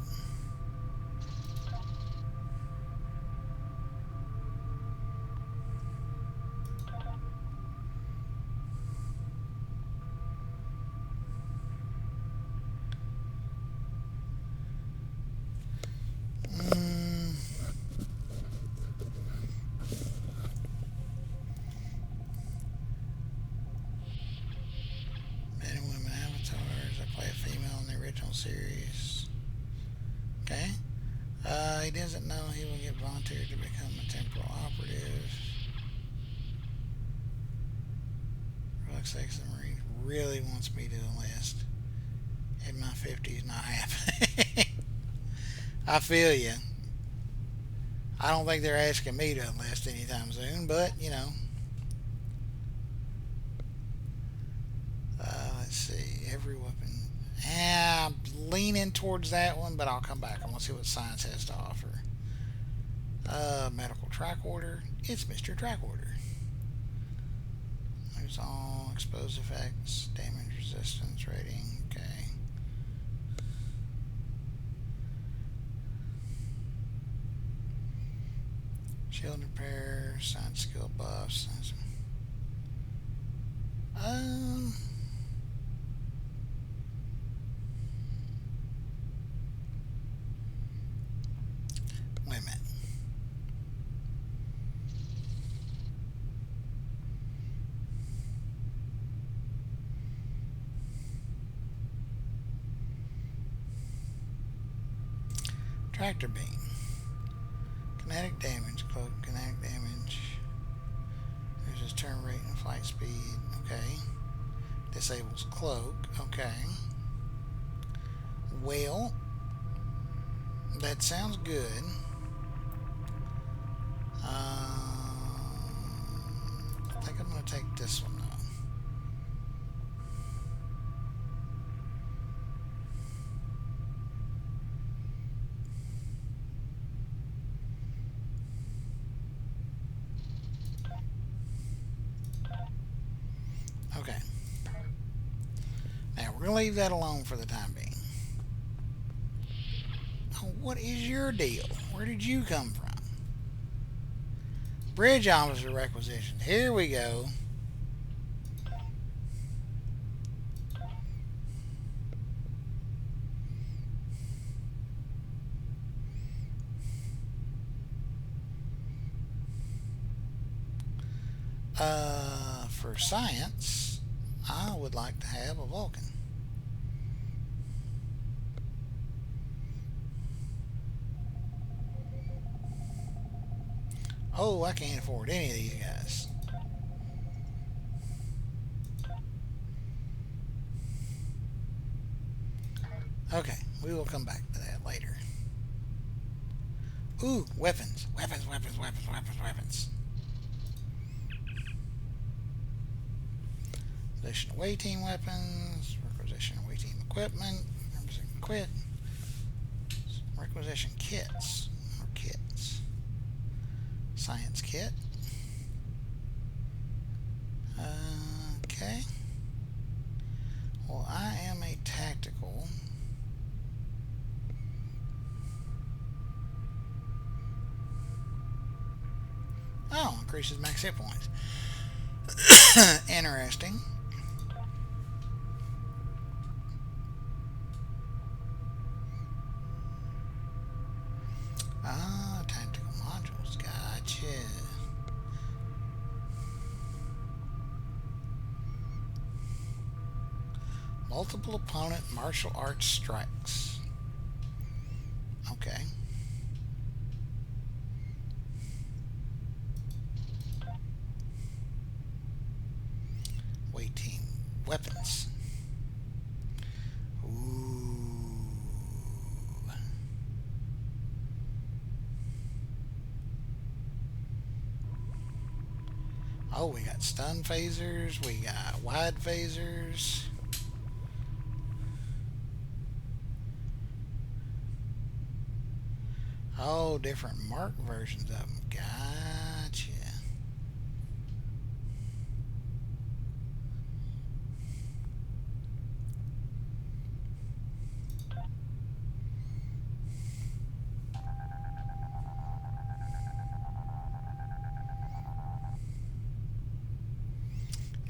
Series. Okay. He doesn't know he will get volunteered to become a temporal operative. Looks like the Marine really wants me to enlist. In my 50s, not happening. I feel you. I don't think they're asking me to enlist anytime soon, but you know. Let's see. Every weapon. I'm leaning towards that one, but I'll come back. I want to see what science has to offer. Medical tricorder. It's Mr. Tricorder. There's all exposed effects, damage resistance rating. Okay. Shield repair, science skill buffs. Wait a minute. Tractor beam. Kinetic damage. Cloak. Kinetic damage. There's his turn rate and flight speed. Okay. Disables cloak. Okay. Well, that sounds good. I think I'm going to take this one though. Okay. Now we're going to leave that alone for the time being. Oh, what is your deal? Where did you come from? Bridge officer requisitioned. Here we go. For science, I would like to have a Vulcan. Oh, I can't afford any of these guys. Okay, we will come back to that later. Ooh, weapons. Weapons. Requisition away team weapons. Requisition away team equipment. Requisition quit. Requisition kits. Or kits. Science kit. Okay. Well, I am a tactical. Oh, increases max hit points. Interesting. Ah, tactical modules. Gotcha. Multiple opponent martial arts strikes. Okay. Weight team weapons. Ooh. Oh, we got stun phasers. We got wide phasers. Oh, different mark versions of them. Gotcha.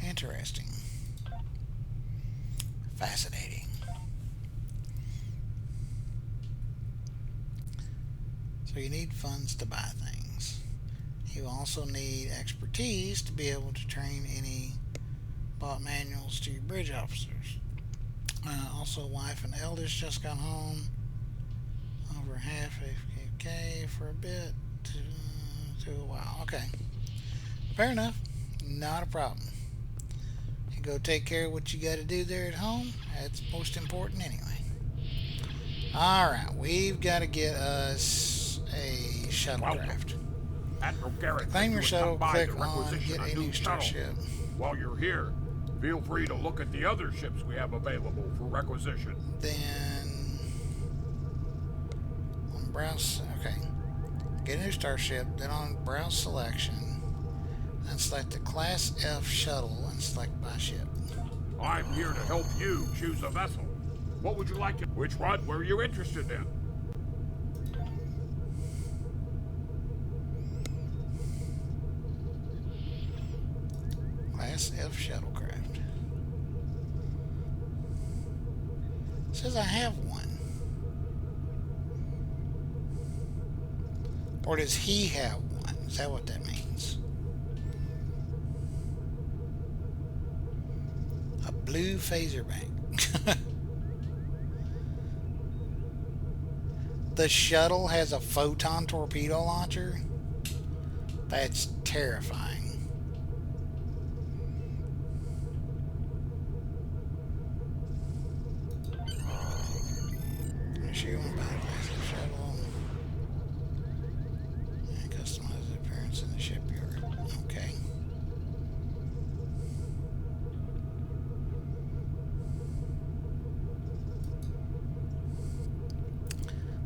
Interesting. Fascinating. So you need funds to buy things. You also need expertise to be able to train any bought manuals to your bridge officers. Also, wife and eldest just got home. Over half AFK for a bit to a while. Okay. Fair enough. Not a problem. You go take care of what you got to do there at home. That's most important anyway. Alright, we've got to get us a shuttlecraft. Admiral Garrett, Claim your shuttle, click on requisition get a a new new shuttle. starship. While you're here, feel free to look at the other ships we have available for requisition. Then on browse, okay. Get a new starship, then on Browse Selection, then select the Class F shuttle and select Buy Ship. I'm here to help you choose a vessel. What would you like to... Which one were you interested in? Class F shuttlecraft. Says I have one. Or does he have one? Is that what that means? A blue phaser bank. The shuttle has a photon torpedo launcher? That's terrifying. Shoot one by the class of shuttle. And customize the appearance in the shipyard. Okay.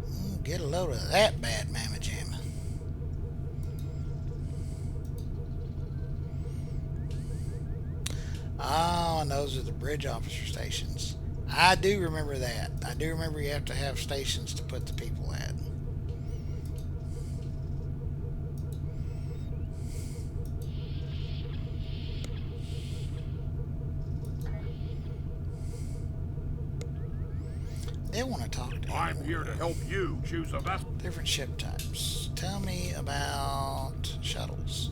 Ooh, get a load of that bad mamma jamma. Oh, and those are the bridge officer stations. I do remember that. I do remember you have to have stations to put the people at. They want to talk to you. I'm here to help you choose a vessel. Different ship types. Tell me about shuttles.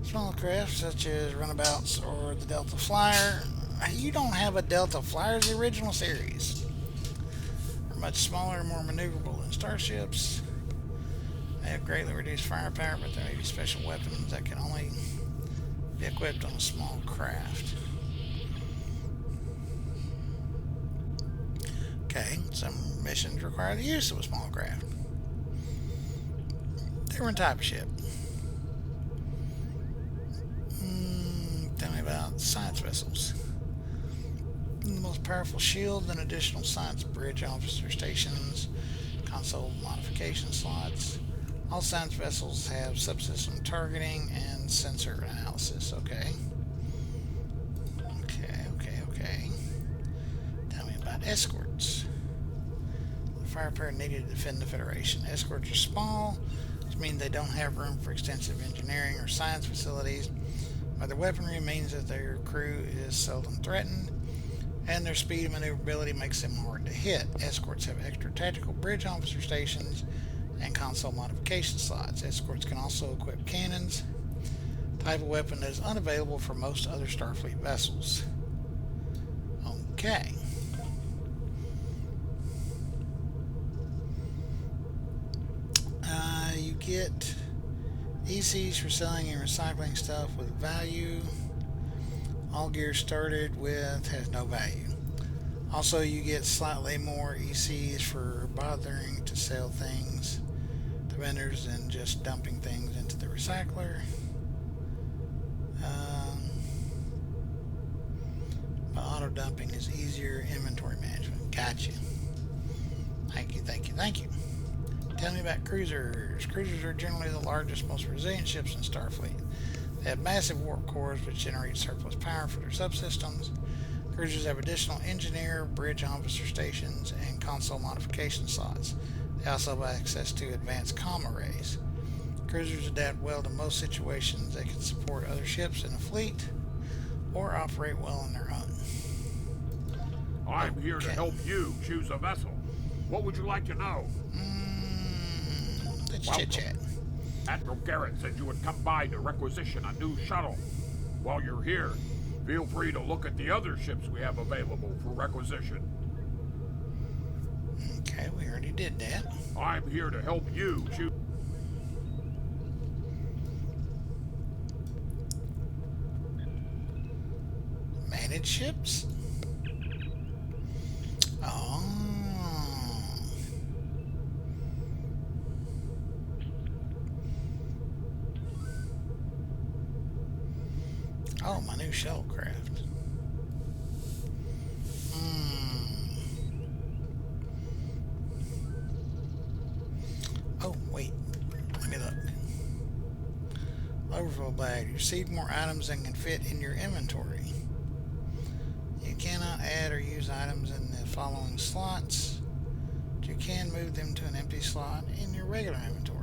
Small craft such as runabouts or the Delta Flyer. You don't have a Delta Flyer's the original series. They're much smaller and more maneuverable than starships. They have greatly reduced firepower, but there may be special weapons that can only be equipped on a small craft. Okay, some missions require the use of a small craft. Different type of ship. Tell me about science vessels. The most powerful shields and additional science bridge officer stations, console modification slots. All science vessels have subsystem targeting and sensor analysis. Okay. Okay. Tell me about escorts. The firepower needed to defend the Federation. Escorts are small, which means they don't have room for extensive engineering or science facilities. But their weaponry means that their crew is seldom threatened, and their speed and maneuverability makes them hard to hit. Escorts have extra tactical bridge officer stations and console modification slots. Escorts can also equip cannons, type of weapon that is unavailable for most other Starfleet vessels. Okay. You get ECs for selling and recycling stuff with value. All gear started with has no value. Also, you get slightly more ECs for bothering to sell things to vendors than just dumping things into the recycler. But auto dumping is easier inventory management. Gotcha. Thank you. Tell me about cruisers. Cruisers are generally the largest, most resilient ships in Starfleet. They have massive warp cores which generate surplus power for their subsystems. Cruisers have additional engineer, bridge officer stations, and console modification slots. They also have access to advanced comm arrays. Cruisers adapt well to most situations. They can support other ships in a fleet or operate well on their own. I'm here to help you choose a vessel. What would you like to know? Let's chit-chat. Admiral Garrett said you would come by to requisition a new shuttle. While you're here, feel free to look at the other ships we have available for requisition. Okay, we already did that. I'm here to help you choose. Manage ships? Oh. Oh, my new shuttlecraft. Overflow bag. You receive more items than can fit in your inventory. You cannot add or use items in the following slots, but you can move them to an empty slot in your regular inventory.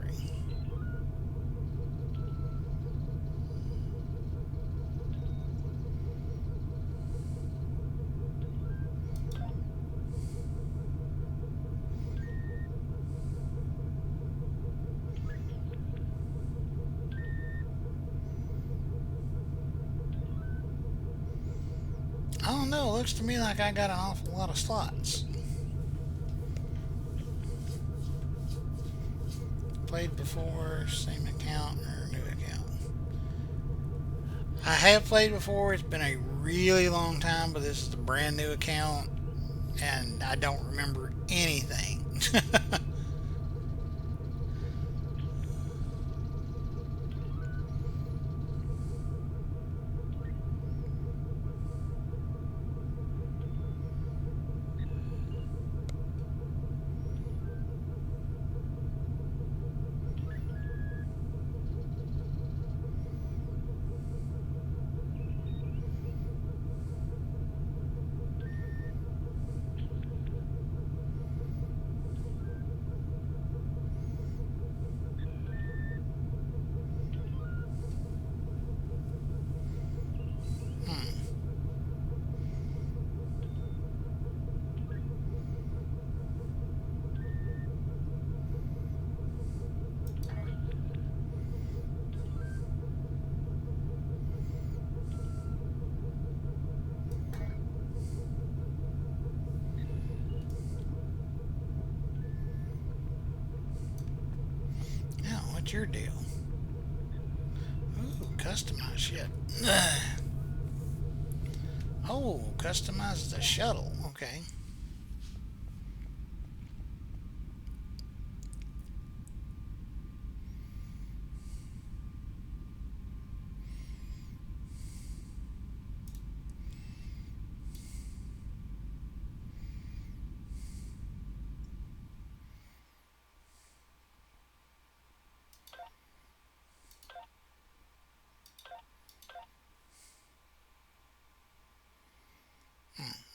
I don't know, it looks to me like I got an awful lot of slots. Played before, same account or new account. I have played before, it's been a really long time, but this is a brand new account and I don't remember anything. What's your deal? Ooh, customize shit. Oh, customize the shuttle. Okay.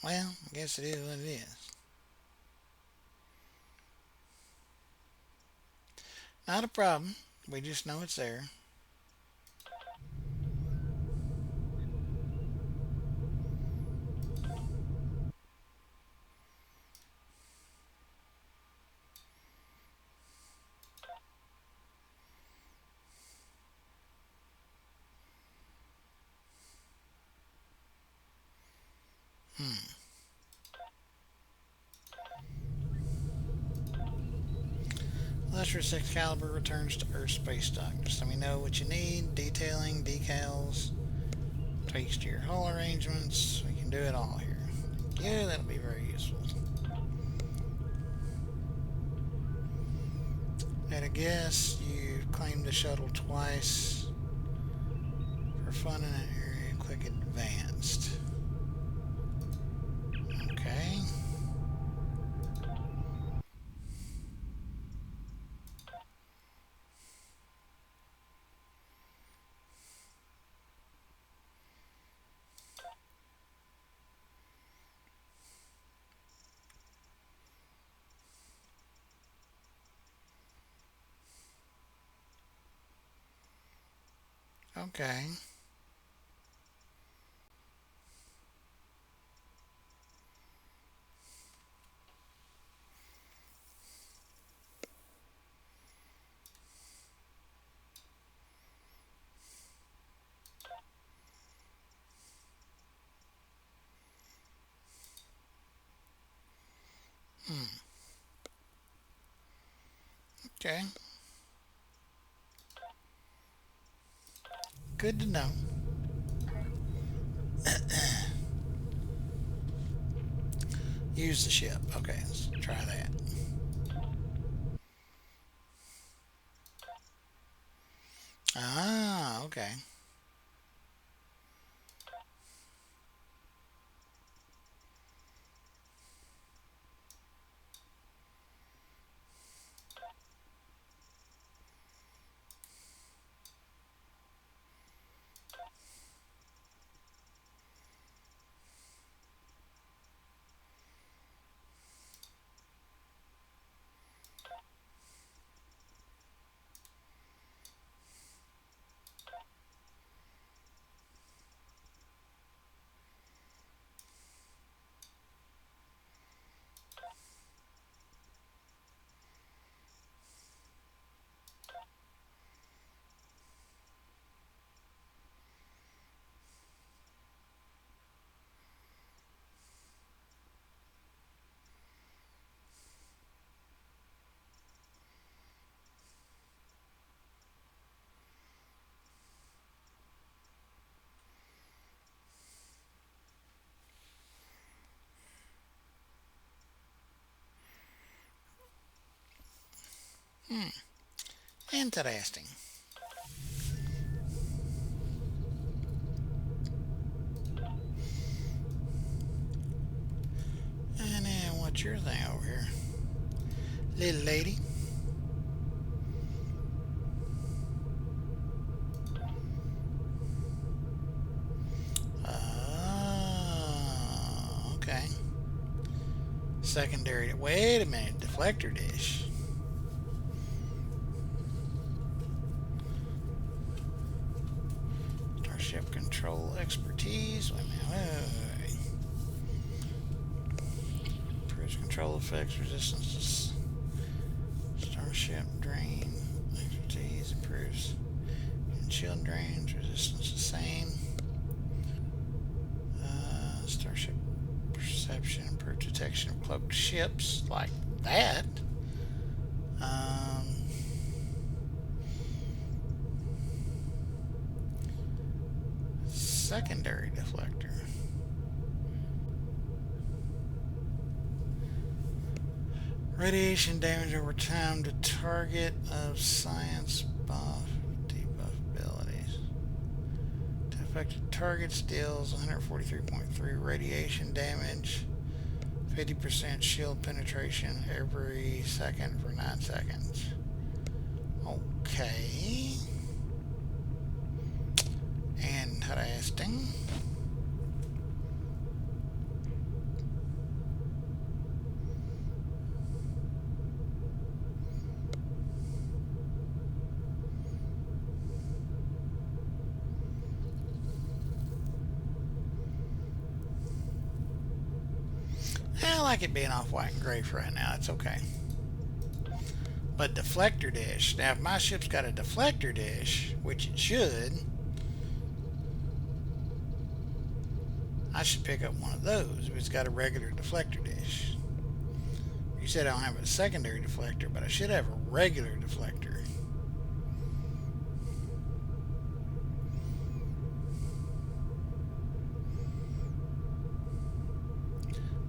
Well, I guess it is what it is. Not a problem. We just know it's there. Lustrous Excalibur returns to Earth space dock. Just let me know what you need. Detailing, decals, tweaks to your hull arrangements. We can do it all here. Yeah, that'll be very useful. At a guess, you claimed the shuttle twice. For fun in an area, click advanced. Okay. Okay. Okay. Good to know. Use the ship. Okay, let's try that. Ah, okay. Interesting. And then what's your thing over here? Little lady. Okay. Secondary. Wait a minute. Deflector dish. Starship control expertise. Wait a minute. Wait. Improves control effects, resistance. Starship drain expertise improves. And shield drains resistance the same. Starship perception, improved detection of cloaked ships, like that. Secondary deflector. Radiation damage over time to target of science buff, debuff abilities. To affected targets deals 143.3 radiation damage, 50% shield penetration every second for 9 seconds. Okay. Interesting. I like it being off white and gray for right now. It's okay. But deflector dish. Now, if my ship's got a deflector dish, which it should, I should pick up one of those if it's got a regular deflector dish. You said I don't have a secondary deflector, but I should have a regular deflector.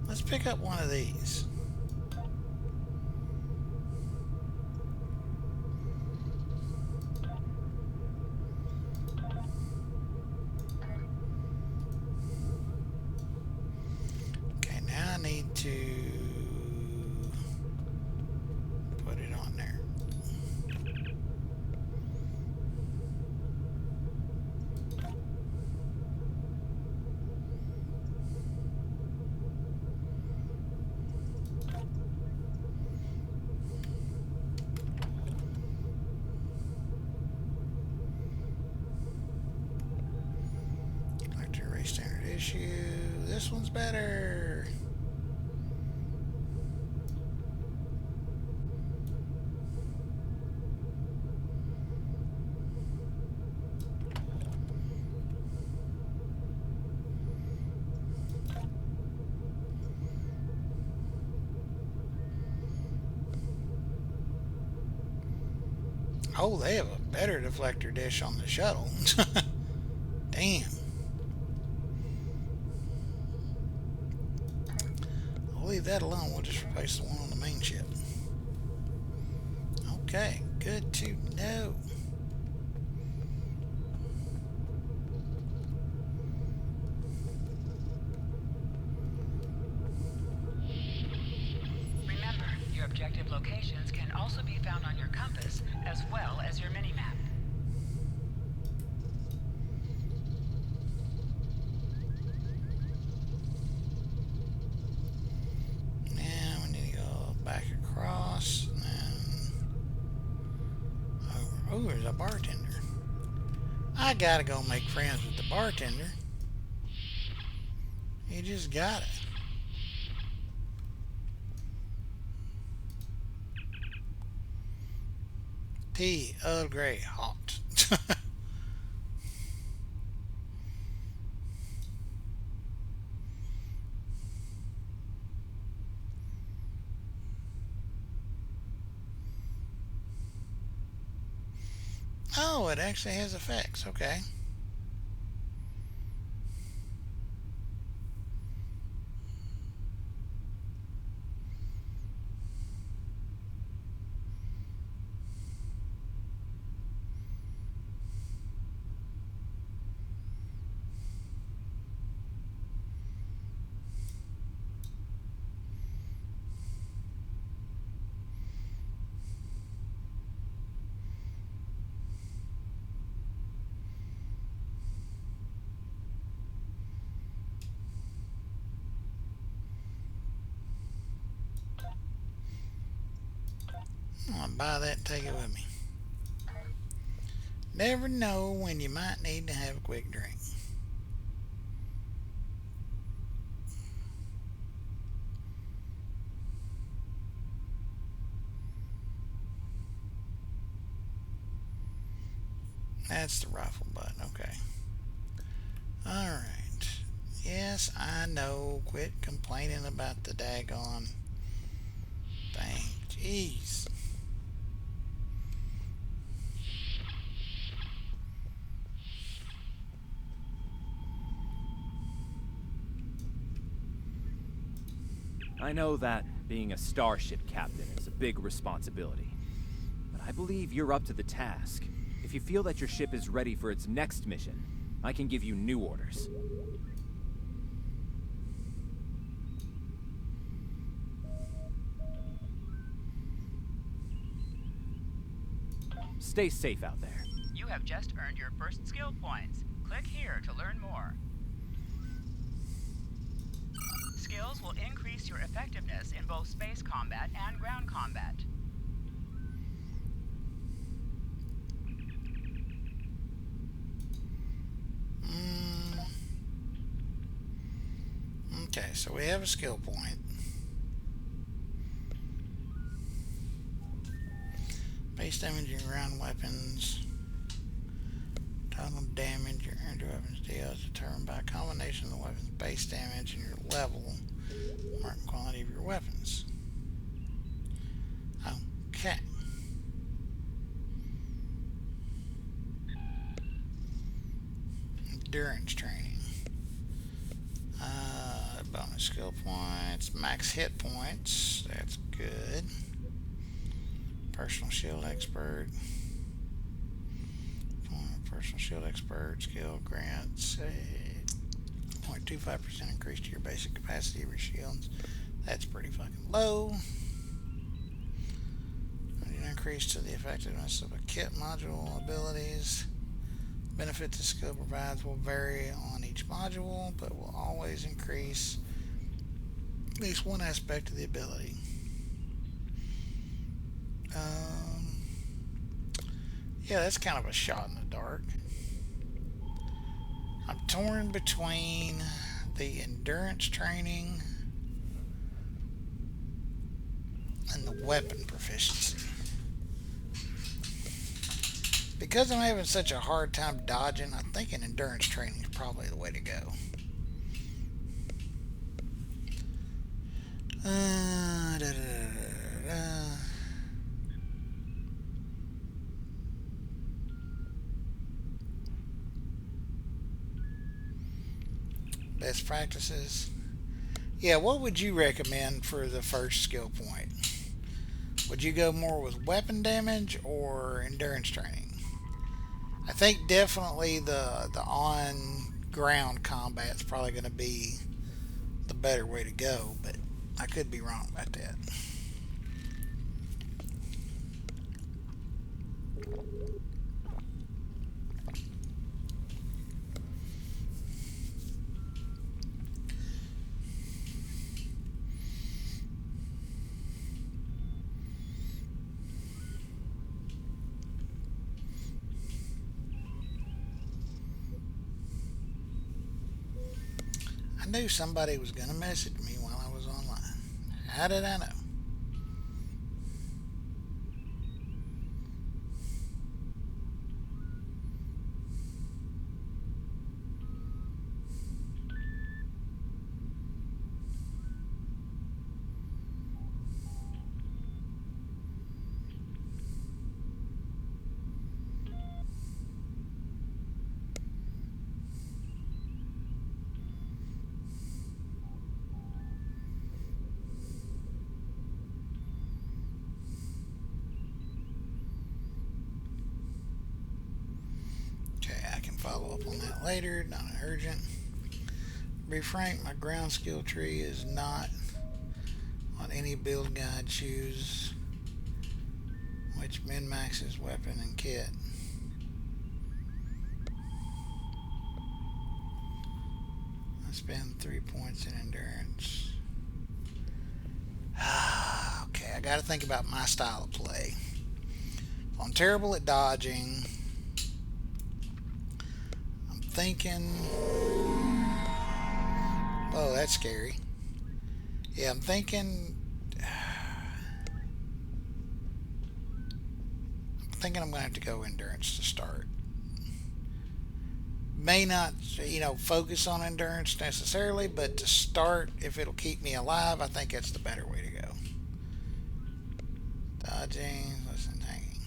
Let's pick up one of these. Okay, now I need to put it on there. Standard issue. This one's better. Oh, they have a better deflector dish on the shuttle. Damn. I'll leave that alone. We'll just replace the one on the main ship. Okay, good to know. Remember, your objective locations can also be found on your compass as well as your minimap. Across and then over. Oh, there's a bartender. I gotta go make friends with the bartender. You just got it. Tea, Earl Grey, hot. Oh, it actually has effects. Okay. I'm gonna buy that and take it with me. Never know when you might need to have a quick drink. That's the rifle button, okay. Alright. Yes, I know. Quit complaining about the daggone thing. Jeez. I know that being a starship captain is a big responsibility, but I believe you're up to the task. If you feel that your ship is ready for its next mission, I can give you new orders. Stay safe out there. You have just earned your first skill points. Click here to learn more. Skills will increase your effectiveness in both space combat and ground combat. Okay, so we have a skill point. Base damage your ground weapons. Total damage your energy weapons deal is determined by a combination of the weapon's base damage and your level, mark and quality of your weapons. Okay. Endurance training. Bonus skill points. Max hit points. That's good. Personal shield expert. Personal shield expert skill grants a 0.25% increase to your basic capacity of your shields. That's pretty fucking low. An increase to the effectiveness of a kit module abilities. Benefit this skill provides will vary on each module, but will always increase at least one aspect of the ability. Yeah, that's kind of a shot in the dark. I'm torn between the endurance training and the weapon proficiency. Because I'm having such a hard time dodging, I'm thinking endurance training is probably the way to go. Best practices. Yeah, what would you recommend for the first skill point? Would you go more with weapon damage or endurance training? I think definitely the on-ground combat is probably going to be the better way to go, but I could be wrong about that. I knew somebody was going to message me while I was online. How did I know? Follow up on that later, not urgent. To be frank, my ground skill tree is not on any build guide. Choose which min-maxes weapon and kit. I spend 3 points in endurance. Okay, I got to think about my style of play. I'm terrible at dodging. I'm thinking... Oh, that's scary. Yeah, I'm thinking I'm going to have to go endurance to start. May not, focus on endurance necessarily, but to start, if it'll keep me alive, I think that's the better way to go. Dodging, listen, hanging.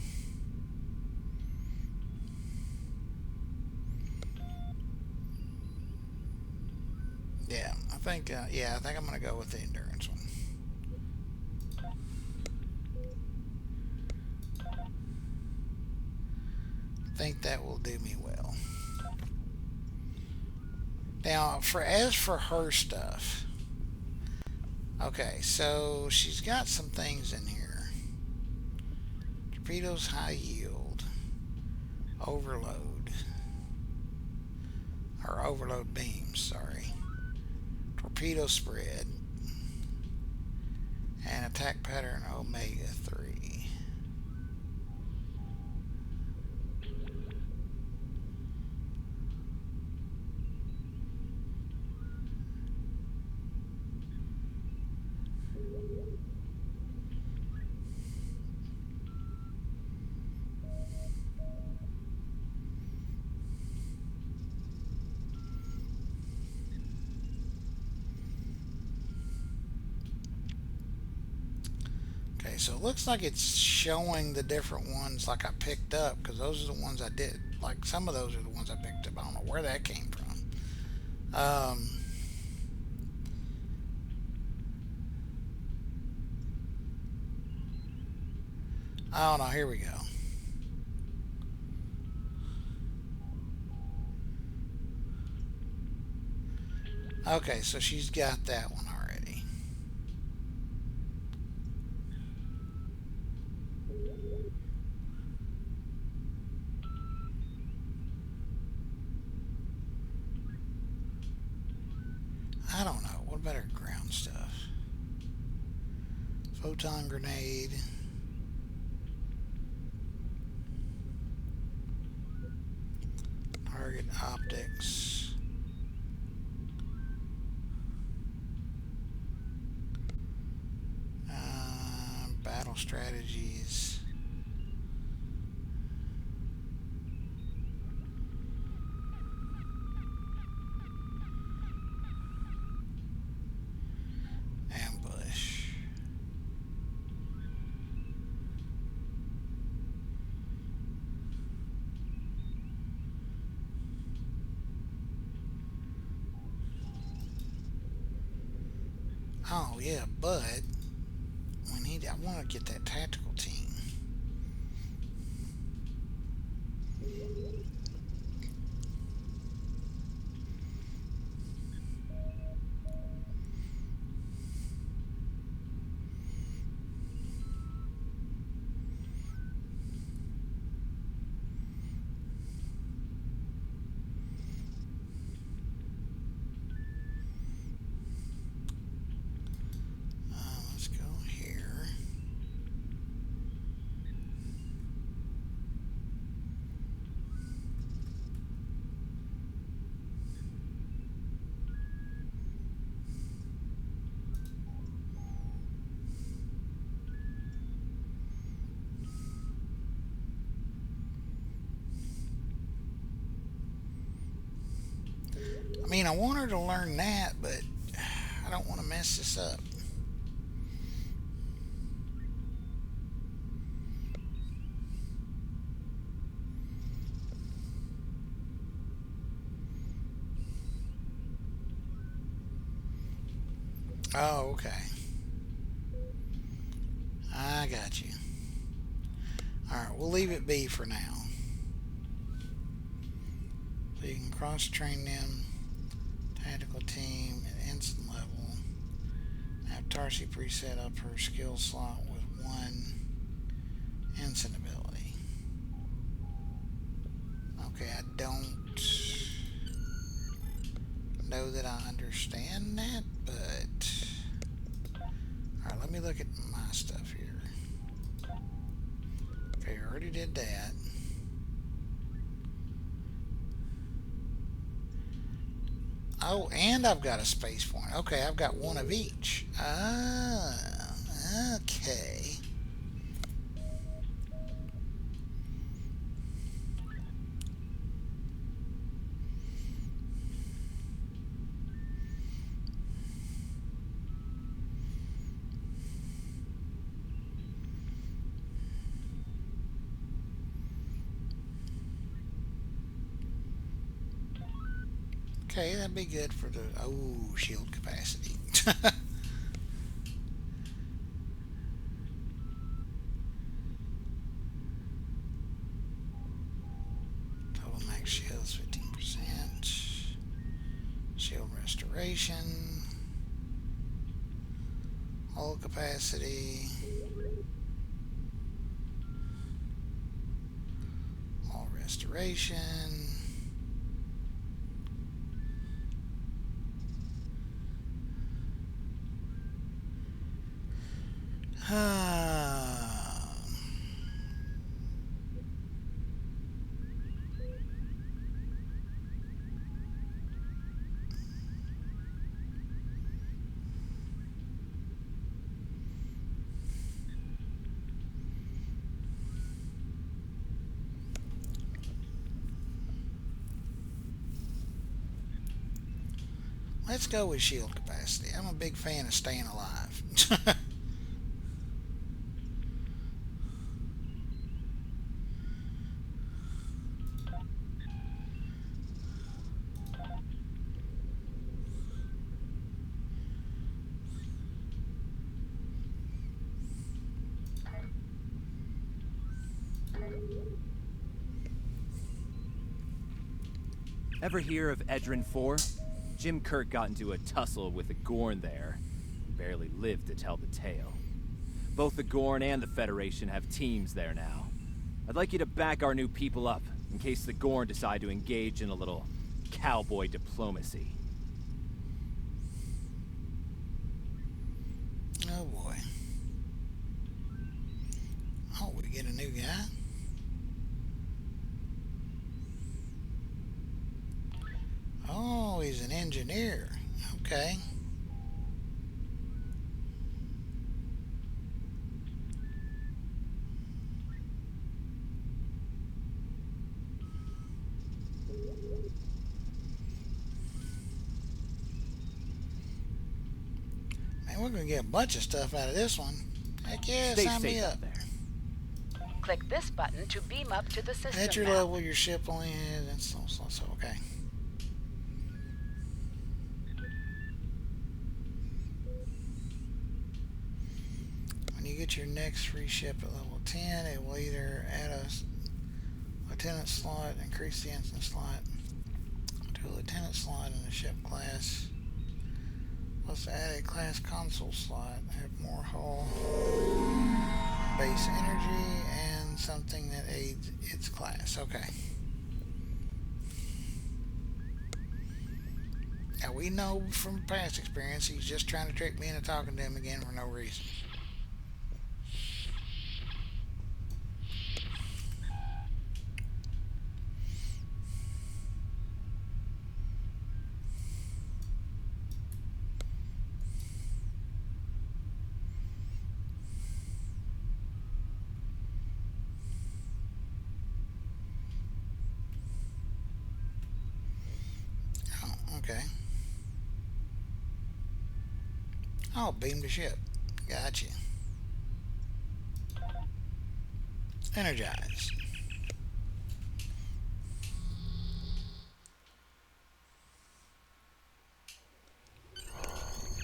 Yeah, I think I'm going to go with the endurance one. I think that will do me well. Now, as for her stuff, okay, so she's got some things in here. Torpedoes, high yield, overload, or overload beams, sorry. Torpedo spread, and attack pattern Omega 3. So it looks like it's showing the different ones like I picked up, because those are the ones I did. Like some of those are the ones I picked up. I don't know where that came from. Oh no, here we go. Okay, so she's got that one already. I don't know. What about her ground stuff? Photon grenade. Target optics. Battle strategies. Ambush. Oh yeah, but I want to get that tactical team. Let's go here. I mean, I want her to learn that, but I don't want to mess this up. Oh, okay. I got you. Alright, we'll leave it be for now. So you can cross-train them. Tactical team at instant level. Have Tarsi preset up her skill slot with one instant ability. Okay, I don't know that I understand that, but alright, let me look at my stuff here. Okay, I already did that. Oh, and I've got a space point. Okay, I've got one of each. Ah, okay. Okay, that'd be good for the shield capacity. Total max shields 15%. Shield restoration. Hull capacity. Hull restoration. Let's go with shield capacity. I'm a big fan of staying alive. Ever hear of Edrin 4? Jim Kirk got into a tussle with the Gorn there, and barely lived to tell the tale. Both the Gorn and the Federation have teams there now. I'd like you to back our new people up, in case the Gorn decide to engage in a little cowboy diplomacy. Oh boy. Oh, we get a new guy? Oh, he's an engineer. Okay. Man, we're going to get a bunch of stuff out of this one. Heck yeah, sign me up. Click this button to beam up to the system. At your map. level, your ship only has... That's so okay. When you get your next free ship at level 10, it will either add a lieutenant slot, increase the instant slot to a lieutenant slot in the ship class, plus add a class console slot, have more hull, base energy, and something that aids its class. Okay. Now we know from past experience he's just trying to trick me into talking to him again for no reason. Okay. Oh, beam the ship. Gotcha. Energize.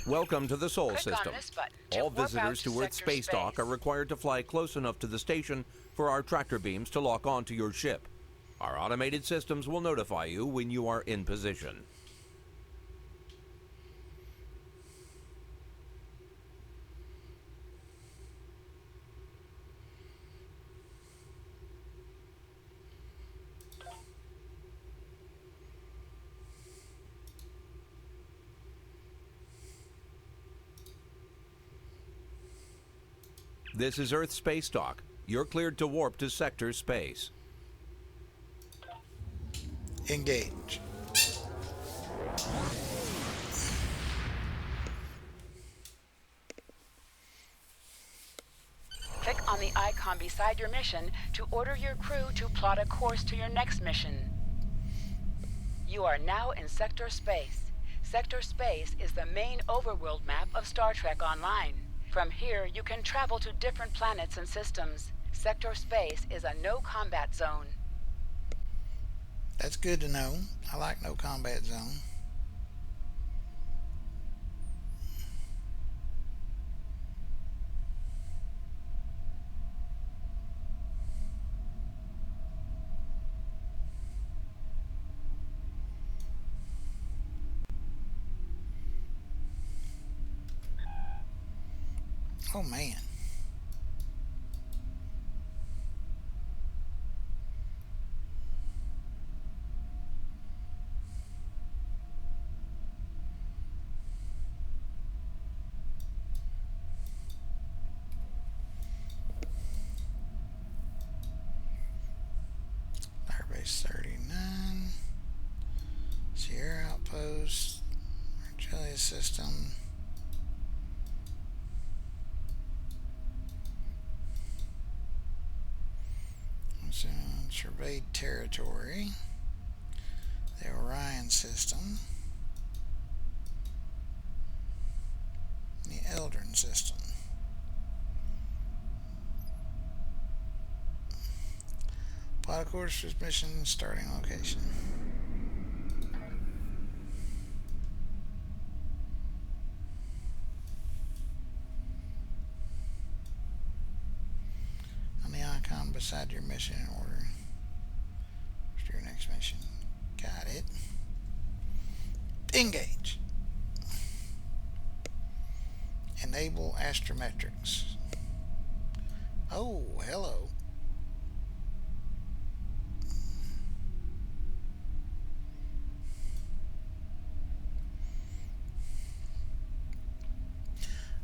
Welcome to the Sol Click on system. this button to All warp out visitors to to Earth's sector space dock are required to fly close enough to the station for our tractor beams to lock onto your ship. Our automated systems will notify you when you are in position. This is Earth Space Dock. You're cleared to warp to Sector Space. Engage. Click on the icon beside your mission to order your crew to plot a course to your next mission. You are now in Sector Space. Sector Space is the main overworld map of Star Trek Online. From here, you can travel to different planets and systems. Sector Space is a no-combat zone. That's good to know. I like no combat zone. Oh man. Firebase 39. Sierra Outpost. Argelia System. Surveyed territory, the Orion system, the Eldrin system. Plot a course for mission starting location. On the icon beside your mission in order. Your next mission. Got it. Engage. Enable astrometrics. Oh, hello.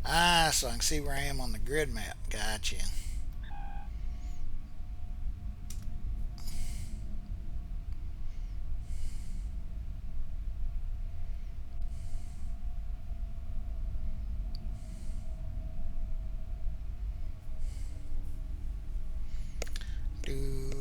Ah, so I can see where I am on the grid map. Gotcha. Do.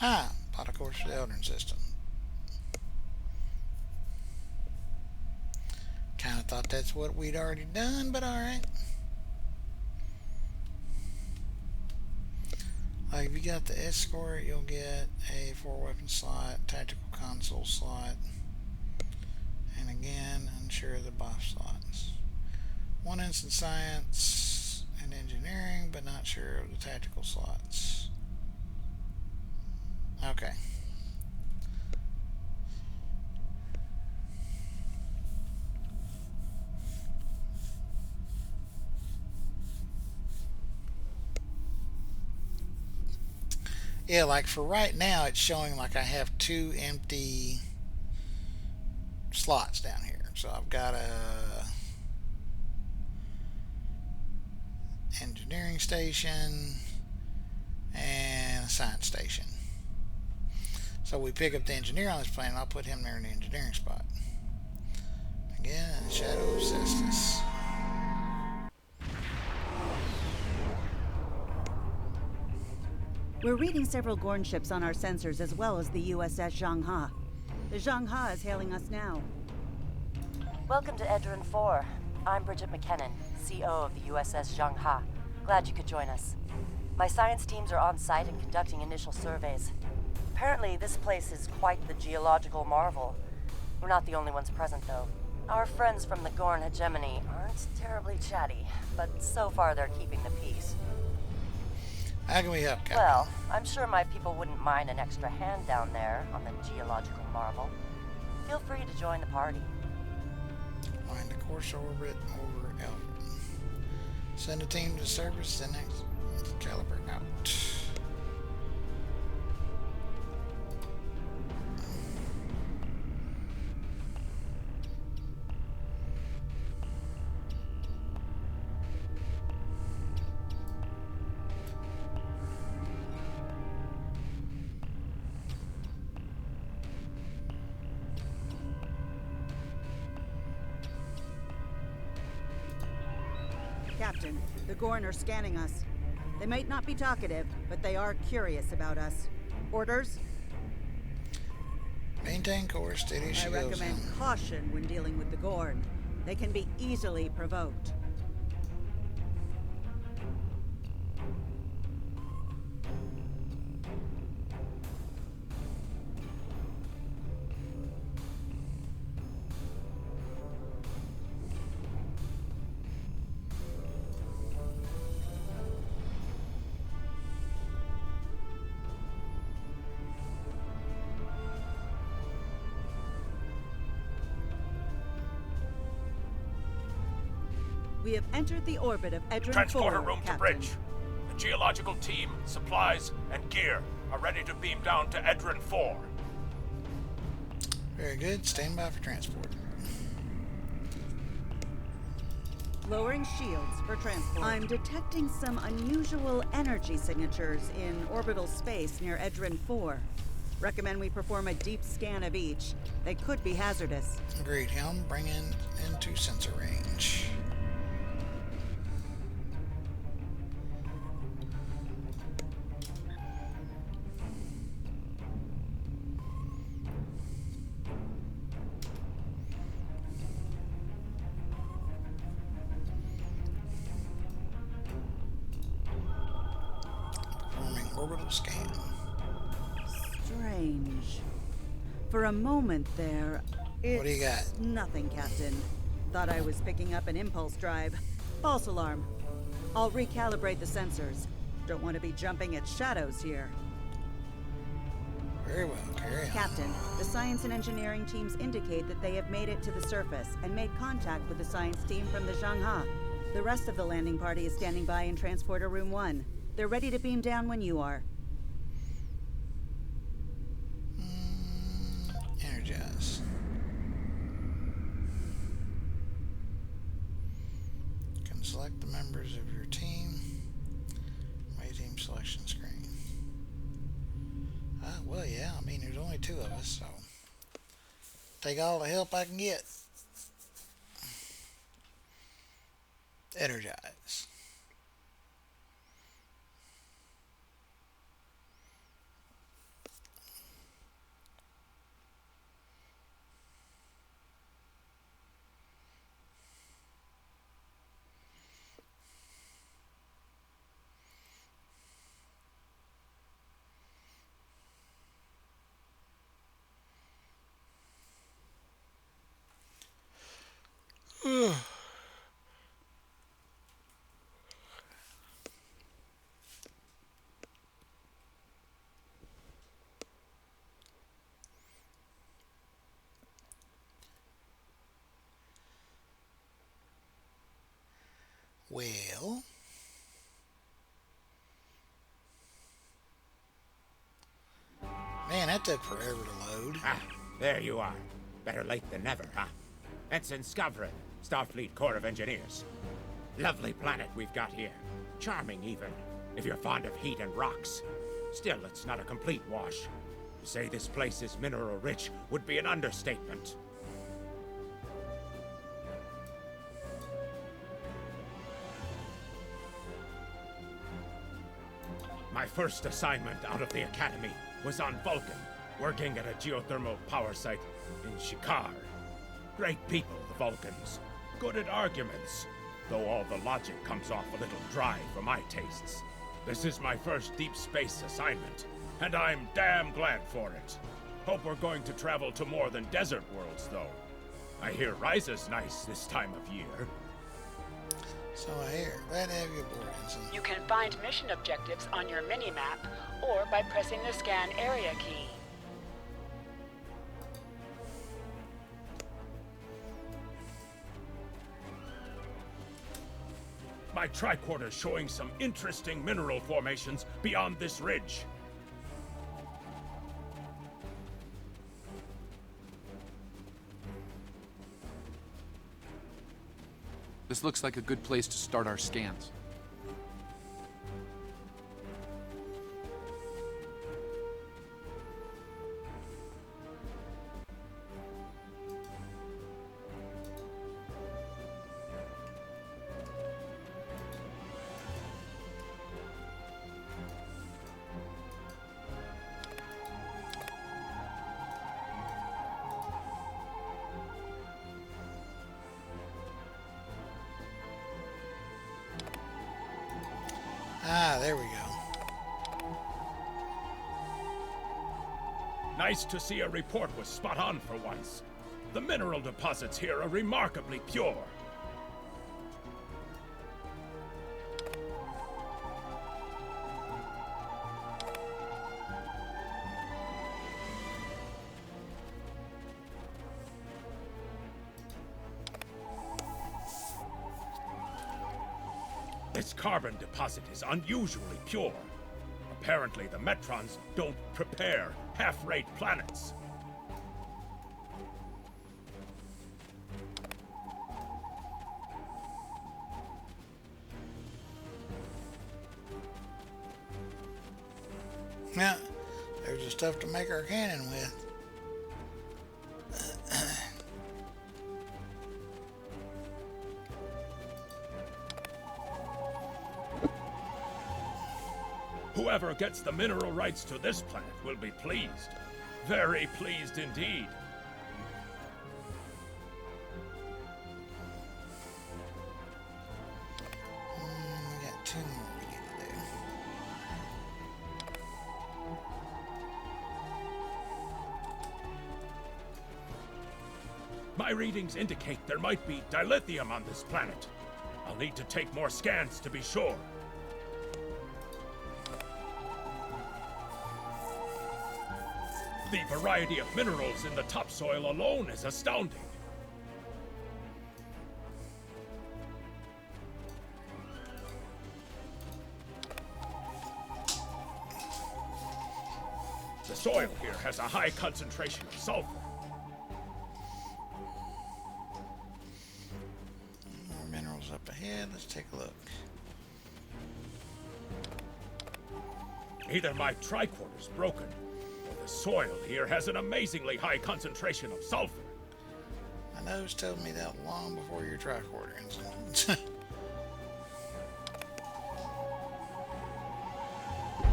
Ah, plot a course for the Eldrin system. Kinda thought that's what we'd already done, but alright. Like if you got the escort, you'll get a 4-weapon slot, tactical console slot, and again, unsure of the buff slots. 1 instant science and engineering, but not sure of the tactical slots. Okay. Yeah, like for right now, it's showing like I have 2 empty slots down here. So I've got a engineering station and a science station. So we pick up the engineer on this planet, I'll put him there in the engineering spot. Again, Shadow of Cestus. We're reading several Gorn ships on our sensors as well as the USS Zhang-Ha. The Zhang-Ha is hailing us now. Welcome to Edrin 4. I'm Bridget McKinnon, CO of the USS Zhang-Ha. Glad you could join us. My science teams are on site and conducting initial surveys. Apparently, this place is quite the geological marvel. We're not the only ones present, though. Our friends from the Gorn hegemony aren't terribly chatty, but so far they're keeping the peace. How can we help, Captain? Well, I'm sure my people wouldn't mind an extra hand down there on the geological marvel. Feel free to join the party. Find a course orbit over Alpha. Send a team to service the next caliber out. Captain, the Gorn are scanning us. They might not be talkative, but they are curious about us. Orders? Maintain course, steady as she I goes recommend in. caution when dealing with the Gorn. They can be easily provoked. We have entered the orbit of Edrin Transporter 4, room to Captain. bridge. The geological team, supplies, and gear are ready to beam down to Edrin 4. Very good. Stand by for transport. Lowering shields for transport. I'm detecting some unusual energy signatures in orbital space near Edrin 4. Recommend we perform a deep scan of each. They could be hazardous. Agreed. Helm, bring in into sensor range. Performing orbital scan. Strange. For a moment there, What do you got? Nothing, Captain. Thought I was picking up an impulse drive. False alarm. I'll recalibrate the sensors. Don't want to be jumping at shadows here. Very well. Carry on. Captain, the science and engineering teams indicate that they have made it to the surface and made contact with the science team from the Zhangha. The rest of the landing party is standing by in Transporter Room 1. They're ready to beam down when you are. Energize. You can select the members of your team. My team selection screen. Well, yeah, I mean, there's only two of us, so take all the help I can get. Energize. Well, man, that took forever to load. Ah, there you are. Better late than never, huh? Ensign Skavrin, Starfleet Corps of Engineers. Lovely planet we've got here. Charming, even, if you're fond of heat and rocks. Still, it's not a complete wash. To say this place is mineral-rich would be an understatement. My first assignment out of the Academy was on Vulcan, working at a geothermal power site in Shikar. Great people, the Vulcans. Good at arguments, though all the logic comes off a little dry for my tastes. This is my first deep space assignment, and I'm damn glad for it. Hope we're going to travel to more than desert worlds, though. I hear Ryza's nice this time of year. So I hear. Glad to have you aboard, Ensign. You can find mission objectives on your mini-map or by pressing the scan area key. My tricorder's showing some interesting mineral formations beyond this ridge. This looks like a good place to start our scans. Ah, there we go. Nice to see a report was spot on for once. The mineral deposits here are remarkably pure. This carbon deposit is unusually pure. Apparently, the Metrons don't prepare half-rate planets. Yeah, there's the stuff to make our cannon with. Whoever gets the mineral rights to this planet will be pleased. Very pleased indeed. We got 2 more we need to do. My readings indicate there might be dilithium on this planet. I'll need to take more scans to be sure. The variety of minerals in the topsoil alone is astounding. The soil here has a high concentration of sulfur. More minerals up ahead. Let's take a look. Either my tricorder's broken, the soil here has an amazingly high concentration of sulfur. My nose told me that long before your tricorder, Ensign.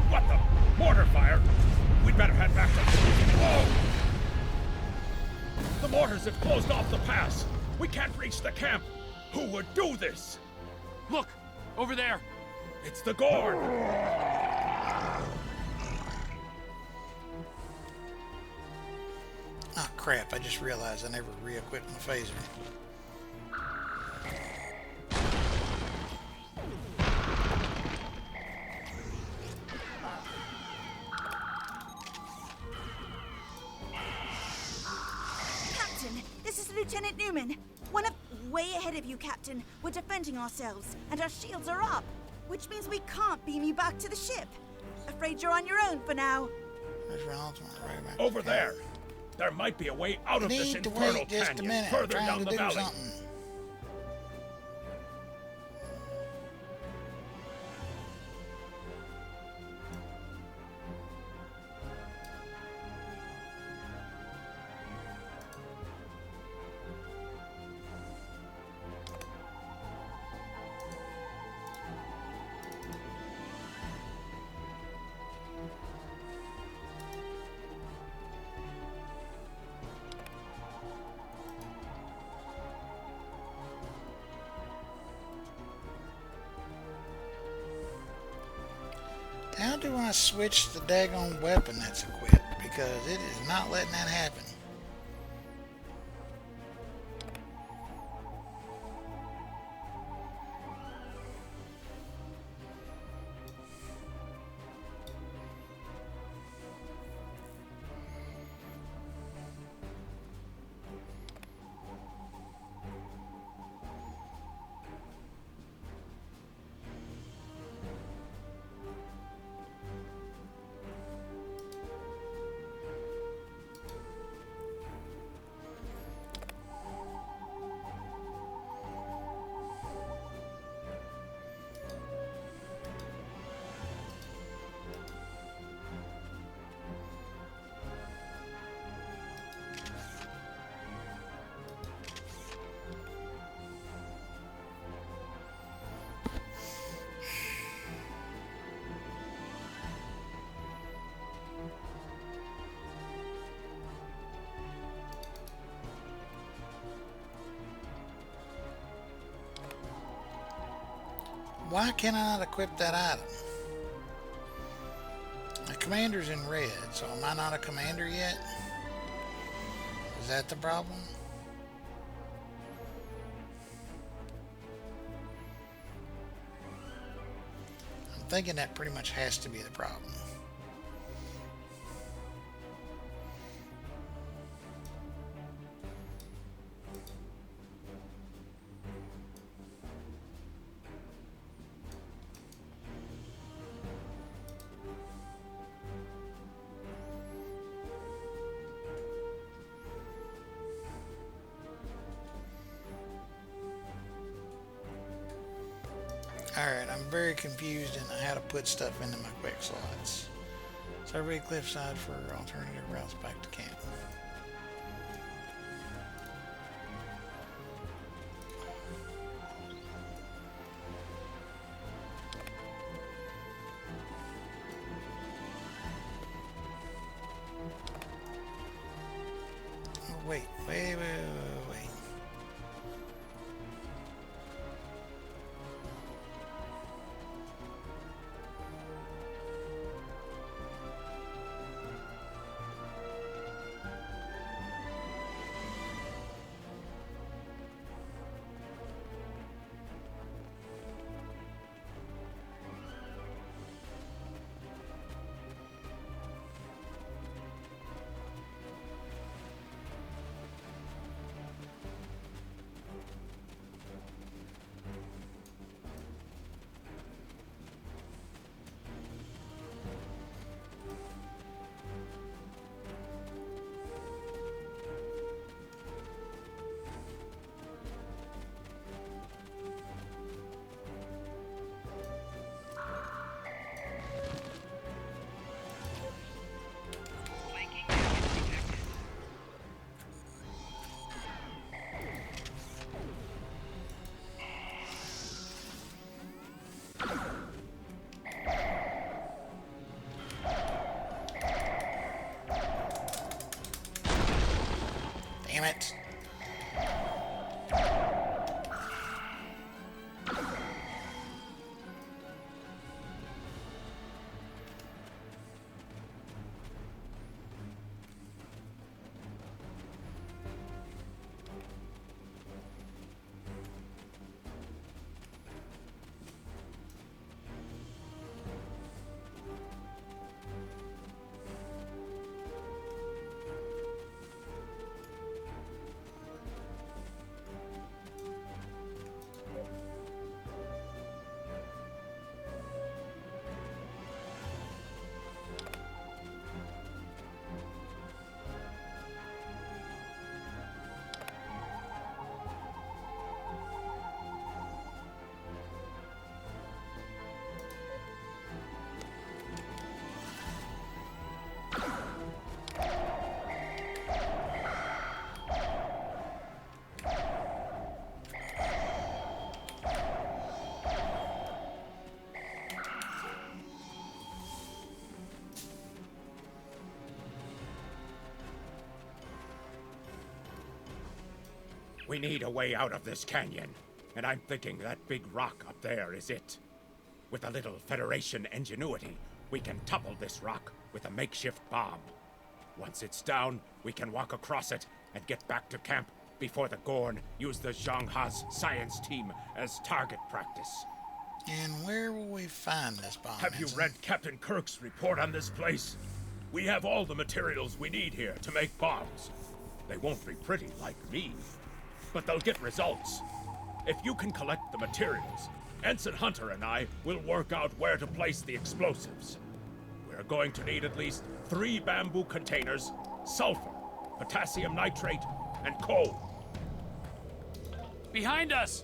What the? Mortar fire? We'd better head back to... Whoa! The mortars have closed off the pass. We can't reach the camp. Who would do this? Look! Over there! It's the Gorn! Oh crap, I just realized I never re-equipped my phaser. Captain, this is Lieutenant Newman. Way ahead of you, Captain. We're defending ourselves, and our shields are up, which means we can't beam you back to the ship. Afraid you're on your own for now. Over there! There might be a way out of this infernal canyon further down the valley. switch the daggone weapon that's equipped? Because it is not letting that happen. Why can I not equip that item? The commander's in red, so am I not a commander yet? Is that the problem? I'm thinking that pretty much has to be the problem. Alright, I'm very confused in how to put stuff into my quick slots. Survey cliffside for alternative routes back to camp. Oh, wait. Damn it. We need a way out of this canyon, and I'm thinking that big rock up there is it. With a little Federation ingenuity, we can topple this rock with a makeshift bomb. Once it's down, we can walk across it and get back to camp before the Gorn use the Zhang-Ha's science team as target practice. And where will we find this bomb? Have you read Captain Kirk's report on this place? We have all the materials we need here to make bombs. They won't be pretty like me, but they'll get results. If you can collect the materials, Ensign Hunter and I will work out where to place the explosives. We're going to need at least 3 bamboo containers, sulfur, potassium nitrate, and coal. Behind us!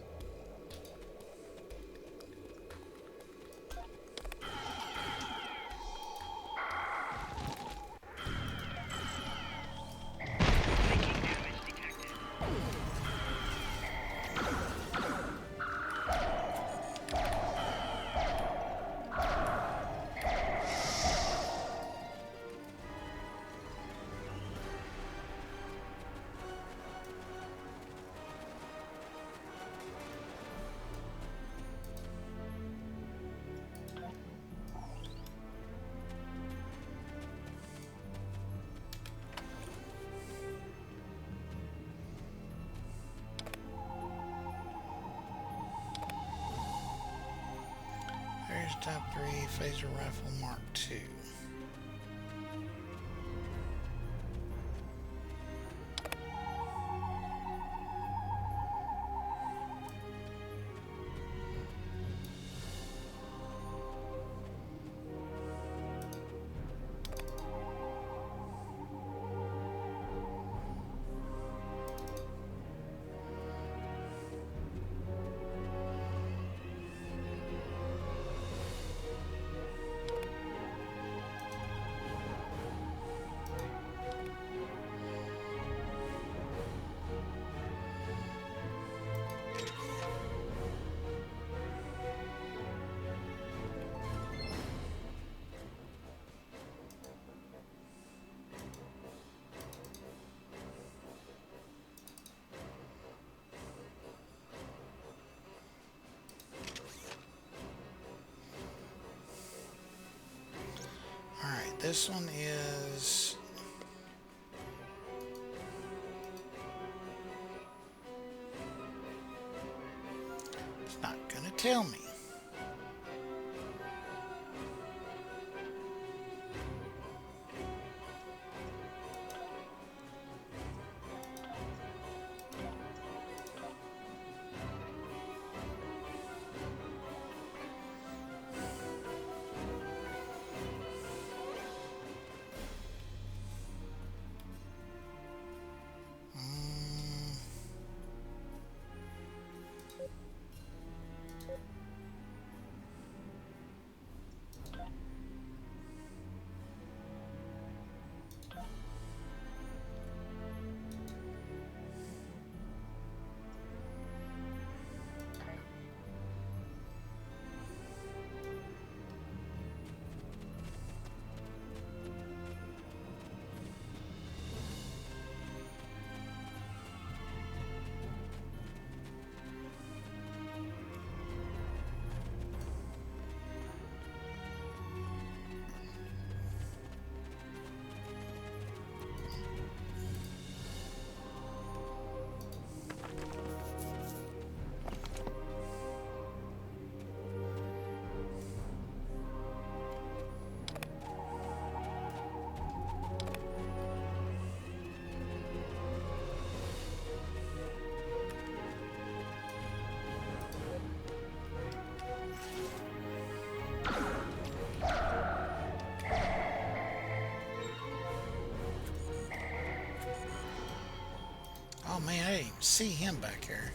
There's Type 3 Phaser Rifle Mark II. Alright, this one is... It's not gonna tell me. Oh man, I didn't even see him back here.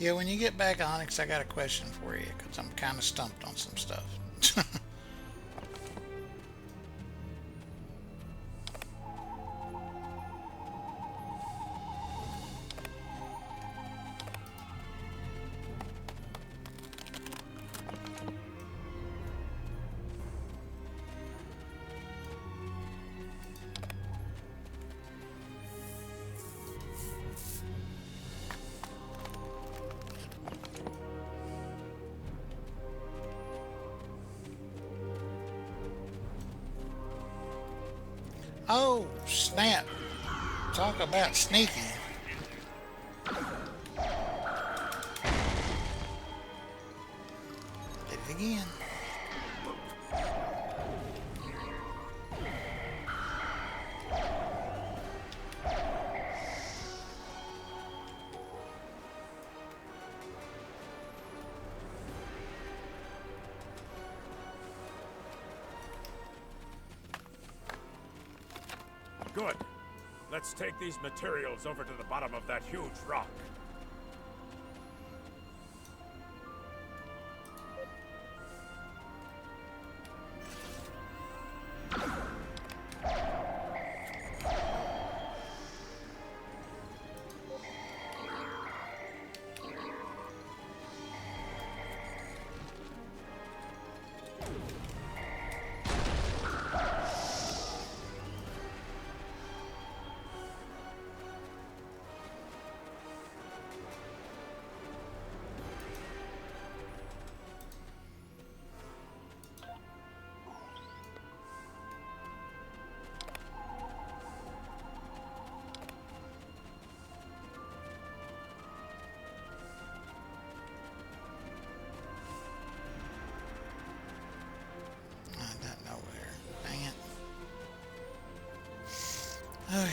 Yeah, when you get back, Onyx, I got a question for you, because I'm kind of stumped on some stuff. Oh, snap. Talk about sneaky. Did it again. Good. Let's take these materials over to the bottom of that huge rock. Okay.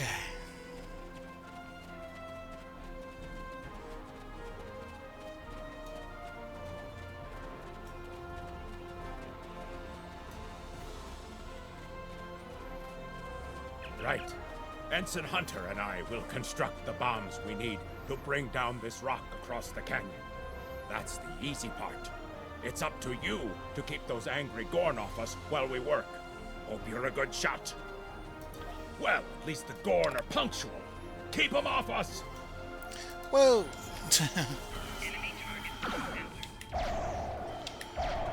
Right. Ensign Hunter and I will construct the bombs we need to bring down this rock across the canyon. That's the easy part. It's up to you to keep those angry Gorn off us while we work. Hope you're a good shot. Well, at least the Gorn are punctual. Keep them off us! Whoa!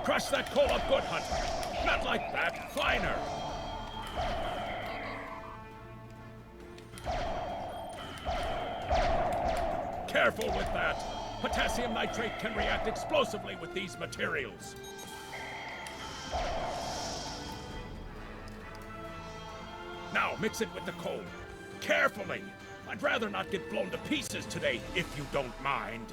Crush that coal up good, Hunter. Not like that. Finer. Careful with that. Potassium nitrate can react explosively with these materials. Now mix it with the coal. Carefully. I'd rather not get blown to pieces today, if you don't mind.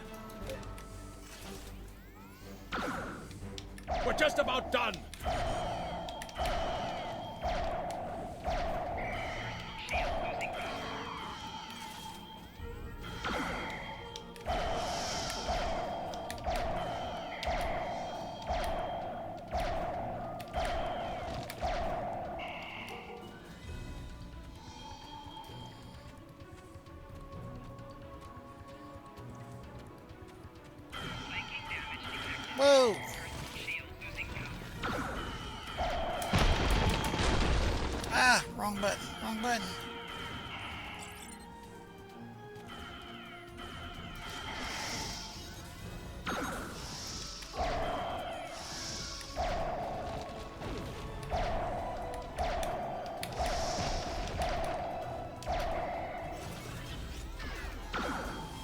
We're just about done. Whoa! Ah, wrong button, wrong button.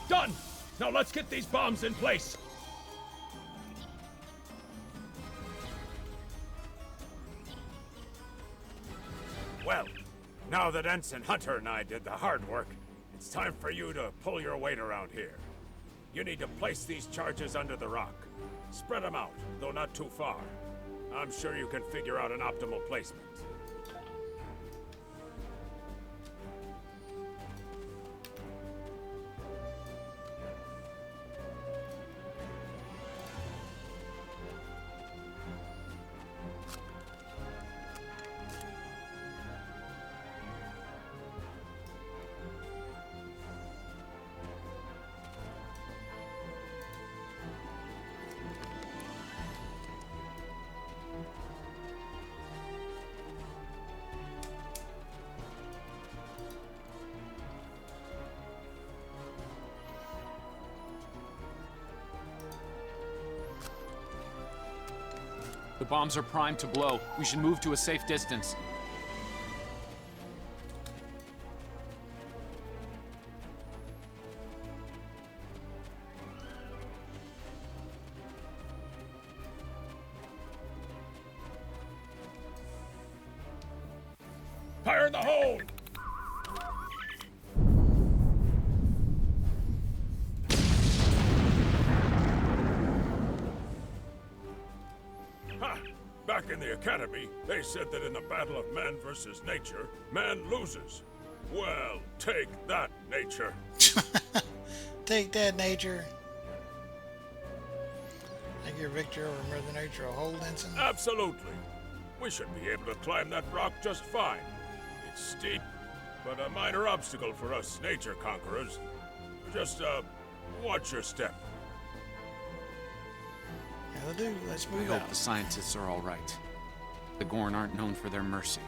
Done! Now let's get these bombs in place. Well, now that Ensign Hunter and I did the hard work, it's time for you to pull your weight around here. You need to place these charges under the rock. Spread them out, though not too far. I'm sure you can figure out an optimal placement. The bombs are primed to blow. We should move to a safe distance. Fire in the hole! Ha! Back in the academy, they said that in the battle of man versus nature, man loses. Well, take that, nature. Take that, nature. Think your victory over Mother Nature will hold, Ensign? Absolutely. We should be able to climb that rock just fine. It's steep, but a minor obstacle for us nature conquerors. Just, watch your step. That'll do. Let's We move hope out. the scientists are all right. The Gorn aren't known for their mercy.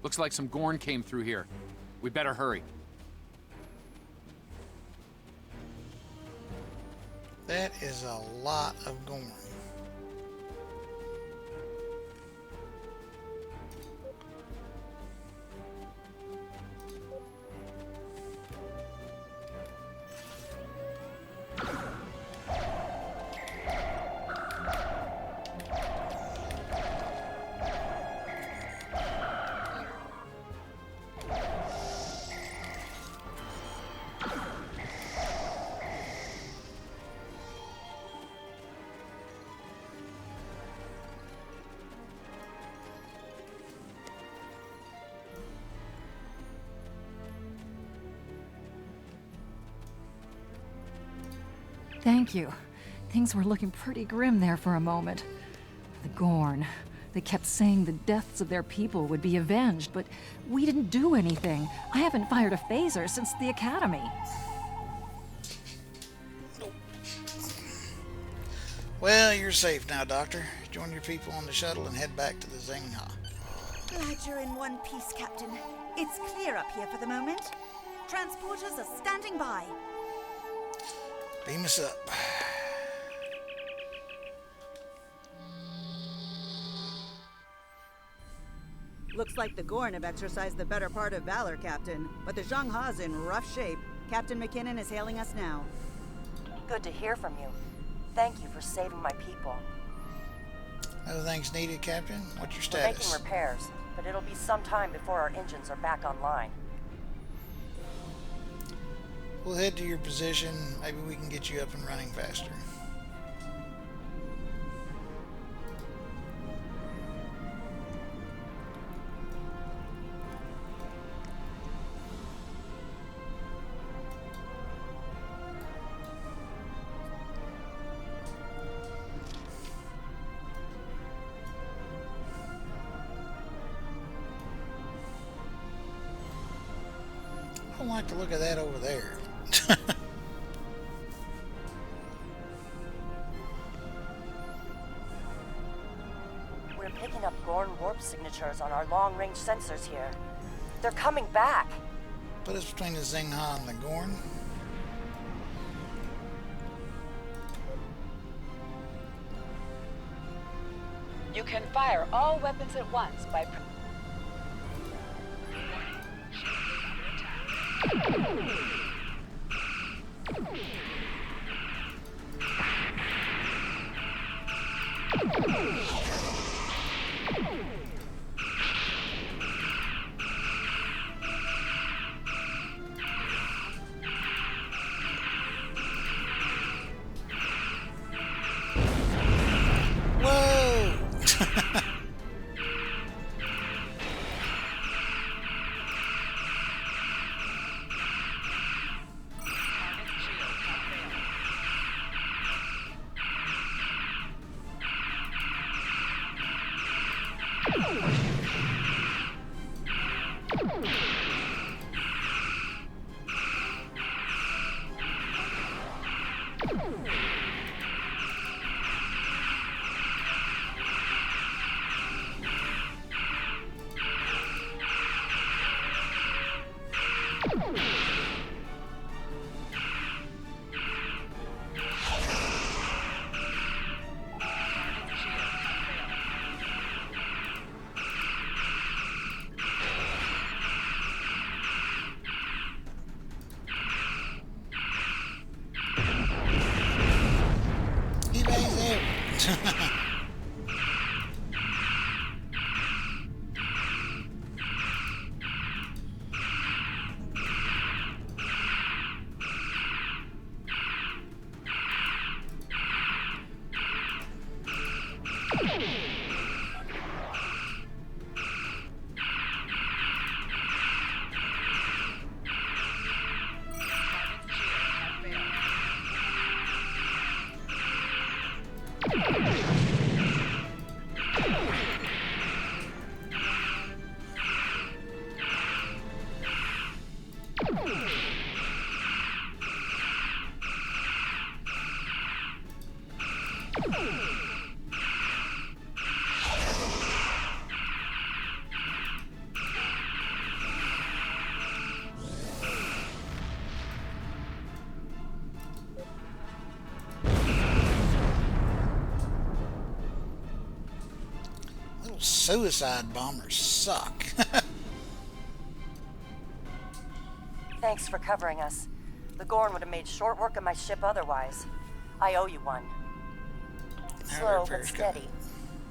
Looks like some Gorn came through here. We better hurry. That is a lot of Gorn. Thank you. Things were looking pretty grim there for a moment. The Gorn. They kept saying the deaths of their people would be avenged, but we didn't do anything. I haven't fired a phaser since the academy. Well, you're safe now, Doctor. Join your people on the shuttle and head back to the Zingha. Glad you're in one piece, Captain. It's clear up here for the moment. Transporters are standing by. Beam us up. Looks like the Gorn have exercised the better part of valor, Captain. But the Zhangha's in rough shape. Captain McKinnon is hailing us now. Good to hear from you. Thank you for saving my people. No thanks needed, Captain. What's your We're making status? repairs, but it'll be some time before our engines are back online. We'll head to your position. Maybe we can get you up and running faster. I don't like the look of that over there. We're picking up Gorn warp signatures on our long-range sensors here. They're coming back. Put us between the Zingha and the Gorn. You can fire all weapons at once by... Whoa! Little suicide bombers suck. Thanks for covering us. The Gorn would have made short work of my ship otherwise. I owe you one. Slow but steady.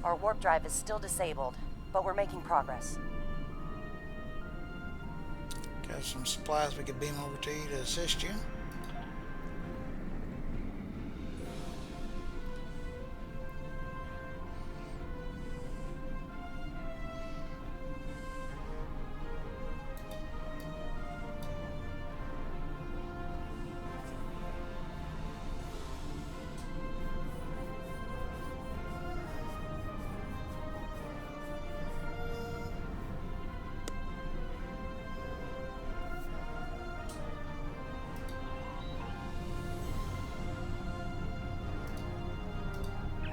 Our warp drive is still disabled, but we're making progress. Got some supplies we could beam over to you to assist you.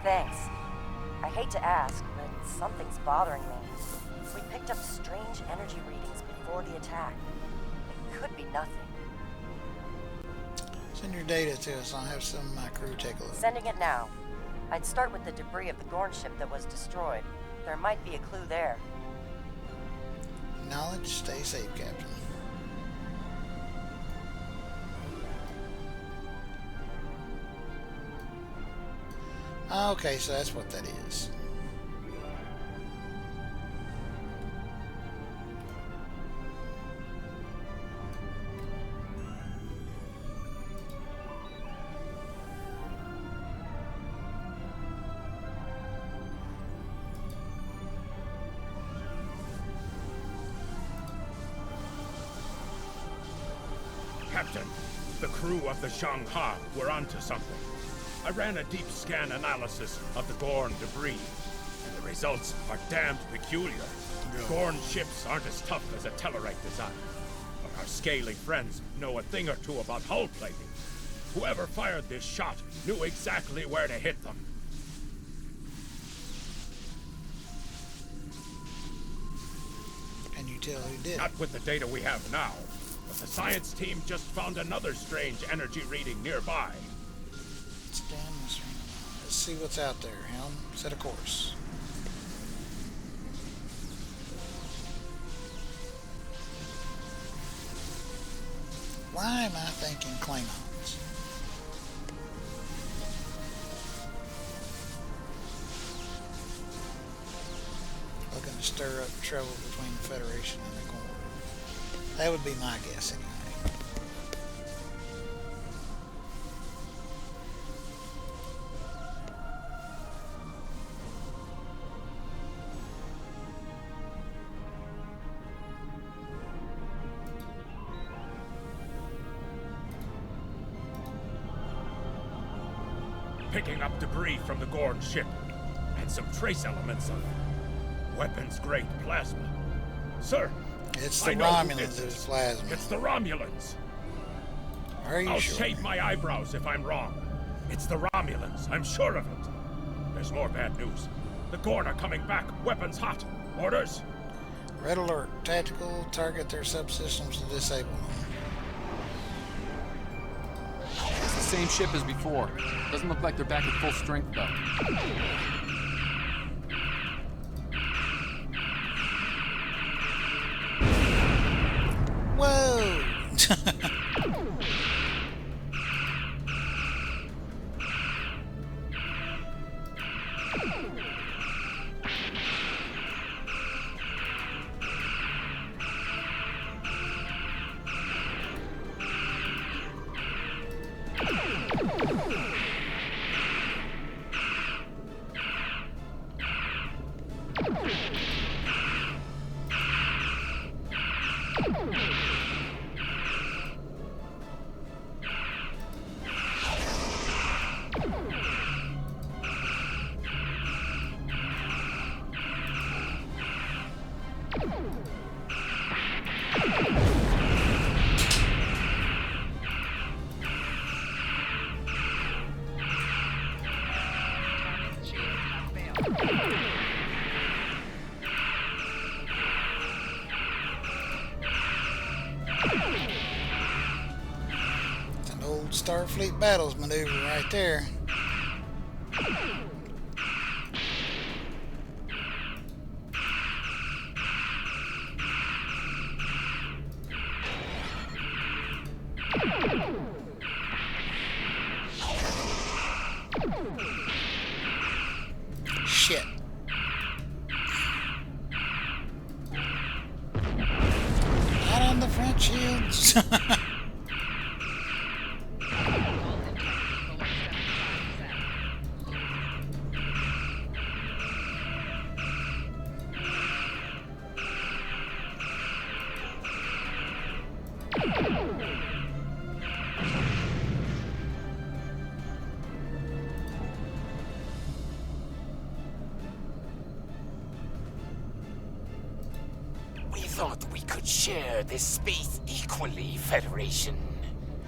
Thanks. I hate to ask, but something's bothering me. We picked up strange energy readings before the attack. It could be nothing. Send your data to us. I'll have some of my crew take a look. Sending it now. I'd start with the debris of the Gorn ship that was destroyed. There might be a clue there. Knowledge, stay safe, Captain. Okay, so that's what that is. Captain, the crew of the Shanghai were onto something. I ran a deep scan analysis of the Gorn debris, and the results are damned peculiar. Gorn ships aren't as tough as a Tellarite design, but our scaly friends know a thing or two about hull plating. Whoever fired this shot knew exactly where to hit them. Can you tell who did? Not with the data we have now, but the science team just found another strange energy reading nearby. Let's see what's out there. Helm, set a course. Why am I thinking Klingons? Looking to stir up trouble between the Federation and the Gorn. That would be my guess anyway. Picking up debris from the Gorn ship, and some trace elements of weapons-grade plasma. Sir, it's the I know Romulans who's plasma. It's the Romulans. Are you I'll sure? shave my eyebrows if I'm wrong. It's the Romulans, I'm sure of it. There's more bad news. The Gorn are coming back, weapons hot. Orders? Red alert. Tactical. Target their subsystems to disable them. It's the same ship as before. Doesn't look like they're back at full strength, though. Whoa! Old Starfleet battles maneuver right there. Shit. Not on the front shields. We thought we could share this space equally, Federation.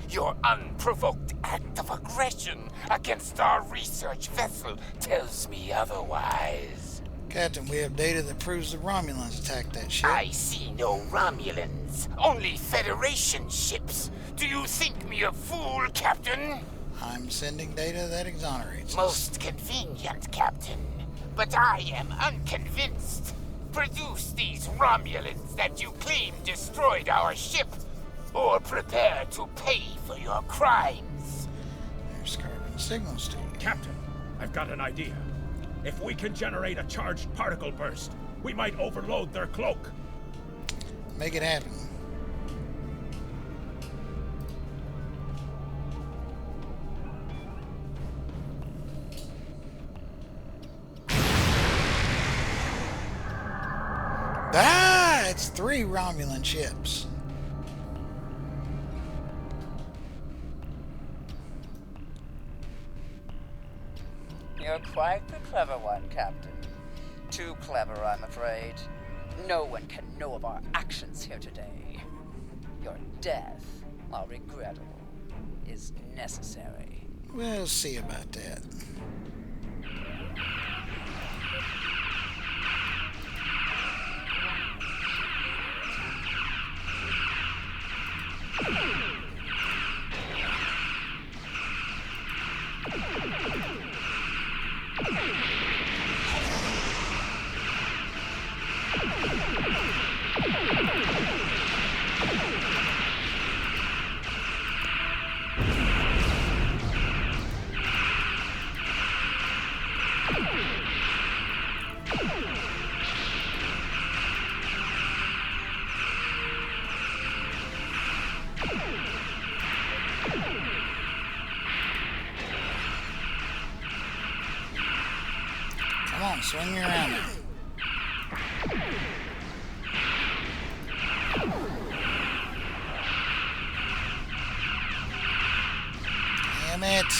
Your unprovoked act of aggression against our research vessel tells me otherwise. Captain, we have data that proves the Romulans attacked that ship. I see no Romulans, only Federation ships. Do you think me a fool, Captain? I'm sending data that exonerates us. Most convenient, Captain. But I am unconvinced. Produce these Romulans that you claim destroyed our ship, or prepare to pay for your crimes. There's carbon signals to you. Captain, I've got an idea. If we can generate a charged particle burst, we might overload their cloak. Make it happen. Ah, it's 3 Romulan ships. You're quite the clever one, Captain. Too clever, I'm afraid. No one can know of our actions here today. Your death, while regrettable, is necessary. We'll see about that. Come on, swing me around there. Damn it.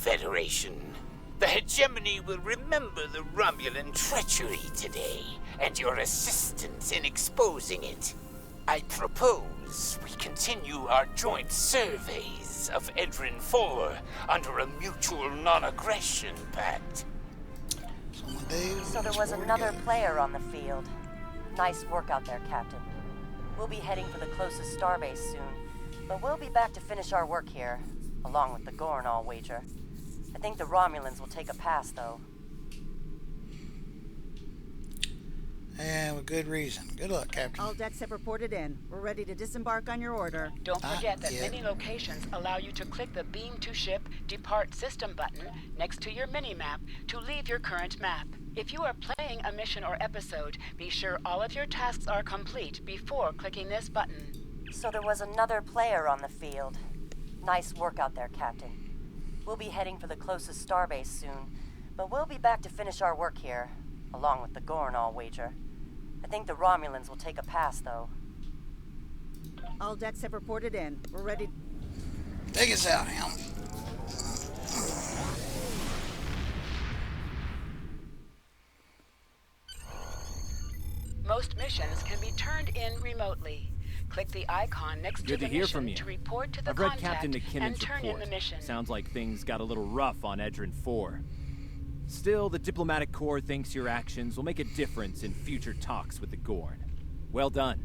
Federation. The hegemony will remember the Romulan treachery today, and your assistance in exposing it. I propose we continue our joint surveys of Edrin 4 under a mutual non-aggression pact. So there was another player on the field. Nice work out there, Captain. We'll be heading for the closest starbase soon, but we'll be back to finish our work here, along with the Gorn, I'll wager. I think the Romulans will take a pass, though. And with good reason. Good luck, Captain. All decks have reported in. We're ready to disembark on your order. Don't forget that many locations allow you to click the Beam to Ship Depart System button next to your mini-map to leave your current map. If you are playing a mission or episode, be sure all of your tasks are complete before clicking this button. So there was another player on the field. Nice work out there, Captain. We'll be heading for the closest starbase soon, but we'll be back to finish our work here, along with the Gorn, I'll wager. I think the Romulans will take a pass, though. All decks have reported in. We're ready. Take us out, Helm. Most missions can be turned in remotely. Click the icon next Good to to the hear mission from you. to report to the I've read contact Captain and McKinnon's turn report. in the mission. Sounds like things got a little rough on Edrin 4. Still, the Diplomatic Corps thinks your actions will make a difference in future talks with the Gorn. Well done.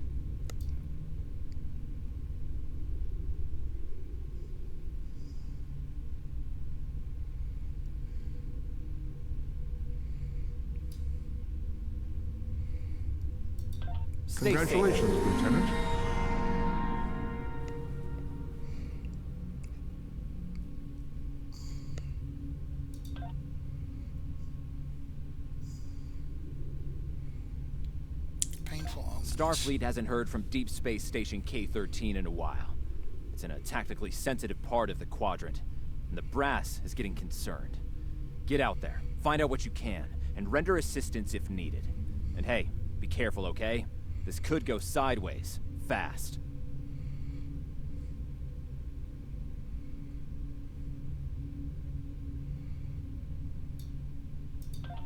Stay safe. Congratulations, Lieutenant. Starfleet hasn't heard from Deep Space Station K-13 in a while. It's in a tactically sensitive part of the quadrant, and the brass is getting concerned. Get out there, find out what you can, and render assistance if needed. And hey, be careful, okay? This could go sideways, fast.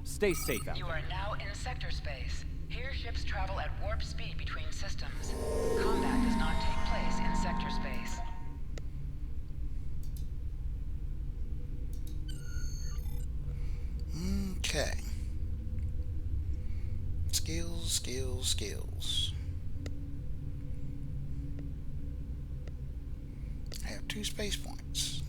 Stay safe out You there. are now in sector space. Here ships travel at warp speed between systems. Combat does not take place in sector space. Okay. Skills, skills, skills. I have 2 space points.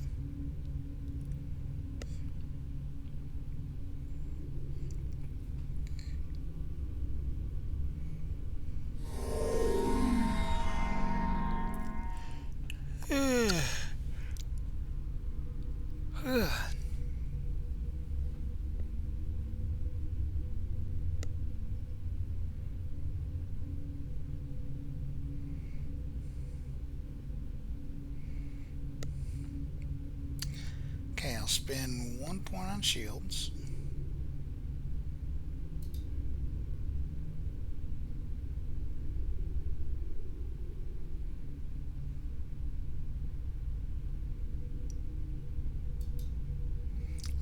Okay, I'll spend 1 point on shields.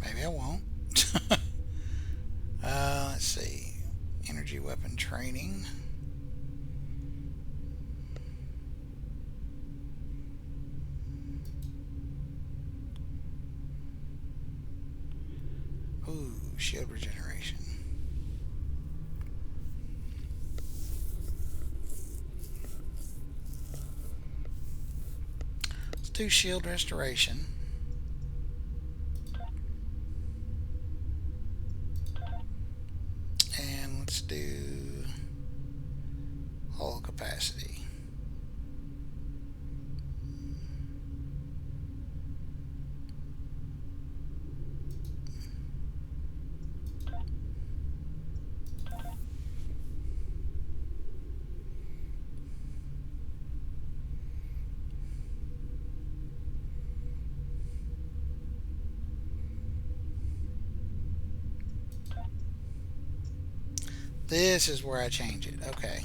Maybe I won't. Let's see. Energy weapon training. Ooh, shield regeneration. Let's do shield restoration. And let's do hull capacity. This is where I change it. Okay.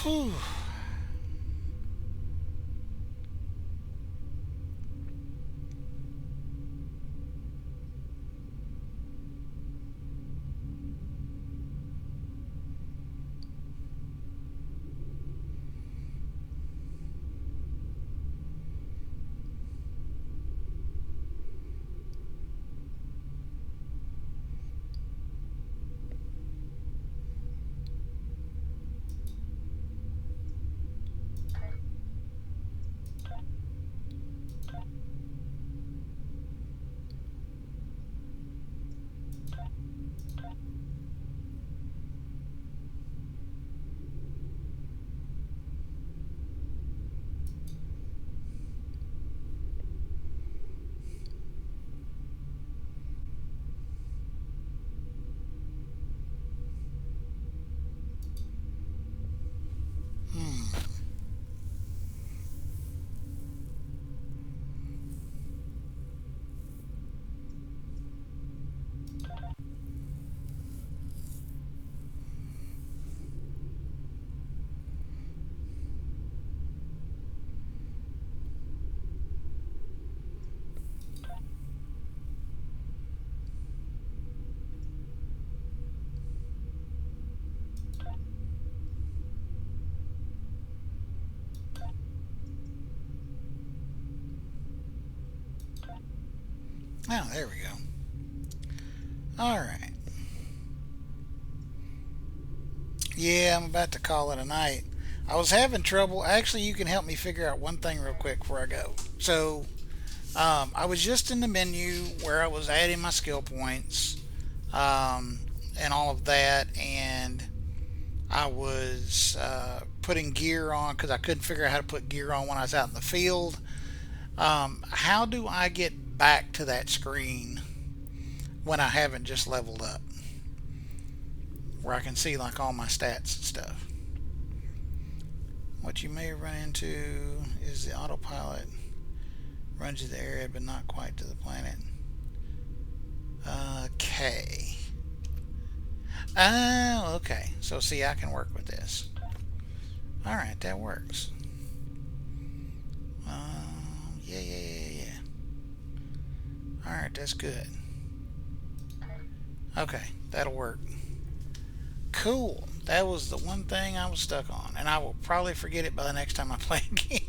Whew. Oh, there we go. Alright. Yeah, I'm about to call it a night. I was having trouble. Actually, you can help me figure out one thing real quick before I go. So, I was just in the menu where I was adding my skill points and all of that, and I was putting gear on because I couldn't figure out how to put gear on when I was out in the field. How do I get back to that screen when I haven't just leveled up, where I can see like all my stats and stuff? What you may run into is the autopilot runs to the area but not quite to the planet. Okay. Oh, okay. So see, I can work with this. Alright, that works. Yeah. Alright, that's good. Okay, that'll work. Cool. That was the one thing I was stuck on, and I will probably forget it by the next time I play again.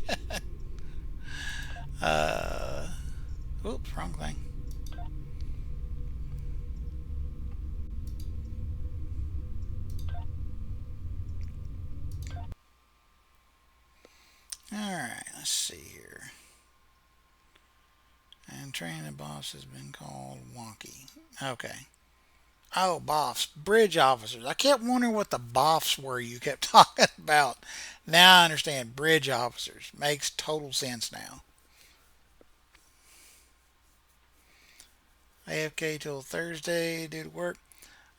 Oops, wrong thing. Alright, let's see here. And training the boss has been called wonky. Okay. Oh, boffs. Bridge officers. I kept wondering what the boffs were you kept talking about. Now I understand. Bridge officers. Makes total sense now. AFK till Thursday due to work.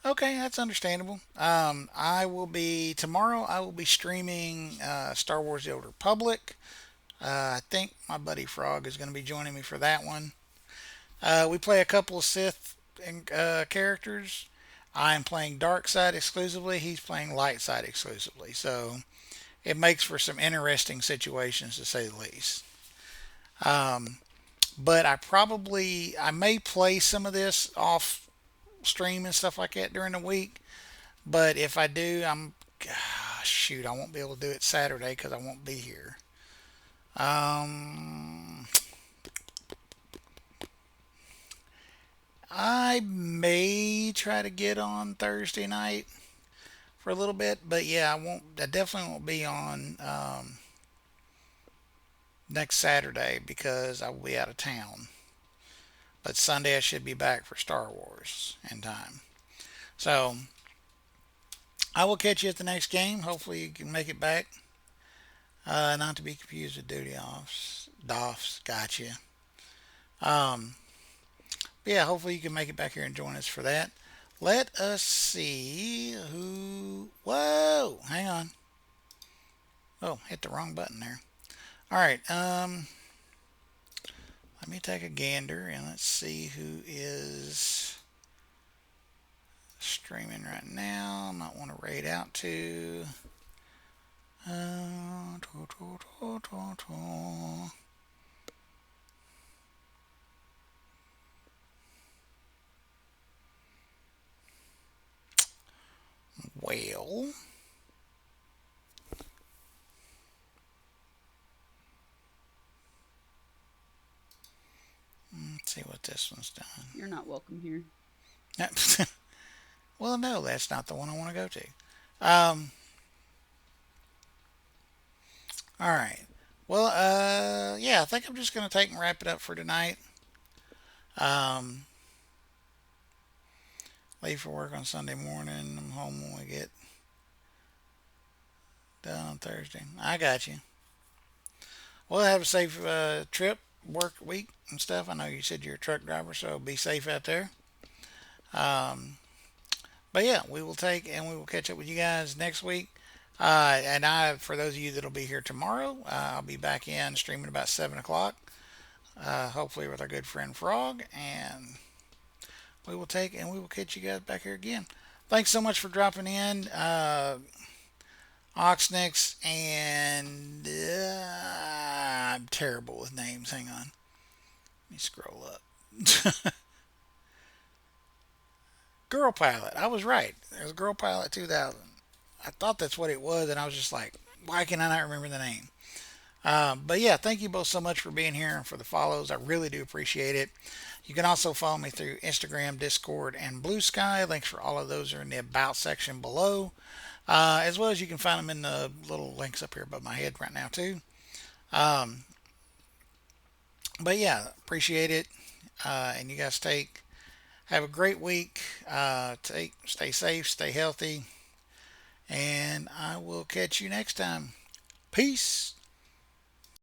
Okay, that's understandable. Tomorrow I will be streaming Star Wars The Old Republic. I think my buddy Frog is going to be joining me for that one. We play a couple of Sith characters. I'm playing Dark Side exclusively. He's playing Light Side exclusively. So it makes for some interesting situations, to say the least. But I may play some of this off stream and stuff like that during the week. But if I do, I won't be able to do it Saturday because I won't be here. I may try to get on Thursday night for a little bit, but yeah, I definitely won't be on next Saturday because I will be out of town. But Sunday I should be back for Star Wars in time. So I will catch you at the next game. Hopefully you can make it back. Not to be confused with duty offs. Doffs, gotcha. Yeah, hopefully you can make it back here and join us for that. Let us see who... Whoa! Hang on. Oh, hit the wrong button there. Alright, let me take a gander and let's see who is streaming right now. Might want to raid out to... Well, let's see what this one's done. You're not welcome here. Well, no, that's not the one I want to go to. All right. Well, yeah, I think I'm just going to take and wrap it up for tonight. Leave for work on Sunday morning. I'm home when we get done on Thursday. I got you. Well, have a safe trip, work week and stuff. I know you said you're a truck driver, so be safe out there. But yeah, we will catch up with you guys next week. For those of you that'll be here tomorrow, I'll be back in streaming about 7 o'clock. Hopefully with our good friend Frog, and we will catch you guys back here again. Thanks so much for dropping in, Oxnix, and I'm terrible with names. Hang on, let me scroll up. Girl Pilot, I was right. It was Girl Pilot 2000. I thought that's what it was, and I was just like, why can I not remember the name? But yeah, thank you both so much for being here and for the follows. I really do appreciate it. You can also follow me through Instagram, Discord, and Blue Sky. Links for all of those are in the About section below. As well as you can find them in the little links up here above my head right now too. But yeah, appreciate it. And you guys have a great week. Stay safe, stay healthy. And I will catch you next time. Peace.